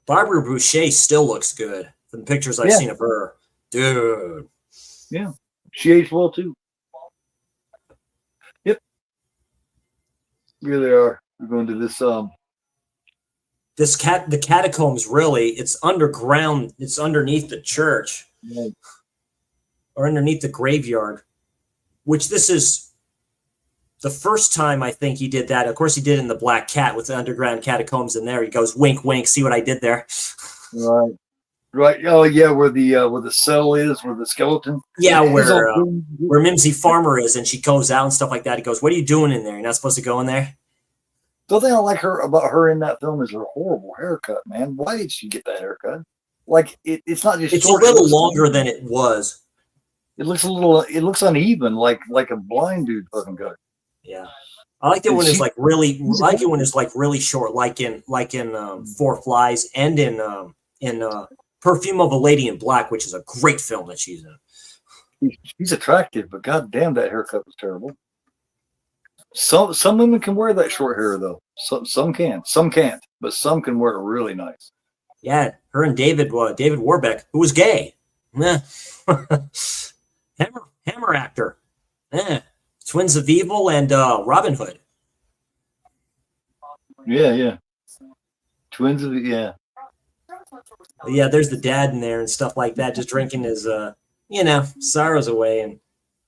Barbara Boucher still looks good from the pictures I've seen of her. Dude. Yeah. She aged well, too. Yep. Here they are. We're going to this, the catacombs, really, it's underground. It's underneath the church. Right. Or underneath the graveyard, which this is the first time I think he did that. Of course, he did in the Black Cat with the underground catacombs in there. He goes, wink, wink, see what I did there? Right. Right. Oh, yeah, where the cell is, where the skeleton. Yeah, where Mimsy Farmer is, and she goes out and stuff like that. He goes, what are you doing in there? You're not supposed to go in there? The thing I like about her in that film is her horrible haircut, man. Why did she get that haircut? Like, it's not just It's short, a little longer than it was. It looks uneven, like a blind dude fucking cut. Yeah. I like it when it's like really, I like it when it's like really short, like in Four Flies and in Perfume of a Lady in Black, which is a great film that she's in. She's attractive, but goddamn, that haircut was terrible. Some women can wear that short hair though. Some can, some can't, but some can wear it really nice. Yeah, her and David Warbeck, who was gay. Hammer actor. Twins of Evil and Robin Hood. Yeah. Twins of yeah. Yeah, there's the dad in there and stuff like that, just drinking his sorrows away, and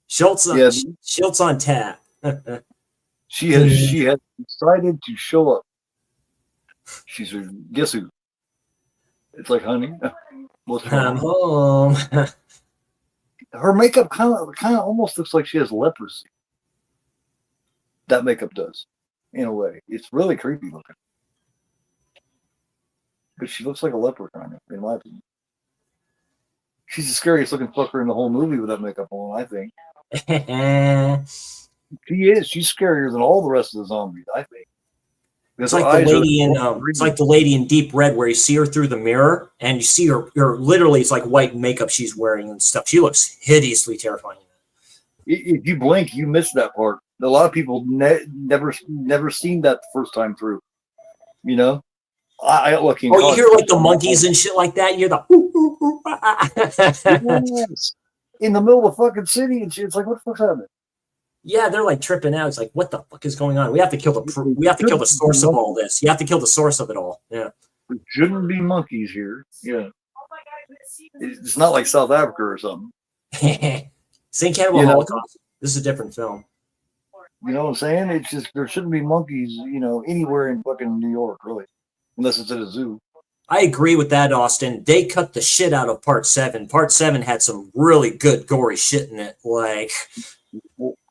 Schultz on tap. She has decided to show up. She's guess who? It's like, honey, I'm home. Her makeup kind of almost looks like she has leprosy. That makeup does, in a way. It's really creepy looking. Because she looks like a leprechaun, in my opinion. She's the scariest looking fucker in the whole movie with that makeup on, I think. She is. She's scarier than all the rest of the zombies, I think. It's like the lady in Deep Red, where you see her through the mirror and you see her literally, it's like white makeup she's wearing and stuff. She looks hideously terrifying. If you blink, you miss that part. A lot of people never seen that the first time through. You know? I look in. Oh, you hear like the monkeys and shit like that? You hear the yes. In the middle of the fucking city and shit. It's like, what the fuck's happening? Yeah, they're like tripping out. It's like, what the fuck is going on? We have to kill the source of all this. You have to kill the source of it all. Yeah. There shouldn't be monkeys here. Yeah. It's not like South Africa or something. St. Cannibal Holocaust. This is a different film. You know what I'm saying? It's just there shouldn't be monkeys, anywhere in fucking New York, really. Unless it's at a zoo. I agree with that, Austin. They cut the shit out of Part 7. Part 7 had some really good gory shit in it. Like,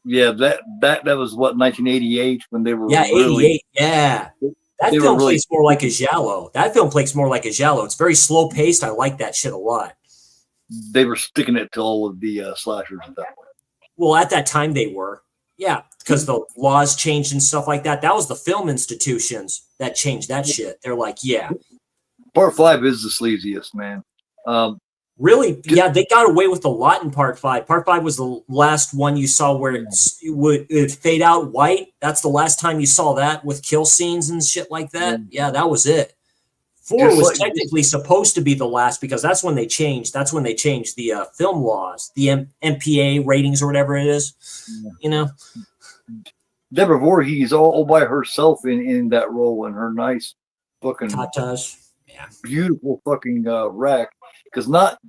yeah, that was what, 1988 when they were 88. Yeah, that film plays more like a giallo. It's very slow paced. I like that shit a lot. They were sticking it to all of the slashers at that point. Well, at that time they were. Yeah, because the laws changed and stuff like that. That was the film institutions that changed that shit. They're like, yeah. Part 5 is the sleaziest, man. Really? Yeah, they got away with a lot in part 5. Part 5 was the last one you saw where it fade out white. That's the last time you saw that with kill scenes and shit like that. Yeah, that was it. 4 was technically supposed to be the last because that's when they changed. That's when they changed the film laws, the MPA ratings or whatever it is. You know, Deborah Voorhees all by herself in that role, and her nice fucking tatas, yeah, beautiful fucking rack. Because not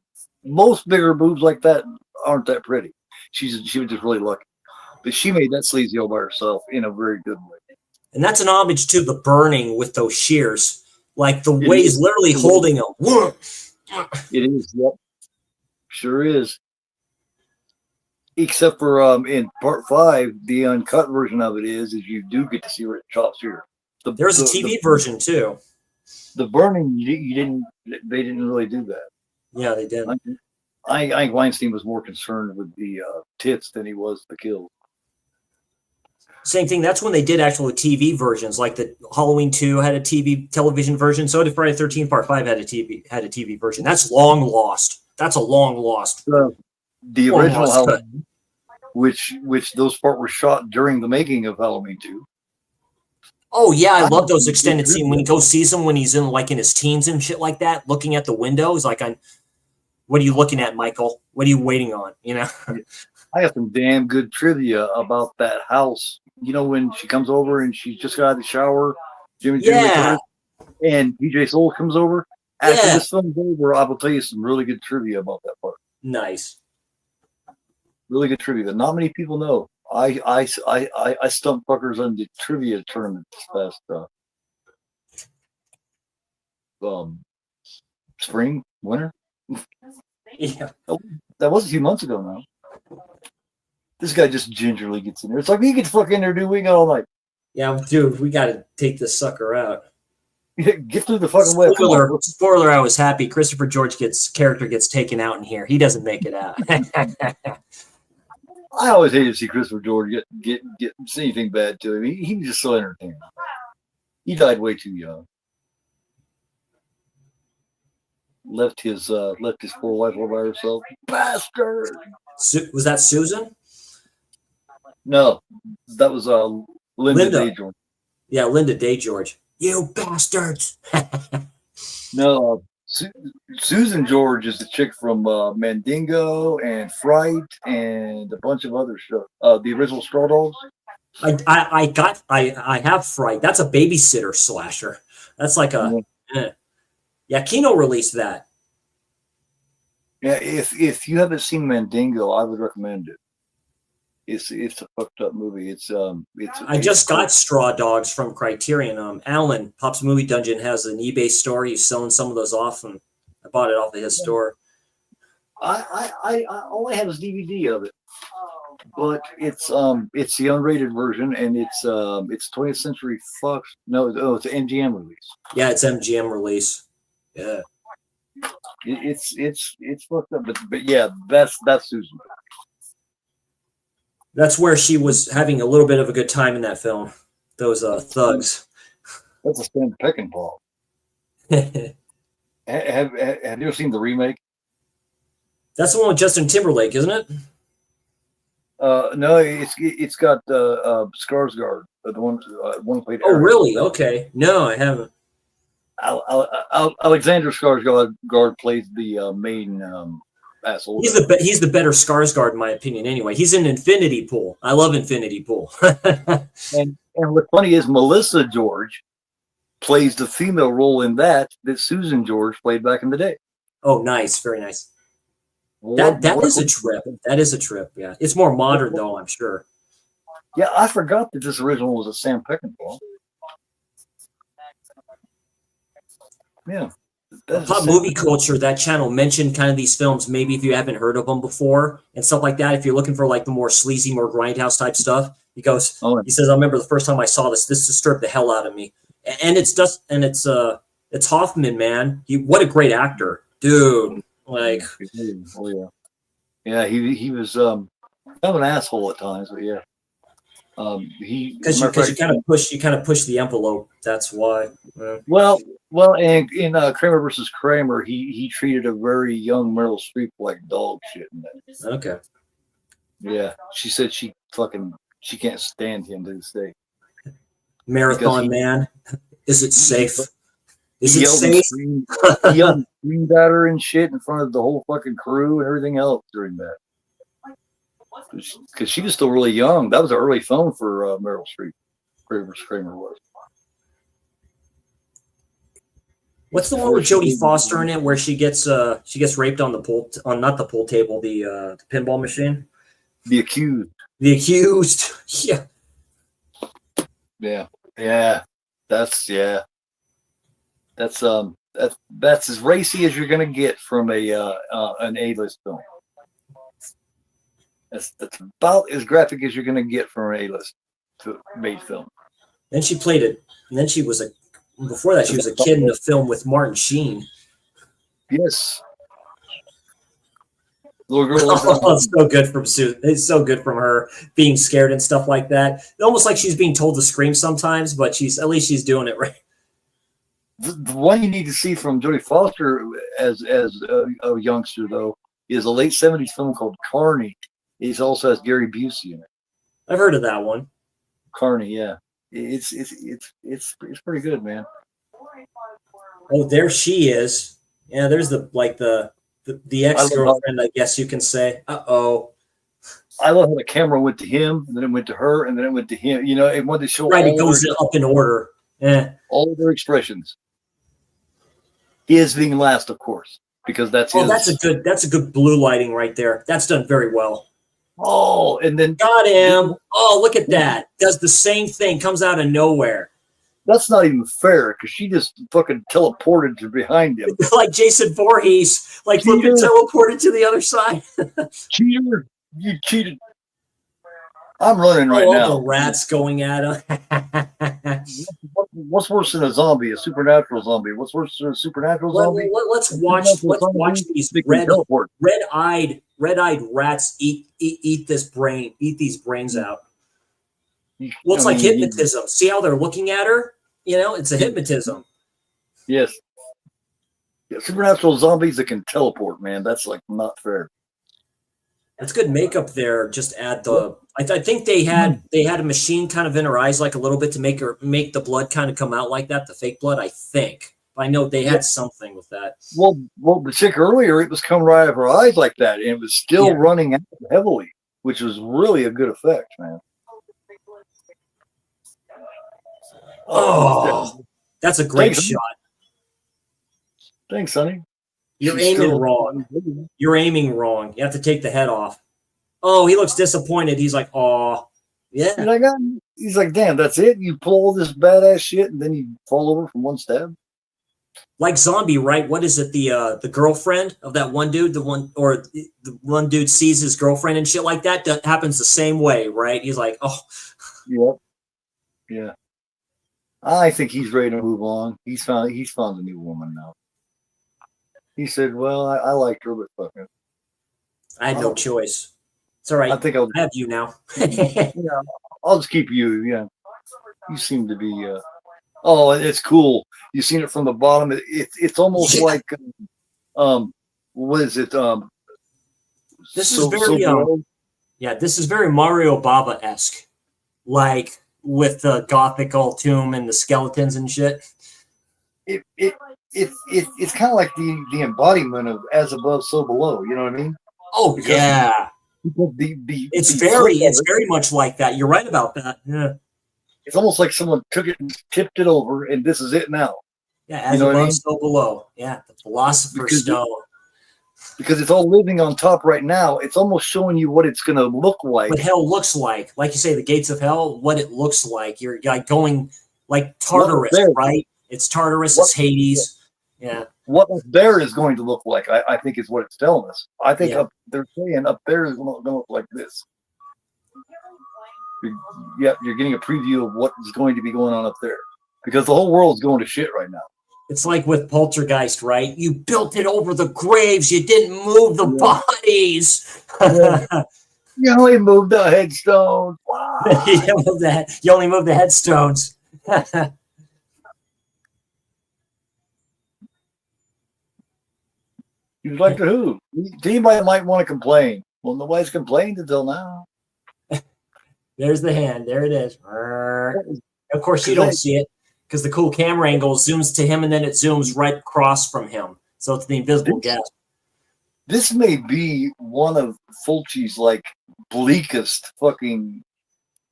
most bigger boobs like that aren't that pretty. She was just really lucky, but she made that sleazy all by herself in a very good way. And that's an homage to the burning with those shears. Like the way he's literally holding them. It is, yep. Sure is. Except for in part 5, the uncut version of it is you do get to see where it chops here. There's a TV version too. The burning, they didn't really do that. Yeah, they did. I think Weinstein was more concerned with the tits than he was the kills. Same thing. That's when they did actual TV versions, like the Halloween 2 had a television version. So did Friday the 13th Part 5 had a TV version. That's long lost. That's a long lost. The original Halloween, which those parts were shot during the making of Halloween 2. Oh yeah, I love those extended scenes when he goes sees him when he's in his teens and shit like that, looking at the windows. Like, what are you looking at, Michael? What are you waiting on? You know. I have some damn good trivia about that house. You know, when she comes over and she just got out of the shower, Jimmy and PJ Souls comes over. After this film's over, I will tell you some really good trivia about that part. Nice. Really good trivia that not many people know. I stumped fuckers on the trivia tournament this past spring, winter. Yeah. That was a few months ago now. This guy just gingerly gets in there. It's like, we get fucking there, dude. We got all night. Yeah, dude, we got to take this sucker out. Get through the fucking way. Spoiler, I was happy. Christopher George character gets taken out in here. He doesn't make it out. I always hated to see Christopher George get anything bad to him. He was just so entertaining. He died way too young. Left his poor wife all by herself. Bastard. Was that Susan? No, that was Linda Day George. Yeah, Linda Day George. You bastards. No, Susan George is the chick from Mandingo and Fright and a bunch of other stuff. The original Straw Dogs. I have Fright. That's a babysitter slasher. That's like a yeah. Kino released that. Yeah, if you haven't seen Mandingo, I would recommend it. It's a fucked up movie. I just got Straw Dogs from Criterion. Alan, Pop's Movie Dungeon, has an eBay store. He's selling some of those off, and I bought it off of his store. I all I have is DVD of it, but it's the unrated version, and it's 20th Century Fox. No, it's an MGM release. Yeah, it's MGM release. Yeah, it's fucked up, but yeah, that's Susan. That's where she was having a little bit of a good time in that film. Those thugs. That's a Sam Peckinpah. Have you ever seen the remake? That's the one with Justin Timberlake, isn't it? No, it's got Skarsgård, the one played. Oh, really? Okay. No, I haven't. Alexander Skarsgård plays the main asshole. He's the better Skarsgård in my opinion. Anyway, he's in Infinity Pool. I love Infinity Pool. and what's funny is Melissa George plays the female role in that Susan George played back in the day. Oh, nice, very nice. That is a trip. That is a trip. Yeah, it's more modern though, I'm sure. Yeah, I forgot that this original was a Sam Peckinpah. Yeah. Pop Movie Culture, that channel mentioned kind of these films, maybe if you haven't heard of them before and stuff like that. If you're looking for like the more sleazy, more grindhouse type stuff, he says, I remember the first time I saw this disturbed the hell out of me. And it's Hoffman, man. What a great actor, dude. Like, oh yeah, yeah. He was Kind of an asshole at times, but yeah. Because you kind of push the envelope. That's why. Well, and in Kramer versus Kramer, he treated a very young Meryl Streep like dog shit. In that. Okay. Yeah, she said she can't stand him to this day. Marathon Man, is it safe? Is he it safe? He yelled and screamed at her and shit in front of the whole fucking crew and everything else during that. Because she was still really young. That was an early film for Meryl Streep. Kramer was. What's the one with Jodie Foster in it where she gets raped on the pool not the pool table, the pinball machine? The Accused. The Accused. Yeah. Yeah. Yeah. That's as racy as you're gonna get from an A-list film. That's about as graphic as you're gonna get from an A-list made film. Then she played it, and then before that she was a kid in a film with Martin Sheen. Yes. Little girl. It's so good from Sue. It's so good from her being scared and stuff like that. Almost like she's being told to scream sometimes, but at least she's doing it right. The one you need to see from Jodie Foster as a youngster though is a late '70s film called Carney. It also has Gary Busey in it. I've heard of that one. Carney, yeah, it's pretty good, man. Oh, there she is. Yeah, there's the ex-girlfriend, I guess you can say. Uh-oh. I love how the camera went to him, and then it went to her, and then it went to him. You know, it wanted to show right. It goes up in order. Yeah. All their expressions. His being last, of course, because that's his. That's a good blue lighting right there. That's done very well. Oh, and then got him. Oh, look at that. Does the same thing, comes out of nowhere. That's not even fair because she just fucking teleported to behind him. Like Jason Voorhees, like fucking teleported to the other side. Cheater, you cheated. I'm running right now. All the rats going at him. What's worse than a zombie? A supernatural zombie. What's worse than a supernatural zombie? Let's watch these red-eyed rats eat these brains out. Looks like hypnotism. See how they're looking at her? You know, it's a hypnotism. Yes. Yeah, supernatural zombies that can teleport, man. That's like not fair. That's good makeup there. Just add the. I think they had a machine kind of in her eyes, like a little bit to make the blood kind of come out like that, the fake blood. I think. I know they had something with that. Well, the chick earlier, it was coming right out of her eyes like that, and it was still running out heavily, which was really a good effect, man. Oh, that's a great shot. Thanks, Sonny. You're aiming wrong. You're aiming wrong. You have to take the head off. Oh, he looks disappointed. He's like, oh, yeah. He's like, damn, that's it? You pull all this badass shit and then you fall over from one stab? Like Zombie, right? What is it? The girlfriend of that one dude, the one dude sees his girlfriend and shit like that. That happens the same way, right? He's like, oh. Yep. Yeah. I think he's ready to move on. He's found a new woman now. He said, well, I liked her, but fuck it. I had no choice. It's all right. I think I'll have you now. Yeah, I'll just keep you. Yeah. You seem to be, oh, it's cool. You've seen it from the bottom. It's almost like, what is it? This is this is very Mario Bava-esque. Like, with the gothic old tomb and the skeletons and shit. It's kind of like the embodiment of as above, so below. You know what I mean? Oh, because yeah. It's very much like that. You're right about that. Yeah. It's almost like someone took it and tipped it over, and this is it now. Yeah, as above, so below. Yeah, the Philosopher's Stone. Because it's all living on top right now. It's almost showing you what it's going to look like. What hell looks like. Like you say, the gates of hell, what it looks like. You're like going like Tartarus, right? It's Tartarus, it's Hades. Yeah. What up there is going to look like, I think is what it's telling us. I think they're saying up there is going to look like this. You're getting a preview of what is going to be going on up there. Because the whole world's going to shit right now. It's like with Poltergeist, right? You built it over the graves. You didn't move the bodies. You only moved the headstone. Wow. You only move the headstones. You'd like to who? Anybody might want to complain. Well, nobody's complained until now. There's the hand. There it is. Of course, you don't see it because the cool camera angle zooms to him and then it zooms right across from him. So it's the invisible guest. This may be one of Fulci's like bleakest fucking.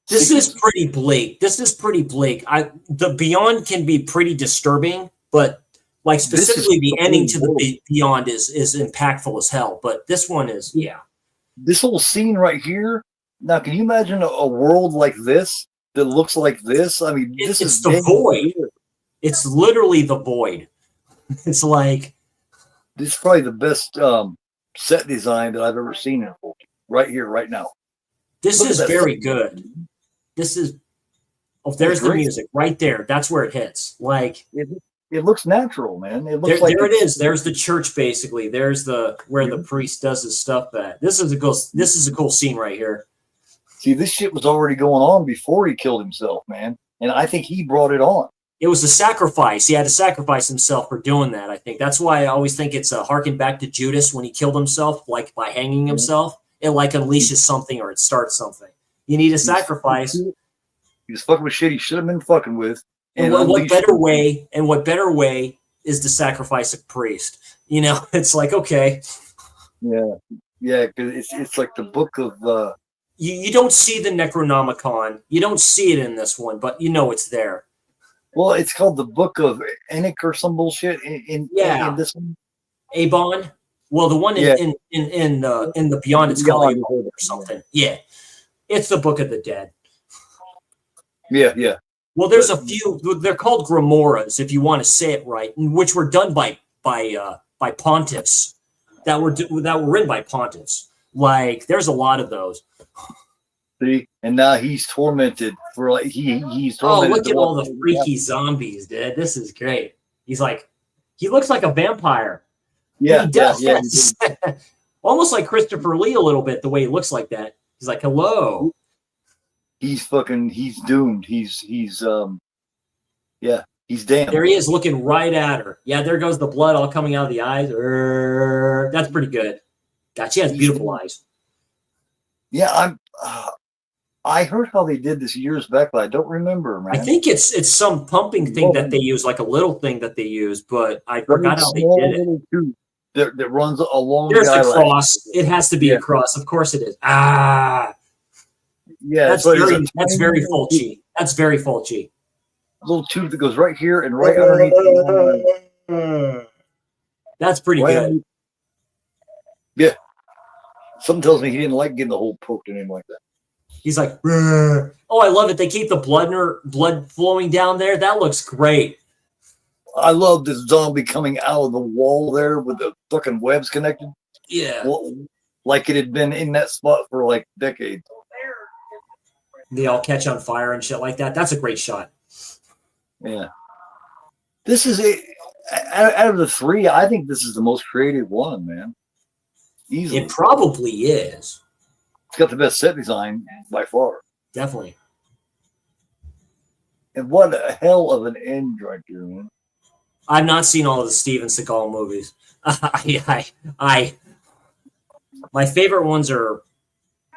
This is pretty bleak. The Beyond can be pretty disturbing, but like specifically the ending to the Beyond is impactful as hell. But this one is, yeah. This whole scene right here. Now, can you imagine a world like this that looks like this? I mean, it's the void. It's literally the void. It's like this is probably the best set design that I've ever seen in Fulci. Right here, right now. This is very good. This is. Oh, there's the music right there. That's where it hits. Like it looks natural, man. It looks like there it is. There's the church basically. There's where the priest does his stuff at. This is a cool scene right here. See, this shit was already going on before he killed himself, man. And I think he brought it on. It was a sacrifice. He had to sacrifice himself for doing that, I think. That's why I always think it's a harken back to Judas when he killed himself, like by hanging himself. It like unleashes something or it starts something. You need a sacrifice. He was fucking with shit he should have been fucking with. And what better way is to sacrifice a priest? You know, it's like, okay. Yeah. Yeah, because it's like the book of... You don't see the Necronomicon. You don't see it in this one, but you know it's there. Well, it's called the Book of Enoch or some bullshit in this one. Abon. Well, the one in the Beyond, it's called Abon or something. Yeah, it's the Book of the Dead. Yeah. Well, there's a few. They're called Grimoras, if you want to say it right, which were done by pontiffs that were written by pontiffs. Like, there's a lot of those. See, and now he's tormented for like he's tormented. Oh, look at all the freaky zombies, dude! This is great. He looks like a vampire. Yeah, he does. Yeah. Almost like Christopher Lee a little bit, the way he looks like that. He's like, hello. He's doomed. He's damned. There he is looking right at her. Yeah, there goes the blood all coming out of the eyes. That's pretty good. God, she has beautiful eyes. Yeah, I heard how they did this years back, but I don't remember, man. I think it's some pumping thing that they use, like a little thing that they use, but I forgot how they did it. That runs along. There's the cross. It has to be a cross. Of course it is. Yeah, that's very Fulci. That's very Fulci. A little tube that goes right here and right underneath. That's pretty good. Yeah. Something tells me he didn't like getting the hole poked in him like that. He's like, oh, I love it. They keep the blood flowing down there. That looks great. I love this zombie coming out of the wall there with the fucking webs connected. Yeah. Like it had been in that spot for like decades. They all catch on fire and shit like that. That's a great shot. Yeah. This is out of the three, I think this is the most creative one, man. Easily. It probably is. It's got the best set design by far. Definitely. And what a hell of an end right there, man. I've not seen all of the Steven Seagal movies. My favorite ones are,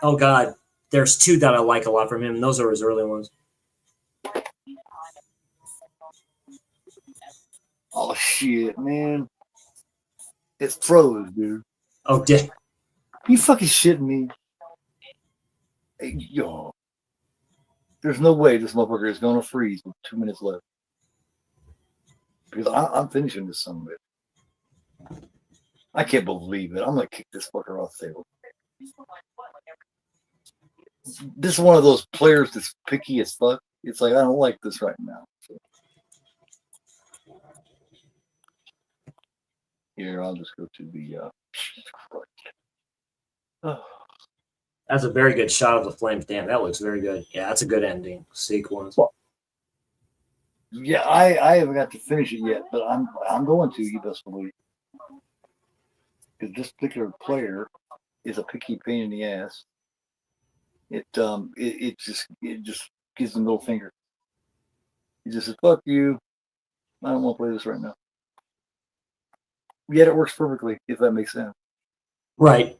oh God, there's two that I like a lot from him. And those are his early ones. Oh shit, man. It's froze, dude. Oh, you fucking shitting me? Hey, yo. There's no way this motherfucker is gonna freeze with 2 minutes left. Because I'm finishing this son of it. I can't believe it. I'm gonna kick this fucker off the table. This is one of those players that's picky as fuck. It's like, I don't like this right now. So. Here, I'll just go to the That's a very good shot of the flames. Damn, that looks very good. Yeah, that's a good ending sequence. Well, yeah, I haven't got to finish it yet, but I'm going to, you best believe. Because this particular player is a picky pain in the ass. It just gives the middle finger. He just says, "Fuck you. I don't want to play this right now." Yet it works perfectly, if that makes sense. Right.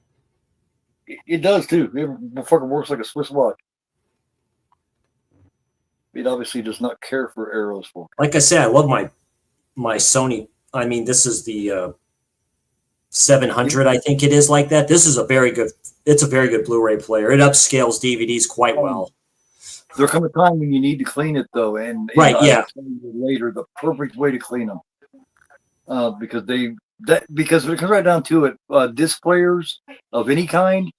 It does too. It fucking works like a Swiss watch. It obviously does not care for arrows. Like I said, I love my Sony. I mean, this is the 700, I think it is like that. This is a very good. It's a very good Blu-ray player. It upscales DVDs quite well. There comes a time when you need to clean it though, and right, I yeah. will tell you later the perfect way to clean them, because because when it comes right down to it, disc players of any kind,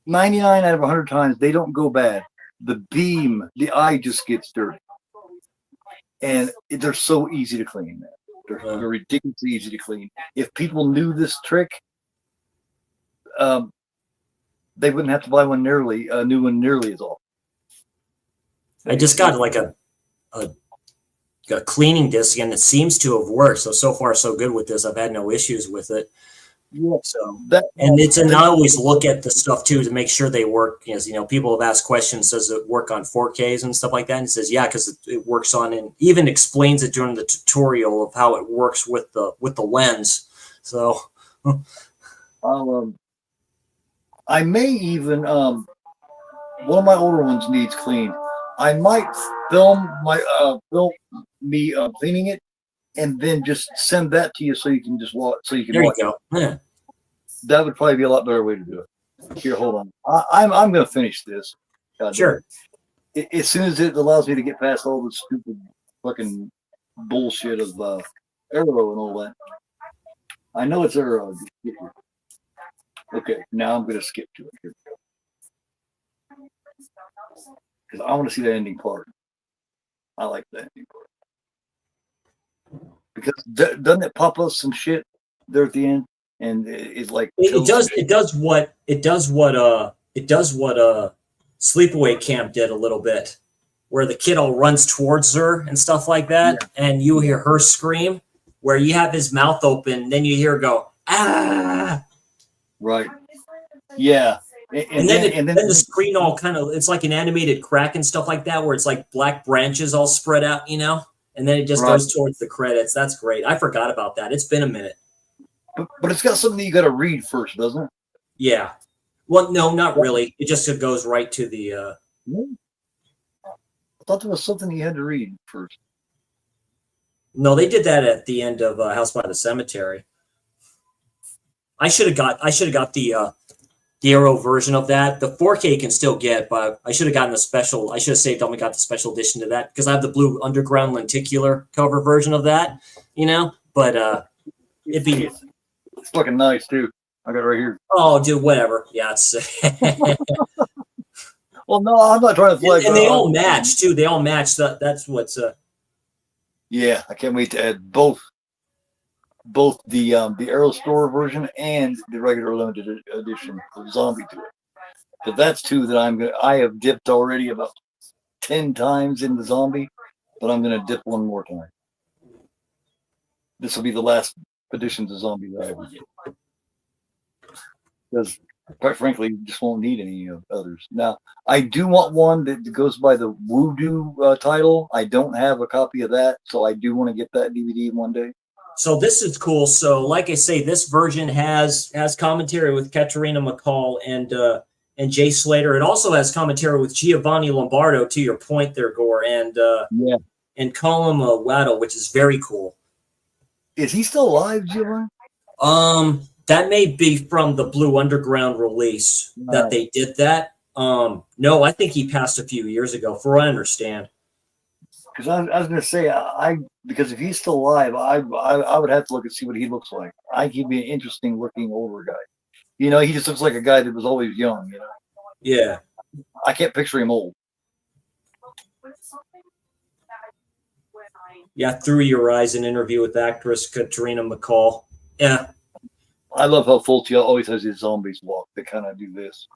99 out of 100 times they don't go bad. The beam, the eye just gets dirty, and they're so easy to clean. They're ridiculously easy to clean. If people knew this trick, they wouldn't have to buy a new one nearly as often. I just got like a cleaning disc, and it seems to have worked. So far, so good with this. I've had no issues with it. Yeah. So and I always look at the stuff too to make sure they work. Because people have asked questions, does it work on 4Ks and stuff like that? And it says yeah, because it works on, and even explains it during the tutorial of how it works with the lens. So I may even one of my older ones needs cleaned. I might film me cleaning it, and then just send that to you so you can just watch. So you can there watch you go. Yeah. That would probably be a lot better way to do it. Here, hold on. I'm going to finish this. Sure. As soon as it allows me to get past all the stupid fucking bullshit of Arrow and all that. I know it's Arrow. Okay, now I'm going to skip to it. Here we go. Because I want to see the ending part. I like the ending part. Because doesn't it pop up some shit there at the end? And it's like it does what Sleepaway Camp did a little bit, where the kid all runs towards her and stuff like that, and you hear her scream, where you have his mouth open, then you hear her go ah. Right. Yeah. And then the screen all kind of, it's like an animated crack and stuff like that, where it's like black branches all spread out, and then it just goes towards the credits. That's great. I forgot about that. It's been a minute. But it's got something that you got to read first, doesn't it? Yeah. Well, no, not really. It just goes right to the. I thought there was something you had to read first. No, they did that at the end of House by the Cemetery. I should have got the Arrow version of that. The 4K can still get, but I should have gotten the special. I should have saved up and got the special edition to that, because I have the blue underground lenticular cover version of that. But it'd be. It's fucking nice too. I got it right here. Oh, dude, whatever. Yeah, it's. Well, no, I'm not trying to flag. And they all match too. They all match. That's what's. Yeah, I can't wait to add both the Arrow Store version and the regular limited edition of Zombie to it. But that's two that I have dipped already about 10 times in the Zombie, but I'm gonna dip one more time. This will be the last editions of Zombie that I ever get, because quite frankly, you just won't need any others. Now, I do want one that goes by the Voodoo title. I don't have a copy of that, so I do want to get that DVD one day. So this is cool. So, like I say, this version has commentary with Katerina McCall and Jay Slater. It also has commentary with Giovanni Lombardo, to your point there, Gore, and Colin Waddle, which is very cool. Is he still alive, Giovanni? That may be from the Blue Underground release that they did that. No, I think he passed a few years ago, for what I understand. Because I was going to say, because if he's still alive, I would have to look and see what he looks like. He'd be an interesting looking older guy. He just looks like a guy that was always young. Yeah. I can't picture him old. Yeah, Through Your Eyes, an interview with actress Katerina McCall. Yeah. I love how Fulci always has his zombies walk. They kind of do this.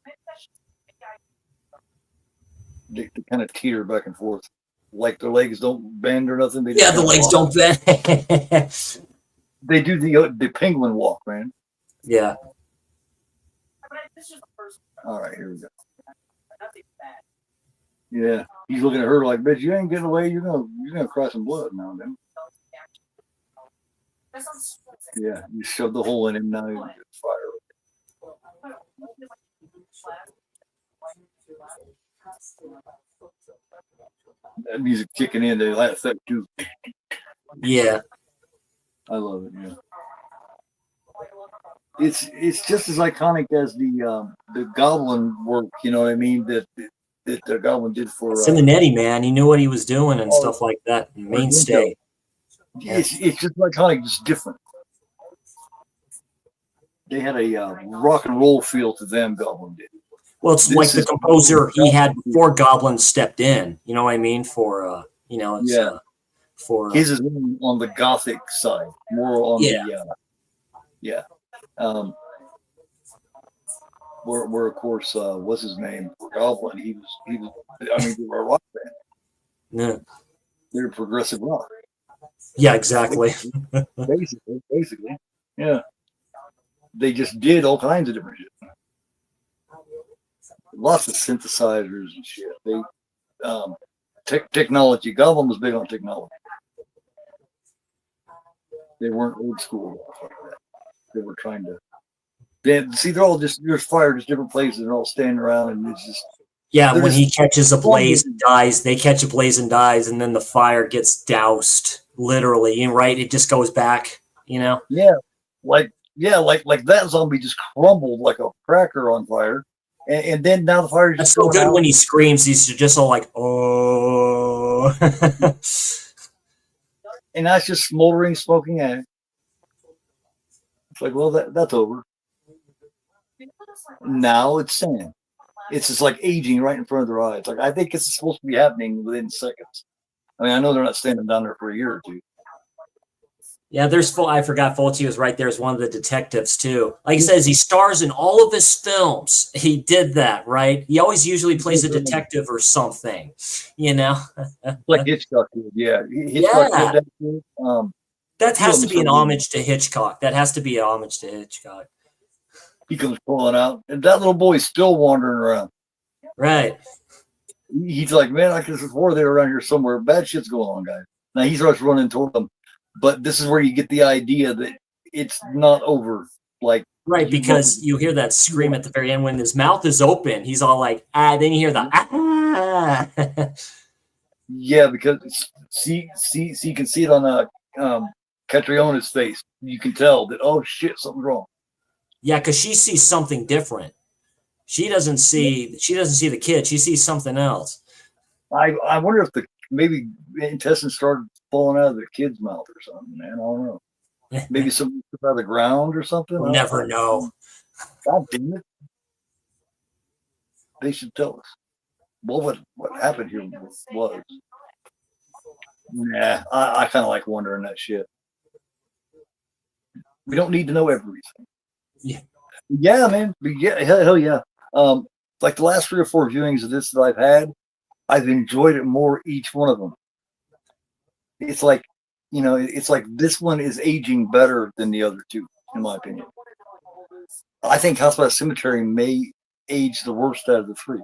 They kind of teeter back and forth. Like their legs don't bend or nothing. The legs don't bend. They do the penguin walk, man. Yeah. All right, here we go. Yeah, he's looking at her like, "Bitch, you ain't getting away. You're gonna cry some blood now, then." Yeah, you shoved the hole in him. Now he's fire. That music kicking in, the last effect too. Yeah. I love it. Yeah, it's just as iconic as the Goblin work. You know what I mean? That the Goblin did for Simonetti, man, he knew what he was doing and oh, stuff like that. Argento. Mainstay. Yeah. It's just iconic, just different. They had a rock and roll feel to them. Goblin did. Well, it's like This the is composer he had before Goblin stepped in. You know what I mean? For it's yeah. for His is on the gothic side, more on yeah. the yeah. Um, where of course what's his name? Goblin. He was. I mean, they were a rock band. Yeah. They're progressive rock. Yeah, exactly. Basically, yeah. They just did all kinds of different shit. Lots of synthesizers and shit. They technology. Goblin was big on technology. They weren't old school like that. They were trying to. They're all just there's fire, just different places. They're all standing around, and it's just Yeah, when just he catches a blaze and dies, they catch a blaze and dies, and then the fire gets doused, literally. And right, it just goes back. yeah, like that zombie just crumbled like a cracker on fire, and then now the fire's That's just so going good out. when he screams. He's just all like, "Oh." And that's just smoldering, smoking ash. It's like, well, that's over. Now it's sand. It's just like aging right in front of their eyes. Like I think it's supposed to be happening within seconds. I mean, I know they're not standing down there for a year or two. Yeah, I forgot Fulci was right there as one of the detectives too. Like he says, he stars in all of his films. He did that, right? He always usually plays a detective or something, you know? Like Hitchcock did, yeah. Hitchcock Yeah. did that too. That has to be an homage to Hitchcock. That has to be an homage to Hitchcock. He comes pulling out, and that little boy's still wandering around. Right. He's like, man, I could swear they were around here somewhere. Bad shit's going on, guys. Now he starts running toward them, but this is where you get the idea that it's not over. Like right, because you hear that scream at the very end when his mouth is open. He's all like, ah. Then you hear the ah. Yeah, because see, you can see it on Catriona's face. You can tell that shit, something's wrong. Yeah, because she sees something different. She doesn't see the kid. She sees something else. I wonder if maybe intestines started falling out of the kid's mouth or something, man. I don't know. Maybe something out of the ground or something. We'll never know. God damn it. They should tell us. Well, what happened here was. Nah, I kind of like wondering that shit. We don't need to know everything. Yeah, man. Yeah, hell yeah. Like the last 3 or 4 viewings of this that I've had, I've enjoyed it more each one of them. It's like, it's like this one is aging better than the other 2, in my opinion. I think House by the Cemetery may age the worst out of the 3.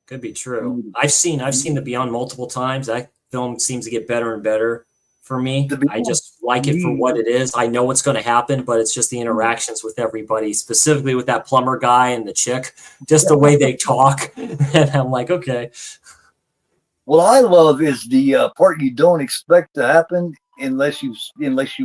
Could be true. I've seen The Beyond multiple times. That film seems to get better and better for me. I just like it for what it is. I know what's going to happen, but it's just the interactions with everybody, specifically with that plumber guy and the chick, just the way they talk. And I'm like, okay. What I love is the part you don't expect to happen unless you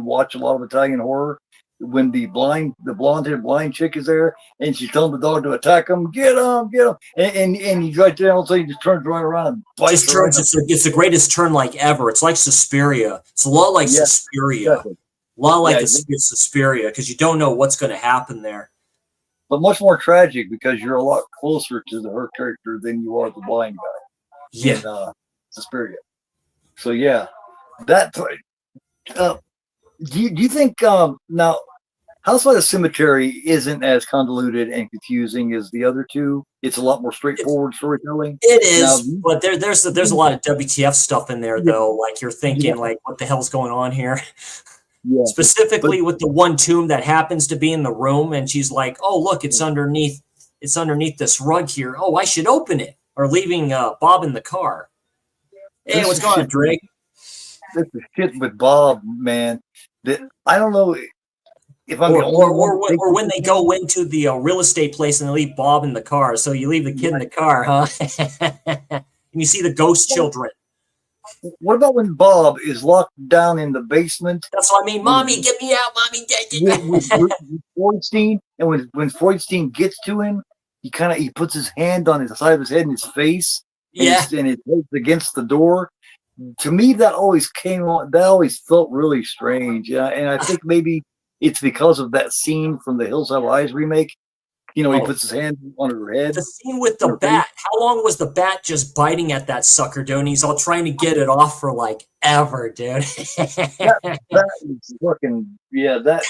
watch a lot of Italian horror. When the blonde-haired blind chick is there and she's telling the dog to attack him, get him, and he's right there, and all of a sudden he just turns right around and bites. Just turns. It's the greatest turn like ever. It's like Suspiria. It's a lot like Suspiria. Exactly. A lot like Suspiria, because you don't know what's going to happen there. But much more tragic because you're a lot closer to her character than you are the blind guy. Yeah. In Suspiria. So yeah, that. Do you think now House by the Cemetery isn't as convoluted and confusing as the other 2? It's a lot more straightforward storytelling. It is, but there's a lot of WTF stuff in there though. Like you're thinking, like, what the hell's going on here? Yeah. Specifically with the one tomb that happens to be in the room, and she's like, "Oh, look, it's underneath this rug here. Oh, I should open it." or leaving Bob in the car. Hey, This what's is going on, shit. Drake? This is shit with Bob, man. That I don't know if I'm the only one. Or when they go into the real estate place and they leave Bob in the car. So you leave the kid in the car, huh? And you see the ghost children. What about when Bob is locked down in the basement? That's what I mean. Mommy, get me out, mommy. With Freudstein, and when Freudstein gets to him, he puts his hand on the side of his head and his face, and, Yeah. and it hits against the door. To me, that always came on. That always felt really strange. Yeah, and I think maybe it's because of that scene from the Hills Have Eyes remake. He puts his hand on her head. The scene with the bat. How long was the bat just biting at that sucker, dude? And he's all trying to get it off for like ever, dude. that was fucking That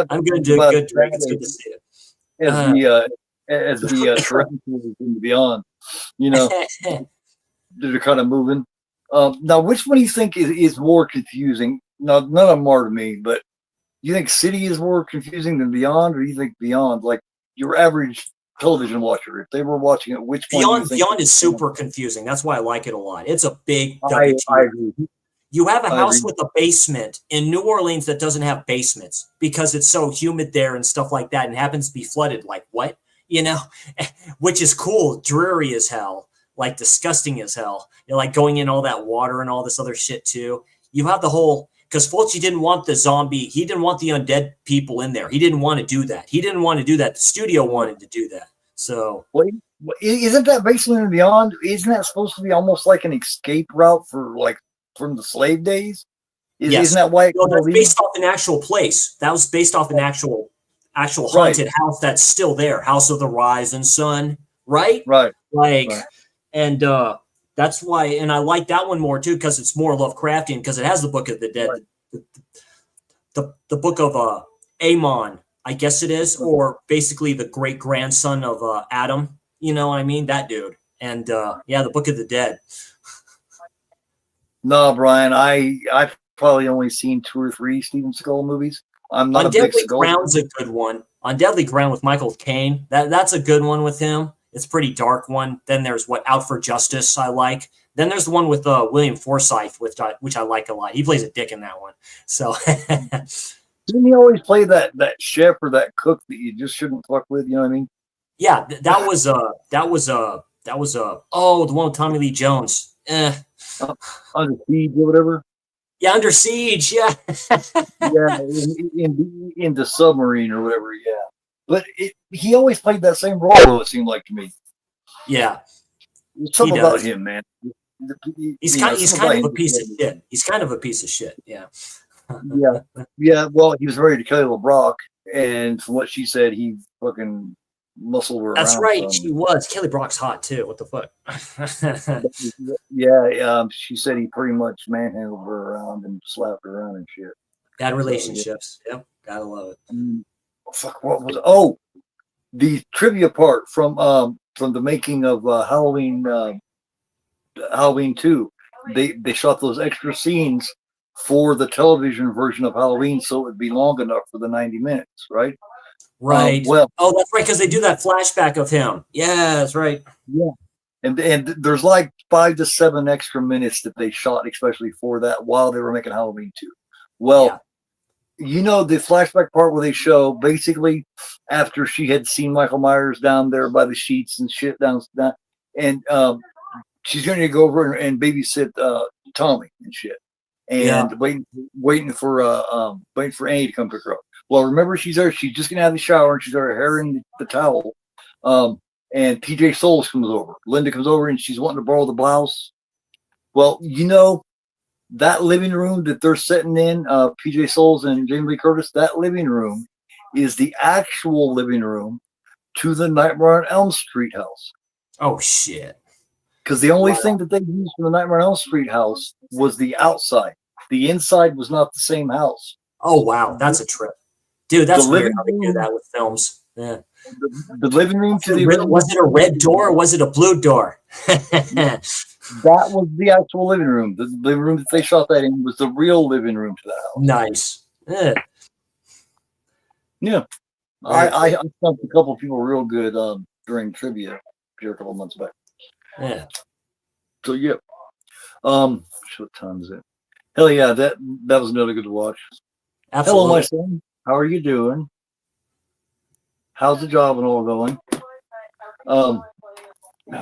I'm good, dude. Good, Drake. It's good to see you. As the tarantulas in Beyond, they're kind of moving. Now, which one do you think is more confusing? Now, none of them are to me, but you think City is more confusing than Beyond, or do you think Beyond, like your average television watcher, if they were watching it, which one? Beyond is super confusing. That's why I like it a lot. It's a big I agree. You have a house with a basement in New Orleans that doesn't have basements because it's so humid there and stuff like that, and happens to be flooded. Like what? Which is cool. Dreary as hell. Like disgusting as hell. Like going in all that water and all this other shit too. You have the whole. Because Fulci didn't want the zombie, he didn't want the undead people in there. He didn't want to do that. The studio wanted to do that. So, isn't that Basement and Beyond? Isn't that supposed to be almost like an escape route from the slave days? Yes. Isn't that why? That's based off an actual place. That was based off an actual haunted house that's still there. House of the Rising Sun, right? Right. And that's why, and I like that one more too because it's more Lovecraftian because it has the Book of the Dead, right. the book of Amon, I guess it is, or basically the great grandson of Adam. You know what I mean? That dude, and the Book of the Dead. No, Brian, I've probably only seen 2 or 3 Steven Seagal movies. I'm not On a big Deadly Seagal. Ground's a good one. On Deadly Ground with Michael Caine, that's a good one with him. It's a pretty dark one. Then there's Out for Justice I like. Then there's the one with William Forsythe, which I like a lot. He plays a dick in that one. So didn't he always play that chef or that cook that you just shouldn't fuck with? You know what I mean? Yeah, that was the one with Tommy Lee Jones. Under Siege or whatever. Yeah, Under Siege. Yeah. Yeah, in the submarine or whatever. Yeah. But he always played that same role, it seemed like to me. Yeah. There's something about him, man. He's kind of a piece of shit. He's kind of a piece of shit, yeah. Yeah, well, he was married to Kelly LeBrock, and from what she said, he fucking muscled her around. That's right, she was. Kelly Brock's hot, too. What the fuck? Yeah, she said he pretty much manhandled her around and slapped her around and shit. Bad relationships. Yep, gotta love it. Fuck, what was it? Oh, the trivia part from the making of Halloween 2. They shot those extra scenes for the television version of Halloween so it would be long enough for the 90 minutes, right? Right. That's right, because they do that flashback of him. Yeah, that's right. Yeah. And there's like 5 to 7 extra minutes that they shot especially for that while they were making Halloween 2. Well, the flashback part where they show basically after she had seen Michael Myers down there by the sheets and shit down and she's going to go over and babysit Tommy and shit, and waiting for Annie to come pick her up. Well, remember she's there. She's just getting out of the shower and she's got her hair in the towel. And PJ Souls comes over. Linda comes over and she's wanting to borrow the blouse. Well, that living room that they're sitting in, PJ Souls and Jamie Lee Curtis, that living room is the actual living room to the Nightmare on Elm Street house. Oh, shit. Because the only thing that they used from the Nightmare on Elm Street house was the outside. The inside was not the same house. Oh, wow. That's a trip. Dude, that's weird how they do that with films. Yeah. The living room to the original. Was it a red door or was it a blue door? That was the actual living room. The living room that they shot that in was the real living room to the house. Nice. Yeah. I stumped a couple of people real good during trivia. here a couple months back. Yeah. So yeah. What time is it? Hell yeah, that was really good to watch. Absolutely. Hello, my son. How are you doing? How's the job and all going? Oh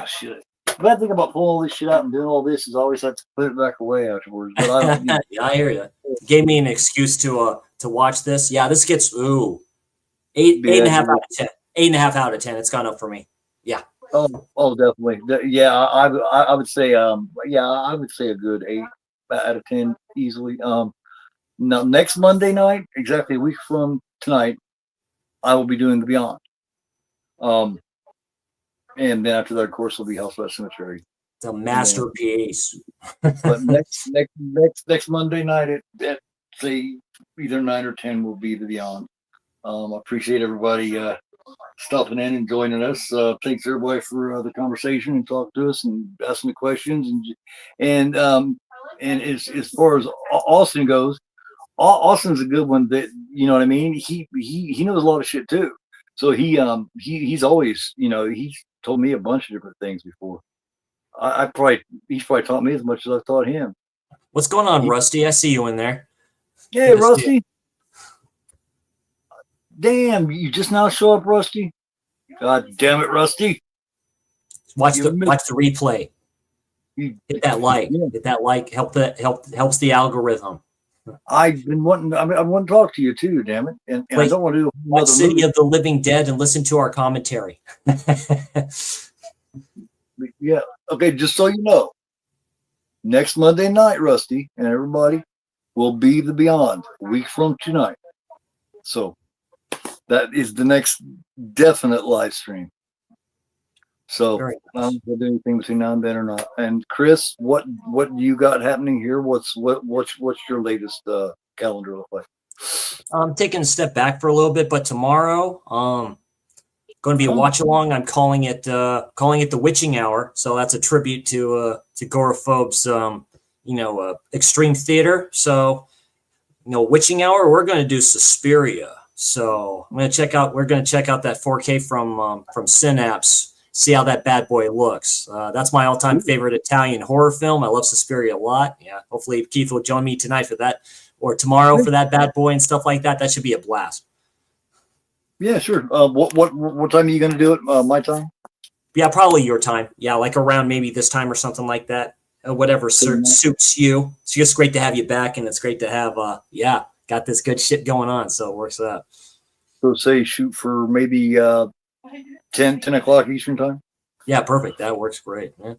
shit. The bad thing about pulling all this shit out and doing all this is I always have to put it back away afterwards. But I don't. Yeah, I hear you. Gave me an excuse to watch this. Yeah, this gets eight and a half out of 10. 8.5 out of 10. It's gone up for me. Yeah. Oh, definitely. Yeah, I would say I would say a good 8 out of 10 easily. Now next Monday night, exactly a week from tonight, I will be doing The Beyond. And then after that, of course, will be House by Cemetery. It's a masterpiece. But next Monday night at say either 9 or 10 will be The Beyond. I appreciate everybody stopping in and joining us. Thanks everybody for the conversation and talking to us and asking the questions and as far as Austin goes, Austin's a good one. That you know what I mean. He knows a lot of shit too. So he's always he's told me a bunch of different things before. He's probably taught me as much as I've taught him. What's going on, Rusty? I see you in there. Yeah, Rusty. Damn, you just now show up, Rusty. God damn it, Rusty. Watch the replay. Hit that like. Yeah. Hit that like. Helps the algorithm. I've been wanting. I want to talk to you too. Damn it! And I don't want to do watch City of the Living Dead and listen to our commentary. Yeah. Okay. Just so you know, next Monday night, Rusty and everybody will be The Beyond a week from tonight. So that is the next definite live stream. So I don't know if do anything between now and then or not. And Chris, what do you got happening here? What's your latest calendar look like? I'm taking a step back for a little bit, but tomorrow, going to be a watch along. I'm calling it the Witching Hour. So that's a tribute to Gorophobe's extreme theater. So Witching Hour. We're going to do Suspiria. So we're going to check out that 4K from Synapse. See how that bad boy looks. That's my all-time favorite Italian horror film. I love Suspiria a lot. Yeah, hopefully Keith will join me tonight for that, or tomorrow for that bad boy and stuff like that. That should be a blast. Yeah, sure. What time are you going to do it? My time? Yeah, probably your time. Yeah, like around maybe this time or something like that. Whatever suits you. It's just great to have you back, and it's great to have got this good shit going on. So it works out. So say shoot for maybe 10 o'clock Eastern time. Yeah, perfect. That works great. Yeah.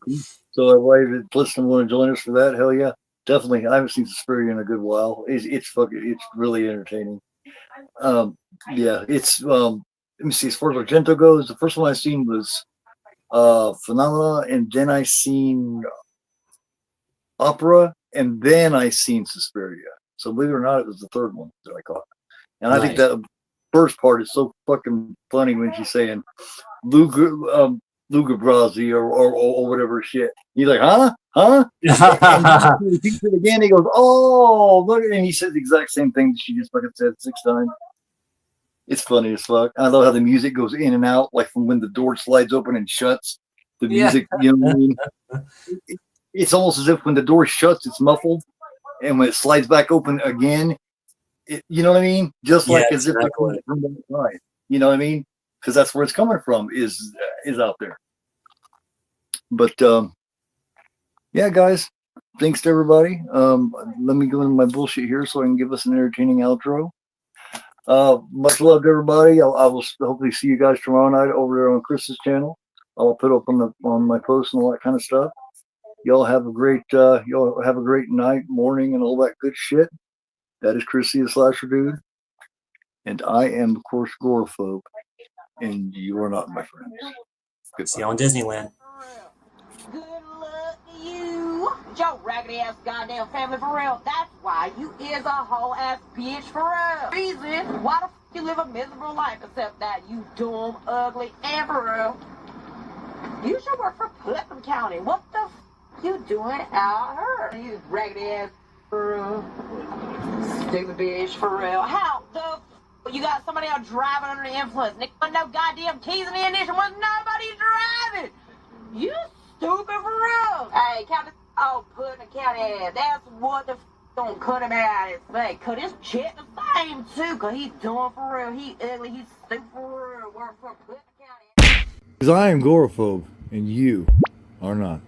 So if listeners want to join us for that, hell yeah, definitely. I haven't seen Suspiria in a good while. It's really entertaining. It's let me see. As far as Argento goes, the first one I seen was Phenomena, and then I seen Opera, and then I seen Suspiria. So believe it or not, it was the third one that I caught. And nice. I think that first part is so fucking funny when she's saying Luca Brasi or whatever shit. He's like, huh? He repeats it again. He goes, oh, look, and he says the exact same thing that she just fucking said 6 times. It's funny as fuck. I love how the music goes in and out, like from when the door slides open and shuts. The music, you know what I mean? It's almost as if when the door shuts, it's muffled, and when it slides back open again, you know what I mean? Just like as if it's coming from the side. You know what I mean? Because that's where it's coming from is out there. But yeah, guys, thanks to everybody. Let me go into my bullshit here so I can give us an entertaining outro. Much love to everybody. I will hopefully see you guys tomorrow night over there on Chris's channel. I'll put up on my post and all that kind of stuff. Y'all have a great night, morning, and all that good shit. That is Chris the Slasher Dude, and I am of course Gorophobe, and you are not my friends. Good. See you on Disneyland. Good luck to you, your raggedy ass goddamn family for real. That's why you is a whole ass bitch for real. Reason why the f you live a miserable life except that you dumb, ugly, and for real. You should work for Putnam County. What the f you doing out here? You raggedy ass for real. Stupid bitch for real. How the f you got somebody out driving under the influence? Nick, no goddamn keys in the ignition. Was nobody driving. You stupid for real. Hey, count this. Oh, putting a cat ass. That's what the don't cut him out of his face. Cause his chick the same too. Cause he's doing for real. He ugly. He's stupid for real. Work for putting a cat ass. Because I am agoraphobe and you are not.